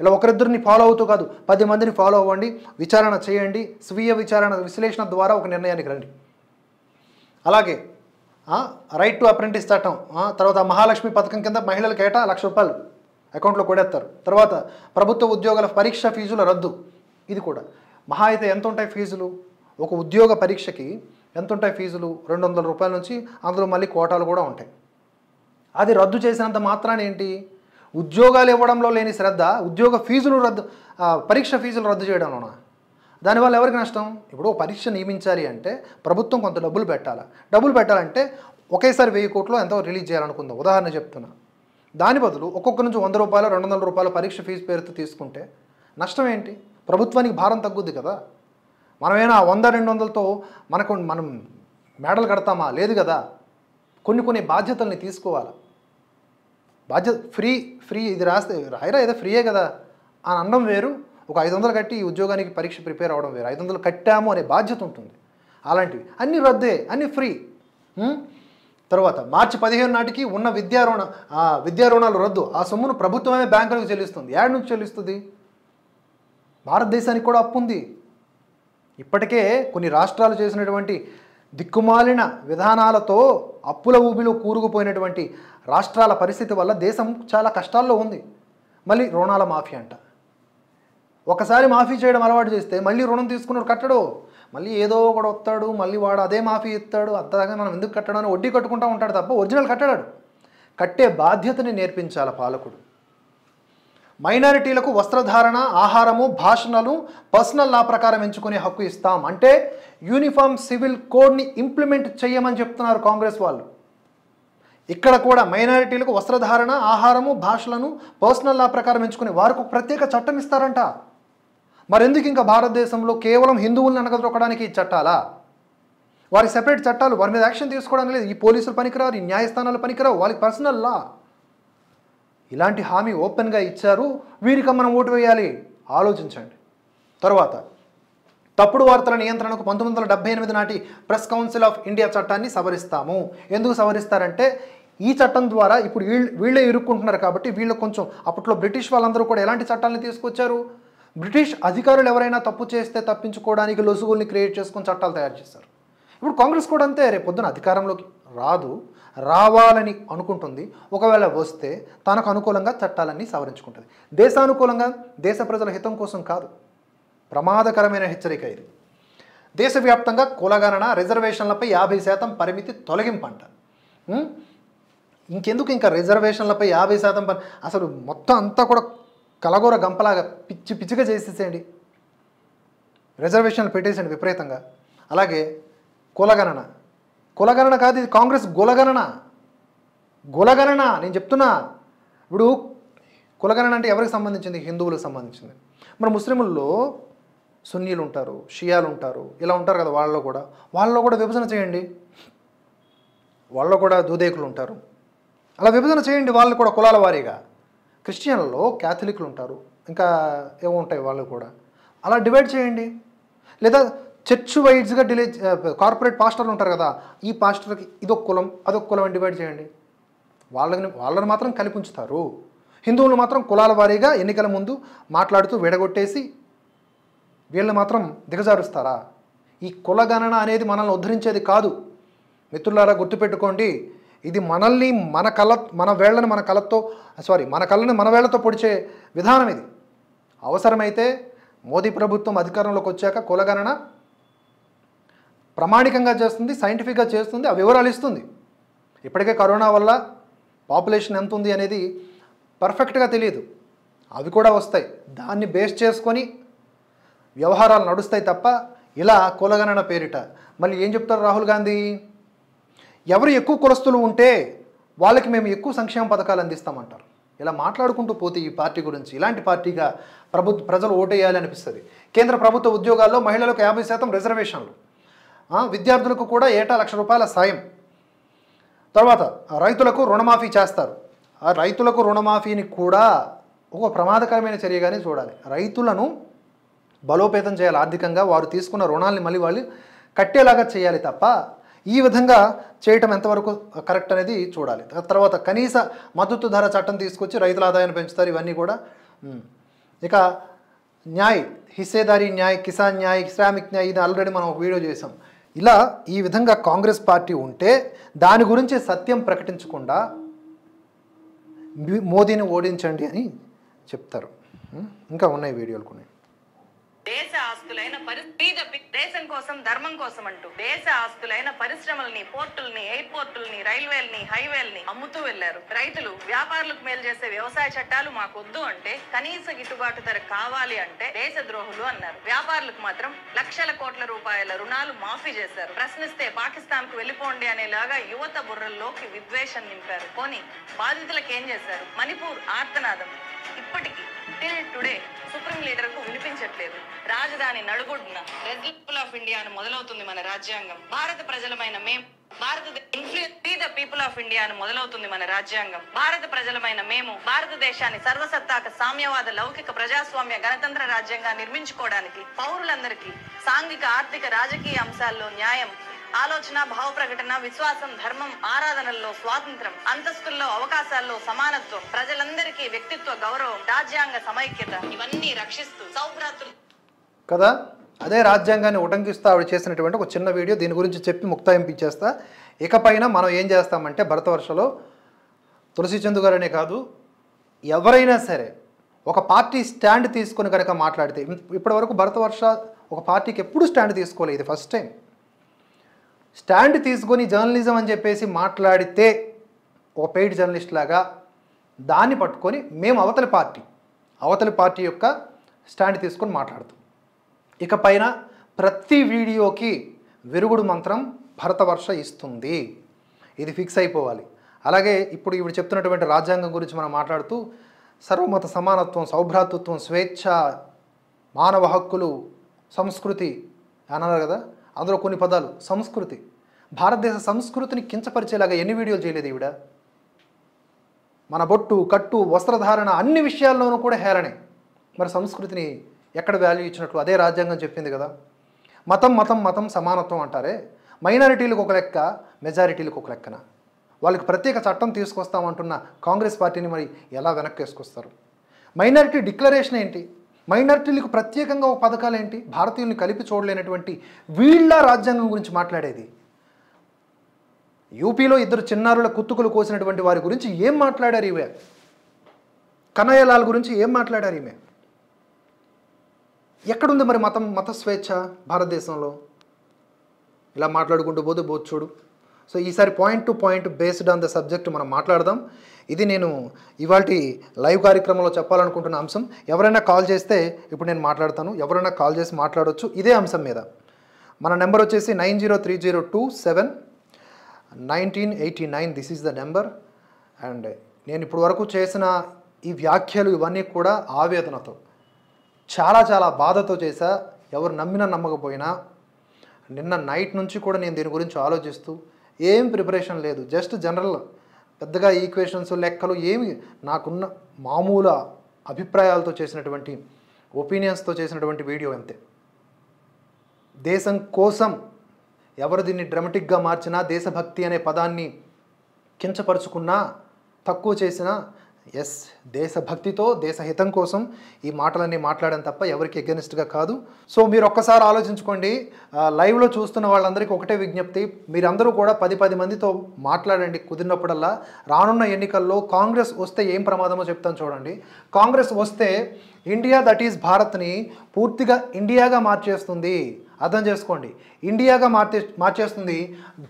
ఇలా ఒకరిద్దరిని ఫాలో అవుతూ కాదు, 10 మందిని ఫాలో అవ్వండి, విచారణ చేయండి, స్వీయ విచారణ విశ్లేషణ ద్వారా ఒక నిర్ణయానికి రండి. అలాగే రైట్ టు అప్రెంటిస్ చట్టం, తర్వాత మహాలక్ష్మి పథకం కింద మహిళలకు ఏటా ₹1,00,000 అకౌంట్లో కొడేస్తారు. తర్వాత ప్రభుత్వ ఉద్యోగాల పరీక్ష ఫీజుల రద్దు. ఇది కూడా మహా అయితే ఎంత ఉంటాయి ఫీజులు? ఒక ఉద్యోగ పరీక్షకి ఎంత ఉంటాయి ఫీజులు? ₹200 నుంచి అందులో మళ్ళీ కోటాలు కూడా ఉంటాయి. అది రద్దు చేసినంత మాత్రాన ఏంటి? ఉద్యోగాలు ఇవ్వడంలో లేని శ్రద్ధ ఉద్యోగ ఫీజులు రద్దు, పరీక్ష ఫీజులు రద్దు చేయడంలోనా? దానివల్ల ఎవరికి నష్టం? ఇప్పుడు పరీక్ష నియమించాలి అంటే ప్రభుత్వం కొంత డబ్బులు పెట్టాలంటే ఒకేసారి 1000 కోట్లు ఎంతో రిలీజ్ చేయాలనుకుందాం, ఉదాహరణ చెప్తున్నా. దాని బదులు ఒక్కొక్క నుంచి ₹100, ₹200 పరీక్ష ఫీజు పేరుతో తీసుకుంటే నష్టం ఏంటి? ప్రభుత్వానికి భారం తగ్గుద్ది కదా. మనమేనా 100-200తో మనం మేడలు కడతామా? లేదు కదా. కొన్ని బాధ్యతల్ని తీసుకోవాలి. ఫ్రీ ఇది రాయరా ఏదో ఫ్రీయే కదా అని అనడం వేరు, ఒక 500 కట్టి ఈ ఉద్యోగానికి పరీక్ష ప్రిపేర్ అవ్వడం వేరు. 500 కట్టాము అనే బాధ్యత ఉంటుంది. అలాంటివి అన్నీ రద్దే, అన్నీ ఫ్రీ. తర్వాత మార్చి 15 నాటికి ఉన్న విద్యా రుణాలు రద్దు. ఆ సొమ్మును ప్రభుత్వమే బ్యాంకులకు చెల్లిస్తుంది. ఏడు నుంచి చెల్లిస్తుంది? భారతదేశానికి కూడా అప్పు ఉంది. ఇప్పటికే కొన్ని రాష్ట్రాలు చేసినటువంటి దిక్కుమాలిన విధానాలతో అప్పుల ఊబిలో కూరుకుపోయినటువంటి రాష్ట్రాల పరిస్థితి వల్ల దేశం చాలా కష్టాల్లో ఉంది. మళ్ళీ రుణాల మాఫీ అంట. ఒకసారి మాఫీ చేయడం అలవాటు చేస్తే మళ్ళీ రుణం తీసుకున్నాడు కట్టడు, మళ్ళీ ఏదో ఒకడు వస్తాడు, మళ్ళీ వాడు అదే మాఫీ ఇస్తాడు. అంతదాకా మనం ఎందుకు కట్టడానికి వడ్డీ కట్టుకుంటూ ఉంటాడు తప్ప ఒరిజినల్ కట్టడాడు. కట్టే బాధ్యతని నేర్పించాలి పాలకుడు. మైనారిటీలకు వస్త్రధారణ, ఆహారము, భాషణలు పర్సనల్ లా ప్రకారం ఎంచుకునే హక్కు ఇస్తాం అంటే యూనిఫామ్ సివిల్ కోడ్ని ఇంప్లిమెంట్ చేయమని చెప్తున్నారు కాంగ్రెస్ వాళ్ళు. ఇక్కడ కూడా మైనారిటీలకు వస్త్రధారణ, ఆహారము, భాషలను పర్సనల్ లా ప్రకారం ఎంచుకునే వారికి ఒక ప్రత్యేక చట్టం ఇస్తారంట. మరెందుకు ఇంకా భారతదేశంలో కేవలం హిందువులను అనగదొక్కడానికి ఈ చట్టాలా? వారి సెపరేట్ చట్టాలు, వారి మీద యాక్షన్ తీసుకోవడానికి లేదు. ఈ పోలీసులు పనికిరారు, ఈ న్యాయస్థానాలు పనికిరావు, వాళ్ళకి పర్సనల్ లా. ఇలాంటి హామీ ఓపెన్గా ఇచ్చారు. వీరికి మనం ఓటు వేయాలి. ఆలోచించండి. తర్వాత తప్పుడు వార్తల నియంత్రణకు 1978 నాటి ప్రెస్ కౌన్సిల్ ఆఫ్ ఇండియా చట్టాన్ని సవరిస్తాము. ఎందుకు సవరిస్తారంటే ఈ చట్టం ద్వారా ఇప్పుడు వీళ్ళే ఇరుక్కుంటున్నారు కాబట్టి వీళ్ళు కొంచెం అప్పట్లో బ్రిటిష్ వాళ్ళందరూ కూడా ఎలాంటి చట్టాలను తీసుకొచ్చారు? బ్రిటిష్ అధికారులు ఎవరైనా తప్పు చేస్తే తప్పించుకోవడానికి లొసుగుల్ని క్రియేట్ చేసుకొని చట్టాలు తయారు చేశారు. ఇప్పుడు కాంగ్రెస్ కూడా అంతే. రేపు పొద్దున అధికారంలోకి రావాలని అనుకుంటుంది. ఒకవేళ వస్తే తనకు అనుకూలంగా చట్టాలన్నీ సవరించుకుంటుంది. దేశానుకూలంగా, దేశ ప్రజల హితం కోసం కాదు. ప్రమాదకరమైన హెచ్చరిక ఇది. దేశవ్యాప్తంగా కులగణన, రిజర్వేషన్లపై 50% పరిమితి తొలగింపంట. ఇంకెందుకు ఇంకా రిజర్వేషన్లపై 50% అసలు మొత్తం అంతా కూడా కలగూర గంపలాగా పిచ్చిగా చేసేసేయండి. రిజర్వేషన్లు పెట్టేసండి విపరీతంగా. అలాగే కులగణన కాదు, ఇది కాంగ్రెస్ గులగణన నేను చెప్తున్నా. ఇప్పుడు కులగణన అంటే ఎవరికి సంబంధించింది? హిందువులకు సంబంధించింది. మరి ముస్లింల్లో సున్నీలు ఉంటారు, షియాలు ఉంటారు, ఇలా ఉంటారు కదా. వాళ్ళలో కూడా విభజన చేయండి. వాళ్ళలో కూడా దూదేకులు ఉంటారు, అలా విభజన చేయండి వాళ్ళు కూడా కులాల వారీగా. క్రిస్టియన్లలో క్యాథలిక్లు ఉంటారు, ఇంకా ఏమో ఉంటాయి వాళ్ళు కూడా, అలా డివైడ్ చేయండి. లేదా చర్చ్ వైడ్స్గా కార్పొరేట్ పాస్టర్లు ఉంటారు కదా, ఈ పాస్టర్కి ఇదొక కులం అదొక కులం అని డివైడ్ చేయండి. వాళ్ళని మాత్రం కలిపి ఉంచుతారు. హిందువులు మాత్రం కులాల వారీగా ఎన్నికల ముందు మాట్లాడుతూ విడగొట్టేసి వీళ్ళని మాత్రం దిగజారుస్తారా? ఈ కులగణన అనేది మనల్ని ఉద్ధరించేది కాదు మిత్రులారా, గుర్తుపెట్టుకోండి. ఇది మనల్ని మన వేళ్ళని మన కళ్ళని మన వేళ్లతో పొడిచే విధానం ఇది. అవసరమైతే మోదీ ప్రభుత్వం అధికారంలోకి వచ్చాక కులగణన ప్రామాణికంగా చేస్తుంది, సైంటిఫిక్గా చేస్తుంది, ఆ వివరాలు ఇస్తుంది. ఇప్పటికే కరోనా వల్ల పాపులేషన్ ఎంత ఉంది అనేది పర్ఫెక్ట్గా తెలియదు, అవి కూడా వస్తాయి. దాన్ని బేస్ చేసుకొని వ్యవహారాలు నడుస్తాయి తప్ప ఇలా కులగణన పేరిట మళ్ళీ ఏం చెప్తారు రాహుల్ గాంధీ? ఎవరు ఎక్కువ కులస్తులు ఉంటే వాళ్ళకి మేము ఎక్కువ సంక్షేమ పథకాలు అందిస్తామంటారు. ఇలా మాట్లాడుకుంటూ పోతే ఈ పార్టీ గురించి ఇలాంటి పార్టీగా ప్రజలు ఓటేయాలి అనిపిస్తుంది. కేంద్ర ప్రభుత్వ ఉద్యోగాల్లో మహిళలకు 50% రిజర్వేషన్లు, విద్యార్థులకు కూడా ఏటా ₹1,00,000 సాయం, తర్వాత రైతులకు రుణమాఫీ చేస్తారు. ఆ రైతులకు రుణమాఫీని కూడా ఒక ప్రమాదకరమైన చర్యగానే చూడాలి. రైతులను బలోపేతం చేయాలి ఆర్థికంగా, వారు తీసుకున్న రుణాలని మళ్ళీ వాళ్ళు కట్టేలాగా చేయాలి తప్ప ఈ విధంగా చేయటం ఎంతవరకు కరెక్ట్ అనేది చూడాలి. తర్వాత కనీస మద్దతు ధర చట్టం తీసుకొచ్చి రైతుల ఆదాయాన్ని పెంచుతారు. ఇవన్నీ కూడా ఇక న్యాయ్, హిస్సేదారీ న్యాయ్, కిసాన్ న్యాయ్, శ్రామిక్ న్యాయ్, ఇది ఆల్రెడీ మనం ఒక వీడియో చేసాం. ఇలా ఈ విధంగా కాంగ్రెస్ పార్టీ ఉంటే దాని గురించి సత్యం ప్రకటించకుండా మోదీని ఓడించండి అని చెప్తారు. ఇంకా ఉన్నాయి వీడియోలు కొన్ని. దేశ ఆస్తులైన దేశం కోసం ధర్మం కోసం అంటూ దేశ ఆస్తులైన పరిశ్రమల్ని, పోర్టుల్ని, ఎయిర్పోర్టుల్ని, రైల్వేల్ని, హైవేల్ని అమ్ముతూ వెళ్లారు. రైతులు వ్యాపారులకు మేలు చేసే వ్యవసాయ చట్టాలు మాకొద్దు అంటే, కనీస గిట్టుబాటు ధర కావాలి అంటే దేశ ద్రోహులు అన్నారు. వ్యాపారులకు మాత్రం లక్షల కోట్ల రూపాయల రుణాలు మాఫీ చేశారు. ప్రశ్నిస్తే పాకిస్తాన్ కు వెళ్లిపోండి అనేలాగా యువత బుర్రల్లోకి విద్వేషం నింపారు. పోనీ బాధితులకు ఏం చేశారు? మణిపూర్ ఆర్తనాదం ఇప్పటికీ టిల్ టుడే సుప్రీం లీడర్ కు వినిపించట్లేదు. రాజధాని నడుబొడ్డున రెడ్ పీపుల్ ఆఫ్ ఇండియాను మొదలవుతుంది మన రాజ్యాంగం. భారత ప్రజలమైన మేము మొదలవుతుంది మన రాజ్యాంగం. భారత ప్రజలమైన మేము భారతదేశాన్ని సర్వసత్తాక సామ్యవాద లౌకిక ప్రజాస్వామ్య గణతంత్ర రాజ్యంగా నిర్మించుకోవడానికి పౌరులందరికీ సాంఘిక, ఆర్థిక, రాజకీయ అంశాల్లో న్యాయం, ఆలోచన, భావ ప్రకటన, విశ్వాసం, ధర్మం, ఆరాధనల్లో స్వాతంత్రం, అంతస్తుల్లో అవకాశాల్లో సమానత్వం, ప్రజలందరికీ వ్యక్తిత్వ గౌరవం, రాజ్యాంగ సమైక్యత ఇవన్నీ రక్షిస్తూ సౌభ్రాతృ కదా. అదే రాజ్యాంగాన్ని ఉటంకిస్తూ ఆవిడ చేసినటువంటి ఒక చిన్న వీడియో, దీని గురించి చెప్పి ముక్తాయింపించేస్తా. ఇకపైన మనం ఏం చేస్తామంటే భరతవర్షలో తులసి చందు గారనే కాదు, ఎవరైనా సరే ఒక పార్టీ స్టాండ్ తీసుకొని కనుక మాట్లాడితే, ఇప్పటివరకు భరతవర్ష ఒక పార్టీకి ఎప్పుడు స్టాండ్ తీసుకోలేదు, ఇది ఫస్ట్ టైం. స్టాండ్ తీసుకొని జర్నలిజం అని చెప్పేసి మాట్లాడితే ఒక పెయిడ్ జర్నలిస్ట్ లాగా దాన్ని పట్టుకొని మేము అవతలి పార్టీ యొక్క స్టాండ్ తీసుకొని మాట్లాడుతాం. ఇకపైన ప్రతి వీడియోకి విరుగుడు మంత్రం భరతవర్ష ఇస్తుంది, ఇది ఫిక్స్ అయిపోవాలి. అలాగే ఇప్పుడు ఇవి చెప్తున్నటువంటి రాజ్యాంగం గురించి మనం మాట్లాడుతూ సర్వమత సమానత్వం, సౌభ్రాతృత్వం, స్వేచ్ఛ, మానవ హక్కులు, సంస్కృతి అన్నారు కదా, అందులో కొన్ని పదాలు. సంస్కృతి, భారతదేశ సంస్కృతిని కించపరిచేలాగా ఎన్ని వీడియోలు చేయలేదు ఈవిడ. మన బొట్టు, కట్టు, వస్త్రధారణ అన్ని విషయాల్లోనూ కూడా హేళనే. మరి సంస్కృతిని ఎక్కడ వాల్యూ ఇచ్చినట్లు? అదే రాజ్యాంగం చెప్పింది కదా. మతం సమానత్వం అంటారే, మైనారిటీలకు ఒక లెక్క, మెజారిటీలకు ఒక లెక్కన. వాళ్ళకి ప్రత్యేక చట్టం తీసుకొస్తామంటున్న కాంగ్రెస్ పార్టీని మరి ఎలా వెనక్కి వేసుకొస్తారు? మైనారిటీ డిక్లరేషన్ ఏంటి? మైనారిటీలకు ప్రత్యేకంగా ఒక పథకాలు ఏంటి? భారతీయుల్ని కలిపి చూడలేనటువంటి వీళ్ళ రాజ్యాంగం గురించి మాట్లాడేది. యూపీలో 2 చిన్నారుల కుత్తుకులు కోసినటువంటి వారి గురించి ఏం మాట్లాడారు ఈమె? కన్నయ్యలాల్ గురించి ఏం మాట్లాడారు ఈమె? ఎక్కడుంది మరి మత స్వేచ్ఛ భారతదేశంలో? ఇలా మాట్లాడుకుంటూ పోతే బోధుడు. సో ఈసారి point to point based on the subject మనం మాట్లాడదాం. ఇది నేను ఇవాల్టి లైవ్ కార్యక్రమంలో చెప్పాలనుకుంటున్న అంశం. ఎవరైనా కాల్ చేస్తే ఇప్పుడు నేను మాట్లాడతాను, ఎవరైనా కాల్ చేసి మాట్లాడవచ్చు ఇదే అంశం మీద. మన నెంబర్ వచ్చేసి 9030271989. This is the number. And నేను ఇప్పుడు వరకు చేసిన ఈ వ్యాఖ్యలు ఇవన్నీ కూడా ఆవేదనతో, చాలా బాధతో చేశా. ఎవరు నమ్మినా నమ్మకపోయినా నిన్న నైట్ నుంచి కూడా నేను దీని గురించి ఆలోచిస్తూ, ఏం ప్రిపరేషన్ లేదు, జస్ట్ జనరల్ పెద్దగా ఈక్వేషన్స్ లెక్కలు ఏమి, నాకున్న మామూలు అభిప్రాయాలతో చేసినటువంటి ఒపీనియన్స్తో చేసినటువంటి వీడియో అంతే. దేశం కోసం ఎవరు దీన్ని డ్రామాటిక్గా మార్చినా, దేశభక్తి అనే పదాన్ని కించపరుచుకున్నా, తక్కువ చేసినా, ఎస్ దేశభక్తితో దేశహితం కోసం ఈ మాటలన్నీ మాట్లాడాను తప్ప ఎవరికి ఎగెనిస్ట్గా కాదు. సో మీరు ఒక్కసారి ఆలోచించుకోండి. లైవ్లో చూస్తున్న వాళ్ళందరికీ ఒకటే విజ్ఞప్తి, మీరందరూ కూడా 10 మందితో మాట్లాడండి కుదిరినప్పుడల్లా. రానున్న ఎన్నికల్లో కాంగ్రెస్ వస్తే ఏం ప్రమాదమో చెప్తాను చూడండి. కాంగ్రెస్ వస్తే ఇండియా దట్ ఈజ్ భారత్ని పూర్తిగా ఇండియాగా మార్చేస్తుంది. అర్థం చేసుకోండి, ఇండియాగా మార్చేస్తుంది,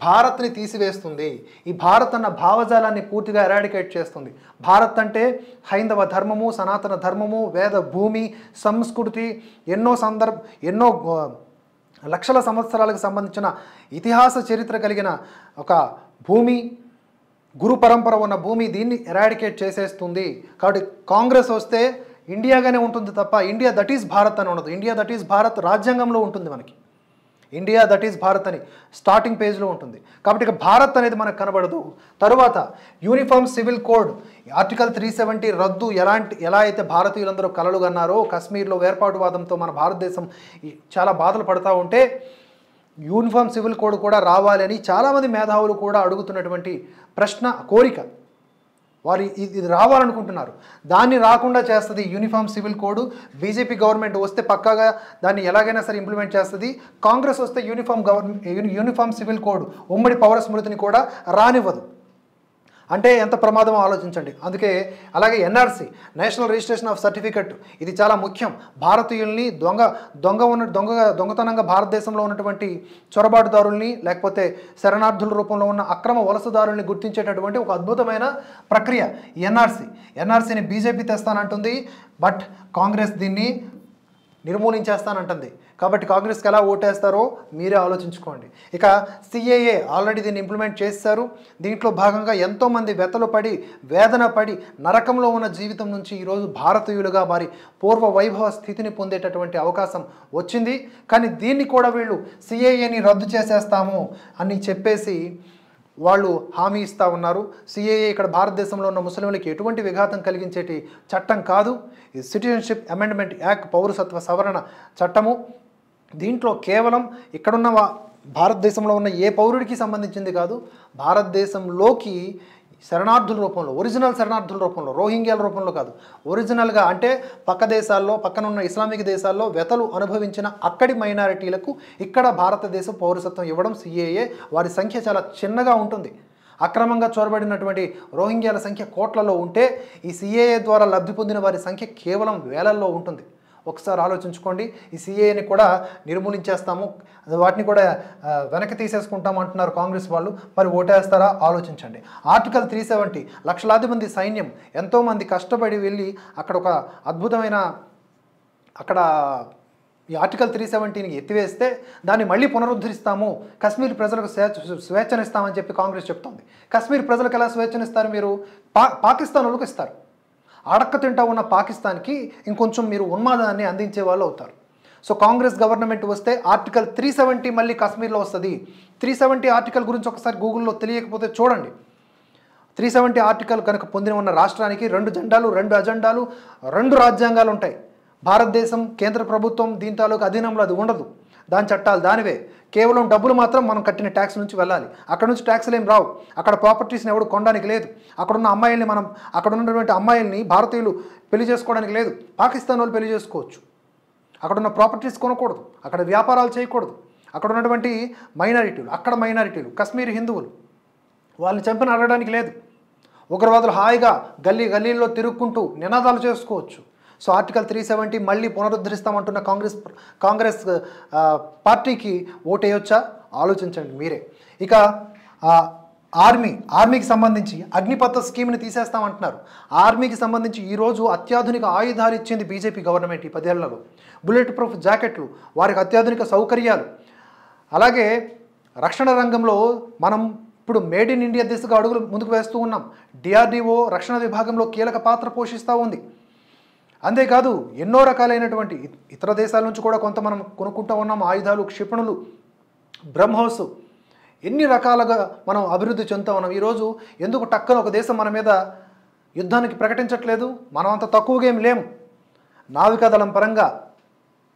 భారత్ని తీసివేస్తుంది. ఈ భారత్ అన్న భావజాలాన్ని పూర్తిగా ఎరాడికేట్ చేస్తుంది. భారత్ అంటే హైందవ ధర్మము, సనాతన ధర్మము, వేద భూమి, సంస్కృతి, ఎన్నో లక్షల సంవత్సరాలకు సంబంధించిన ఇతిహాస చరిత్ర కలిగిన ఒక భూమి, గురు పరంపర ఉన్న భూమి. దీన్ని ఎరాడికేట్ చేసేస్తుంది. కాబట్టి కాంగ్రెస్ వస్తే ఇండియాగానే ఉంటుంది తప్ప ఇండియా దట్ ఈజ్ భారత్ అని ఉండదు. ఇండియా దట్ ఈజ్ భారత్ రాజ్యాంగంలో ఉంటుంది. మనకి ఇండియా దట్ ఈజ్ భారత్ అని స్టార్టింగ్ పేజ్లో ఉంటుంది. కాబట్టి ఇక భారత్ అనేది మనకు కనబడదు. తరువాత యూనిఫామ్ సివిల్ కోడ్ ఆర్టికల్ 370 రద్దు. ఎలా అయితే భారతీయులందరూ కలలు కన్నారో, కశ్మీర్లో వేర్పాటువాదంతో మన భారతదేశం చాలా బాధలు పడుతూ ఉంటే యూనిఫామ్ సివిల్ కోడ్ కూడా రావాలి అని చాలామంది మేధావులు కూడా అడుగుతున్నటువంటి ప్రశ్న, కోరిక. వారు ఇది రావాలనుకుంటున్నారు. దాన్ని రాకుండా చేస్తుంది uniform civil code. BJP government వస్తే పక్కాగా దాన్ని ఎలాగైనా సరే ఇంప్లిమెంట్ చేస్తుంది. కాంగ్రెస్ వస్తే యూనిఫామ్ సివిల్ కోడ్ ఉమ్మడి పౌర స్మృతిని కూడా రానివ్వదు. అంటే ఎంత ప్రమాదమో ఆలోచించండి. అందుకే అలాగే NRC, national registration of certificate, ఇది చాలా ముఖ్యం. భారతీయుల్ని దొంగతనంగా భారతదేశంలో ఉన్నటువంటి చొరబాటుదారుల్ని, లేకపోతే శరణార్థుల రూపంలో ఉన్న అక్రమ వలసదారుల్ని గుర్తించేటటువంటి ఒక అద్భుతమైన ప్రక్రియ ఎన్ఆర్సీని బీజేపీ తెస్తానంటుంది. బట్ కాంగ్రెస్ దీన్ని నిర్మూలించేస్తానంటుంది. కాబట్టి కాంగ్రెస్కి ఎలా ఓటేస్తారో మీరే ఆలోచించుకోండి. ఇక సిఏఏ ఆల్రెడీ దీన్ని ఇంప్లిమెంట్ చేశారు. దీంట్లో భాగంగా ఎంతోమంది వెతలు పడి, వేదన పడి, నరకంలో ఉన్న జీవితం నుంచి ఈరోజు భారతీయులుగా మారి పూర్వ వైభవ స్థితిని పొందేటటువంటి అవకాశం వచ్చింది. కానీ దీన్ని కూడా వీళ్ళు సిఏఏని రద్దు చేసేస్తాము అని చెప్పేసి వాళ్ళు హామీ ఇస్తూ ఉన్నారు. సిఏఏ ఇక్కడ భారతదేశంలో ఉన్న ముస్లింలకు ఎటువంటి విఘాతం కలిగించేటి చట్టం కాదు. ఇది సిటిజన్షిప్ అమెండ్మెంట్ యాక్ట్, పౌరసత్వ సవరణ చట్టము. దీంట్లో కేవలం ఇక్కడున్న భారతదేశంలో ఉన్న ఏ పౌరుడికి సంబంధించింది కాదు. భారతదేశంలోకి శరణార్థుల రూపంలో, ఒరిజినల్ శరణార్థుల రూపంలో, రోహింగ్యాల రూపంలో కాదు, ఒరిజినల్గా అంటే పక్క దేశాల్లో, పక్కనున్న ఇస్లామిక్ దేశాల్లో వెతలు అనుభవించిన అక్కడి మైనారిటీలకు ఇక్కడ భారతదేశం పౌరసత్వం ఇవ్వడం సిఏఏ. వారి సంఖ్య చాలా చిన్నగా ఉంటుంది. అక్రమంగా చొరబడినటువంటి రోహింగ్యాల సంఖ్య కోట్లలో ఉంటే ఈ సిఏఏ ద్వారా లబ్ధి పొందిన వారి సంఖ్య కేవలం వేలల్లో ఉంటుంది. ఒకసారి ఆలోచించుకోండి. ఈ సిఏఏని కూడా నిర్మూలించేస్తాము, వాటిని కూడా వెనక్కి తీసేసుకుంటాము అంటున్నారు కాంగ్రెస్ వాళ్ళు. మరి ఓటేస్తారా ఆలోచించండి. ఆర్టికల్ 370 లక్షలాది మంది సైన్యం ఎంతోమంది కష్టపడి వెళ్ళి అక్కడ ఒక అద్భుతమైన ఈ ఆర్టికల్ 370ని ఎత్తివేస్తే దాన్ని మళ్ళీ పునరుద్ధరిస్తాము, కశ్మీర్ ప్రజలకు స్వేచ్ఛనిస్తామని చెప్పి కాంగ్రెస్ చెప్తోంది. కశ్మీర్ ప్రజలకు ఎలా స్వేచ్ఛనిస్తారు? మీరు పాకిస్తాన్ వాళ్ళకి ఇస్తారు. అడక్క తింటా ఉన్న పాకిస్తాన్కి ఇంకొంచెం మీరు ఉన్మాదాన్ని అందించే వాళ్ళు అవుతారు. సో కాంగ్రెస్ గవర్నమెంట్ వస్తే ఆర్టికల్ 370 మళ్ళీ కాశ్మీర్లో వస్తుంది. 370 ఆర్టికల్ గురించి ఒకసారి గూగుల్లో తెలియకపోతే చూడండి. 370 ఆర్టికల్ కనుక పొందిన ఉన్న రాష్ట్రానికి 2 జెండాలు, 2 అజెండాలు, 2 రాజ్యాంగాలు ఉంటాయి. భారతదేశం కేంద్ర ప్రభుత్వం దీని తాలూకు అధీనంలో అది ఉండదు. దాని చట్టాలు దానివే. కేవలం డబ్బులు మాత్రం మనం కట్టిన ట్యాక్స్ నుంచి వెళ్ళాలి. అక్కడ నుంచి ట్యాక్స్లు ఏం రావు. అక్కడ ప్రాపర్టీస్ని ఎవడు కొనడానికి లేదు. అక్కడున్న అమ్మాయిల్ని అక్కడ ఉన్నటువంటి అమ్మాయిల్ని భారతీయులు పెళ్లి చేసుకోవడానికి లేదు. పాకిస్తాన్ వాళ్ళు పెళ్లి చేసుకోవచ్చు. అక్కడున్న ప్రాపర్టీస్ కొనకూడదు, అక్కడ వ్యాపారాలు చేయకూడదు. అక్కడ ఉన్నటువంటి మైనారిటీలు కశ్మీరీ హిందువులు, వాళ్ళని చంపిన అడగడానికి లేదు. ఉగ్రవాదులు హాయిగా గల్లీల్లో తిరుగుకుంటూ నినాదాలు చేసుకోవచ్చు. సో ఆర్టికల్ 370 మళ్ళీ పునరుద్ధరిస్తామంటున్న కాంగ్రెస్ పార్టీకి ఓటేయొచ్చా ఆలోచించండి మీరే. ఇక ఆర్మీకి సంబంధించి అగ్నిపథ్ స్కీమ్ని తీసేస్తామంటున్నారు. ఆర్మీకి సంబంధించి ఈరోజు అత్యాధునిక ఆయుధాలు ఇచ్చింది బీజేపీ గవర్నమెంట్. ఈ 10 ఏళ్లలో బుల్లెట్ ప్రూఫ్ జాకెట్లు, వారికి అత్యాధునిక సౌకర్యాలు. అలాగే రక్షణ రంగంలో మనం ఇప్పుడు మేడ్ ఇన్ ఇండియా దిశగా అడుగులు ముందుకు వేస్తూ ఉన్నాం. డిఆర్డిఓ రక్షణ విభాగంలో కీలక పాత్ర పోషిస్తూ ఉంది. అంతేకాదు ఎన్నో రకాలైనటువంటి ఇతర దేశాల నుంచి కూడా కొంత మనం కొనుక్కుంటూ ఉన్నాం. ఆయుధాలు, క్షిపణులు, బ్రహ్మోస్, ఎన్ని రకాలుగా మనం అభివృద్ధి చెందుతూ ఉన్నాం. ఈరోజు ఎందుకు టక్కన ఒక దేశం మన మీద యుద్ధానికి ప్రకటించట్లేదు? మనం అంత తక్కువగా ఏం లేము. నావికాదళం పరంగా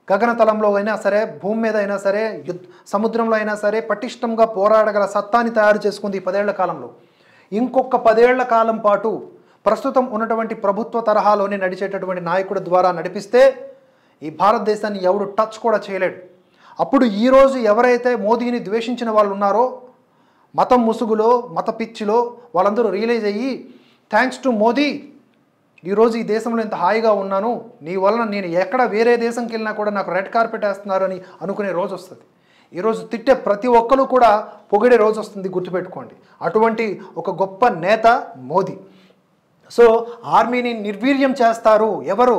గగనతలంలో అయినా సరే, భూమి మీద అయినా సరే, సముద్రంలో అయినా సరే పటిష్టంగా పోరాడగల సత్తాని తయారు చేసుకుంది ఈ 10 ఏళ్ల కాలంలో. ఇంకొక 10 ఏళ్ల కాలం పాటు ప్రస్తుతం ఉన్నటువంటి ప్రభుత్వ తరహాలోనే నడిచేటటువంటి నాయకుడి ద్వారా నడిపిస్తే ఈ భారతదేశాన్ని ఎవడు టచ్ కూడా చేయలేడు. అప్పుడు ఈరోజు ఎవరైతే మోదీని ద్వేషించిన వాళ్ళు ఉన్నారో, మతం ముసుగులో, మత పిచ్చిలో వాళ్ళందరూ రియలైజ్ అయ్యి థ్యాంక్స్ టు మోదీ ఈరోజు ఈ దేశంలో ఇంత హాయిగా ఉన్నాను, నీ వలన నేను ఎక్కడ వేరే దేశంకి వెళ్ళినా కూడా నాకు రెడ్ కార్పెట్ వేస్తున్నారు అని అనుకునే రోజు వస్తుంది. ఈరోజు తిట్టే ప్రతి ఒక్కరు కూడా పొగిడే రోజు వస్తుంది, గుర్తుపెట్టుకోండి. అటువంటి ఒక గొప్ప నేత మోదీ. సో ఆర్మీని నిర్వీర్యం చేస్తారు ఎవరు?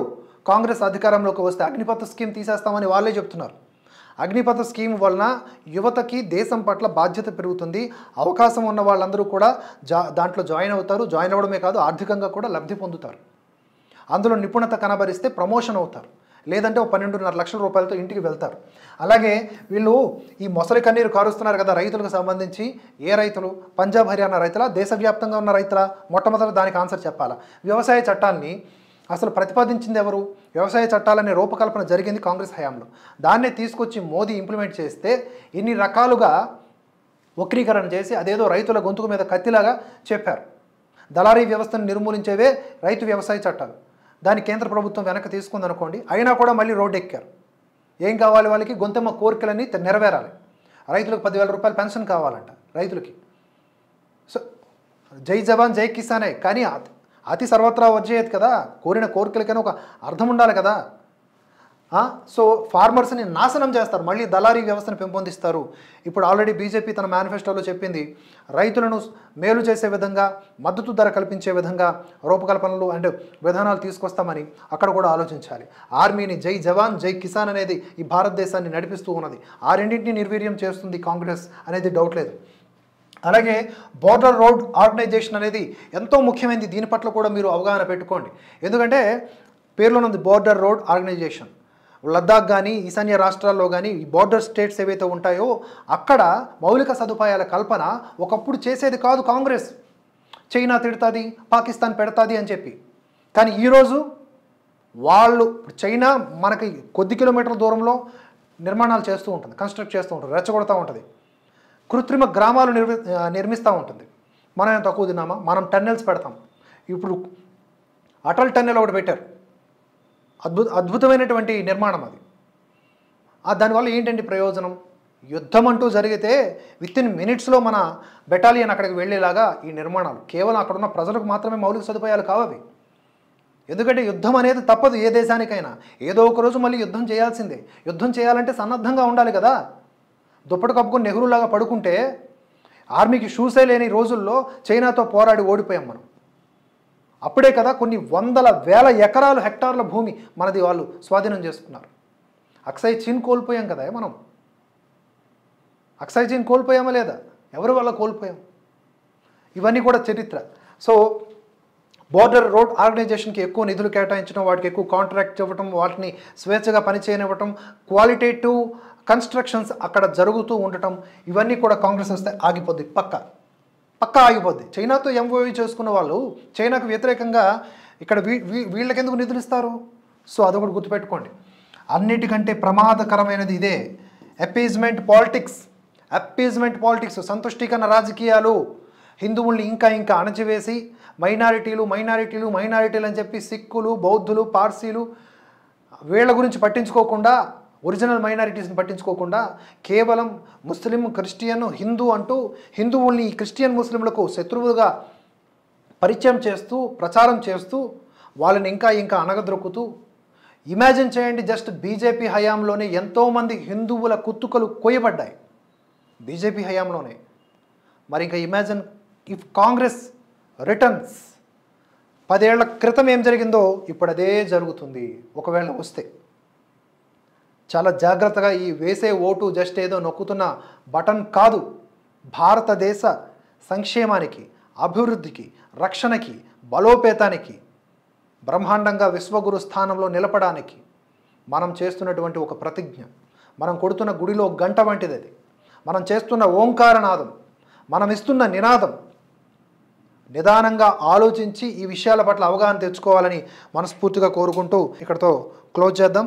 కాంగ్రెస్ అధికారంలోకి వస్తే అగ్నిపథ్ స్కీమ్ తీసేస్తామని వాళ్ళే చెప్తున్నారు. అగ్నిపథ్ స్కీమ్ వలన యువతకి దేశం పట్ల బాధ్యత పెరుగుతుంది. అవకాశం ఉన్న వాళ్ళందరూ కూడా దాంట్లో జాయిన్ అవుతారు. జాయిన్ అవ్వడమే కాదు, ఆర్థికంగా కూడా లబ్ధి పొందుతారు. అందులో నిపుణత కనబరిస్తే ప్రమోషన్ అవుతారు. లేదంటే 12.5 లక్షల రూపాయలతో ఇంటికి వెళ్తారు. అలాగే వీళ్ళు ఈ మొసలి కన్నీరు కారుస్తున్నారు కదా రైతులకు సంబంధించి. ఏ రైతులు? పంజాబ్, హర్యానా రైతుల, దేశవ్యాప్తంగా ఉన్న రైతుల? మొట్టమొదటి దానికి ఆన్సర్ చెప్పాలా. వ్యవసాయ చట్టాన్ని అసలు ప్రతిపాదించింది ఎవరు? వ్యవసాయ చట్టాలనే రూపకల్పన జరిగింది కాంగ్రెస్ హయాంలో. దాన్నే తీసుకొచ్చి మోదీ ఇంప్లిమెంట్ చేస్తే ఇన్ని రకాలుగా వక్రీకరణ చేసి అదేదో రైతుల గొంతుకు మీద కత్తిలాగా చెప్పారు. దళారీ వ్యవస్థను నిర్మూలించేవే రైతు వ్యవసాయ చట్టాలు. దాన్ని కేంద్ర ప్రభుత్వం వెనక్కి తీసుకుందనుకోండి, అయినా కూడా మళ్ళీ రోడ్డు ఎక్కారు. ఏం కావాలి వాళ్ళకి? గొంతెమ్మ కోరికలన్నీ నెరవేరాలి. రైతులకు 10,000 రూపాయలు పెన్షన్ కావాలంట రైతులకి. సో జై జవాన్ జై కిసానే, కానీ అతి సర్వత్రా వర్జేయత్ కదా. కోరిన కోరికలకైనా ఒక అర్థం ఉండాలి కదా. సో ఫార్మర్స్ని నాశనం చేస్తారు, మళ్ళీ దళారీ వ్యవస్థను పెంపొందిస్తారు. ఇప్పుడు ఆల్రెడీ బీజేపీ తన మేనిఫెస్టోలో చెప్పింది, రైతులను మేలు చేసే విధంగా, మద్దతు ధర కల్పించే విధంగా రూపకల్పనలు అండ్ విధానాలు తీసుకొస్తామని అక్కడ కూడా ఆలోచించాలి. ఆర్మీని జై జవాన్ జై కిసాన్ అనేది ఈ భారతదేశాన్ని నడిపిస్తూ ఉన్నది. ఆ రెండింటిని నిర్వీర్యం చేస్తుంది కాంగ్రెస్ అనేది డౌట్ లేదు. అలాగే బోర్డర్ రోడ్ ఆర్గనైజేషన్ అనేది ఎంతో ముఖ్యమైనది. దీని పట్ల కూడా మీరు అవగాహన పెట్టుకోండి. ఎందుకంటే పేర్లోనుంది బోర్డర్ రోడ్ ఆర్గనైజేషన్. లద్దాఖ్ కానీ, ఈశాన్య రాష్ట్రాల్లో కానీ, ఈ బోర్డర్ స్టేట్స్ ఏవైతే ఉంటాయో అక్కడ మౌలిక సదుపాయాల కల్పన ఒకప్పుడు చేసేది కాదు కాంగ్రెస్. చైనా తిడుతుంది, పాకిస్తాన్ పెడతాది అని చెప్పి. కానీ ఈరోజు వాళ్ళు, చైనా మనకి కొద్ది కిలోమీటర్ల దూరంలో నిర్మాణాలు చేస్తూ ఉంటుంది, కన్స్ట్రక్ట్ చేస్తూ ఉంటుంది, రెచ్చగొడతా ఉంటుంది, కృత్రిమ గ్రామాలు నిర్మిస్తూ ఉంటుంది. మనం ఏం తక్కువ తిన్నామా? మనం టన్నెల్స్ పెడతాం. ఇప్పుడు అటల్ టన్నెల్ ఒకటి పెట్టారు, అద్భుతమైనటువంటి నిర్మాణం అది. దానివల్ల ఏంటంటే ప్రయోజనం? యుద్ధం అంటూ జరిగితే వితిన్ మినిట్స్లో మన బెటాలియన్ అక్కడికి వెళ్ళేలాగా ఈ నిర్మాణాలు. కేవలం అక్కడున్న ప్రజలకు మాత్రమే మౌలిక సదుపాయాలు కావవి. ఎందుకంటే యుద్ధం అనేది తప్పదు ఏ దేశానికైనా. ఏదో ఒక రోజు మళ్ళీ యుద్ధం చేయాల్సిందే. యుద్ధం చేయాలంటే సన్నద్ధంగా ఉండాలి కదా. దుప్పటి కప్పుకొని నెహ్రూలాగా పడుకుంటే ఆర్మీకి షూసే లేని రోజుల్లో చైనాతో పోరాడి ఓడిపోయాం మనం. అప్పుడే కదా కొన్ని వందల వేల ఎకరాలు, హెక్టార్ల భూమి మనది వాళ్ళు స్వాధీనం చేసుకున్నారు. అక్సై చీన్ కోల్పోయాం కదా మనం. అక్సై చీన్ కోల్పోయామా లేదా? ఎవరి వల్ల కోల్పోయాం? ఇవన్నీ కూడా చరిత్ర. సో బోర్డర్ రోడ్ ఆర్గనైజేషన్కి ఎక్కువ నిధులు కేటాయించడం, వాటికి ఎక్కువ కాంట్రాక్ట్ ఇవ్వటం, వాటిని స్వేచ్ఛగా పనిచేయనివ్వటం, క్వాలిటేటివ్ కన్స్ట్రక్షన్స్ అక్కడ జరుగుతూ ఉండటం, ఇవన్నీ కూడా కాంగ్రెస్ వస్తే ఆగిపోద్ది. పక్కా ఆగిపోద్ది. చైనాతో ఎంఓయూ చేసుకున్న వాళ్ళు చైనాకు వ్యతిరేకంగా ఇక్కడ వీళ్ళకెందుకు నిధులు ఇస్తారు? సో అదొకటి గుర్తుపెట్టుకోండి. అన్నిటికంటే ప్రమాదకరమైనది ఇదే, అపీజ్మెంట్ పాలిటిక్స్, సంతుష్టీకరణ రాజకీయాలు. హిందువుల్ని ఇంకా అణచివేసి మైనారిటీలు అని చెప్పి సిక్కులు, బౌద్ధులు, పార్సీలు వీళ్ళ గురించి పట్టించుకోకుండా, ఒరిజినల్ మైనారిటీస్ని పట్టించుకోకుండా కేవలం ముస్లిం, క్రిస్టియన్, హిందూ అంటూ హిందువుల్ని ఈ క్రిస్టియన్ ముస్లింలకు శత్రువులుగా పరిచయం చేస్తూ, ప్రచారం చేస్తూ, వాళ్ళని ఇంకా అణగద్రొక్కుతూ. ఇమాజిన్ చేయండి, జస్ట్ బీజేపీ హయాంలోనే ఎంతోమంది హిందువుల కుత్తుకలు కోయబడ్డాయి. బీజేపీ హయాంలోనే మరి ఇంకా ఇమాజిన్ ఇఫ్ కాంగ్రెస్ రిటర్న్స్ 10 ఏళ్ల క్రితం ఏం జరిగిందో ఇప్పుడు అదే జరుగుతుంది ఒకవేళ వస్తే. చాలా జాగ్రత్తగా ఈ వేసే ఓటు జస్ట్ ఏదో నొక్కుతున్న బటన్ కాదు, భారతదేశ సంక్షేమానికి, అభివృద్ధికి, రక్షణకి, బలోపేతానికి, బ్రహ్మాండంగా విశ్వగురు స్థానంలో నిలపడానికి మనం చేస్తున్నటువంటి ఒక ప్రతిజ్ఞ. మనం కొడుతున్న గుడిలో గంట వంటిది అది. మనం చేస్తున్న ఓంకారనాదం, మనం ఇస్తున్న నినాదం. నిదానంగా ఆలోచించి ఈ విషయాల పట్ల అవగాహన తెచ్చుకోవాలని మనస్ఫూర్తిగా కోరుకుంటూ ఇక్కడితో క్లోజ్ చేద్దాం.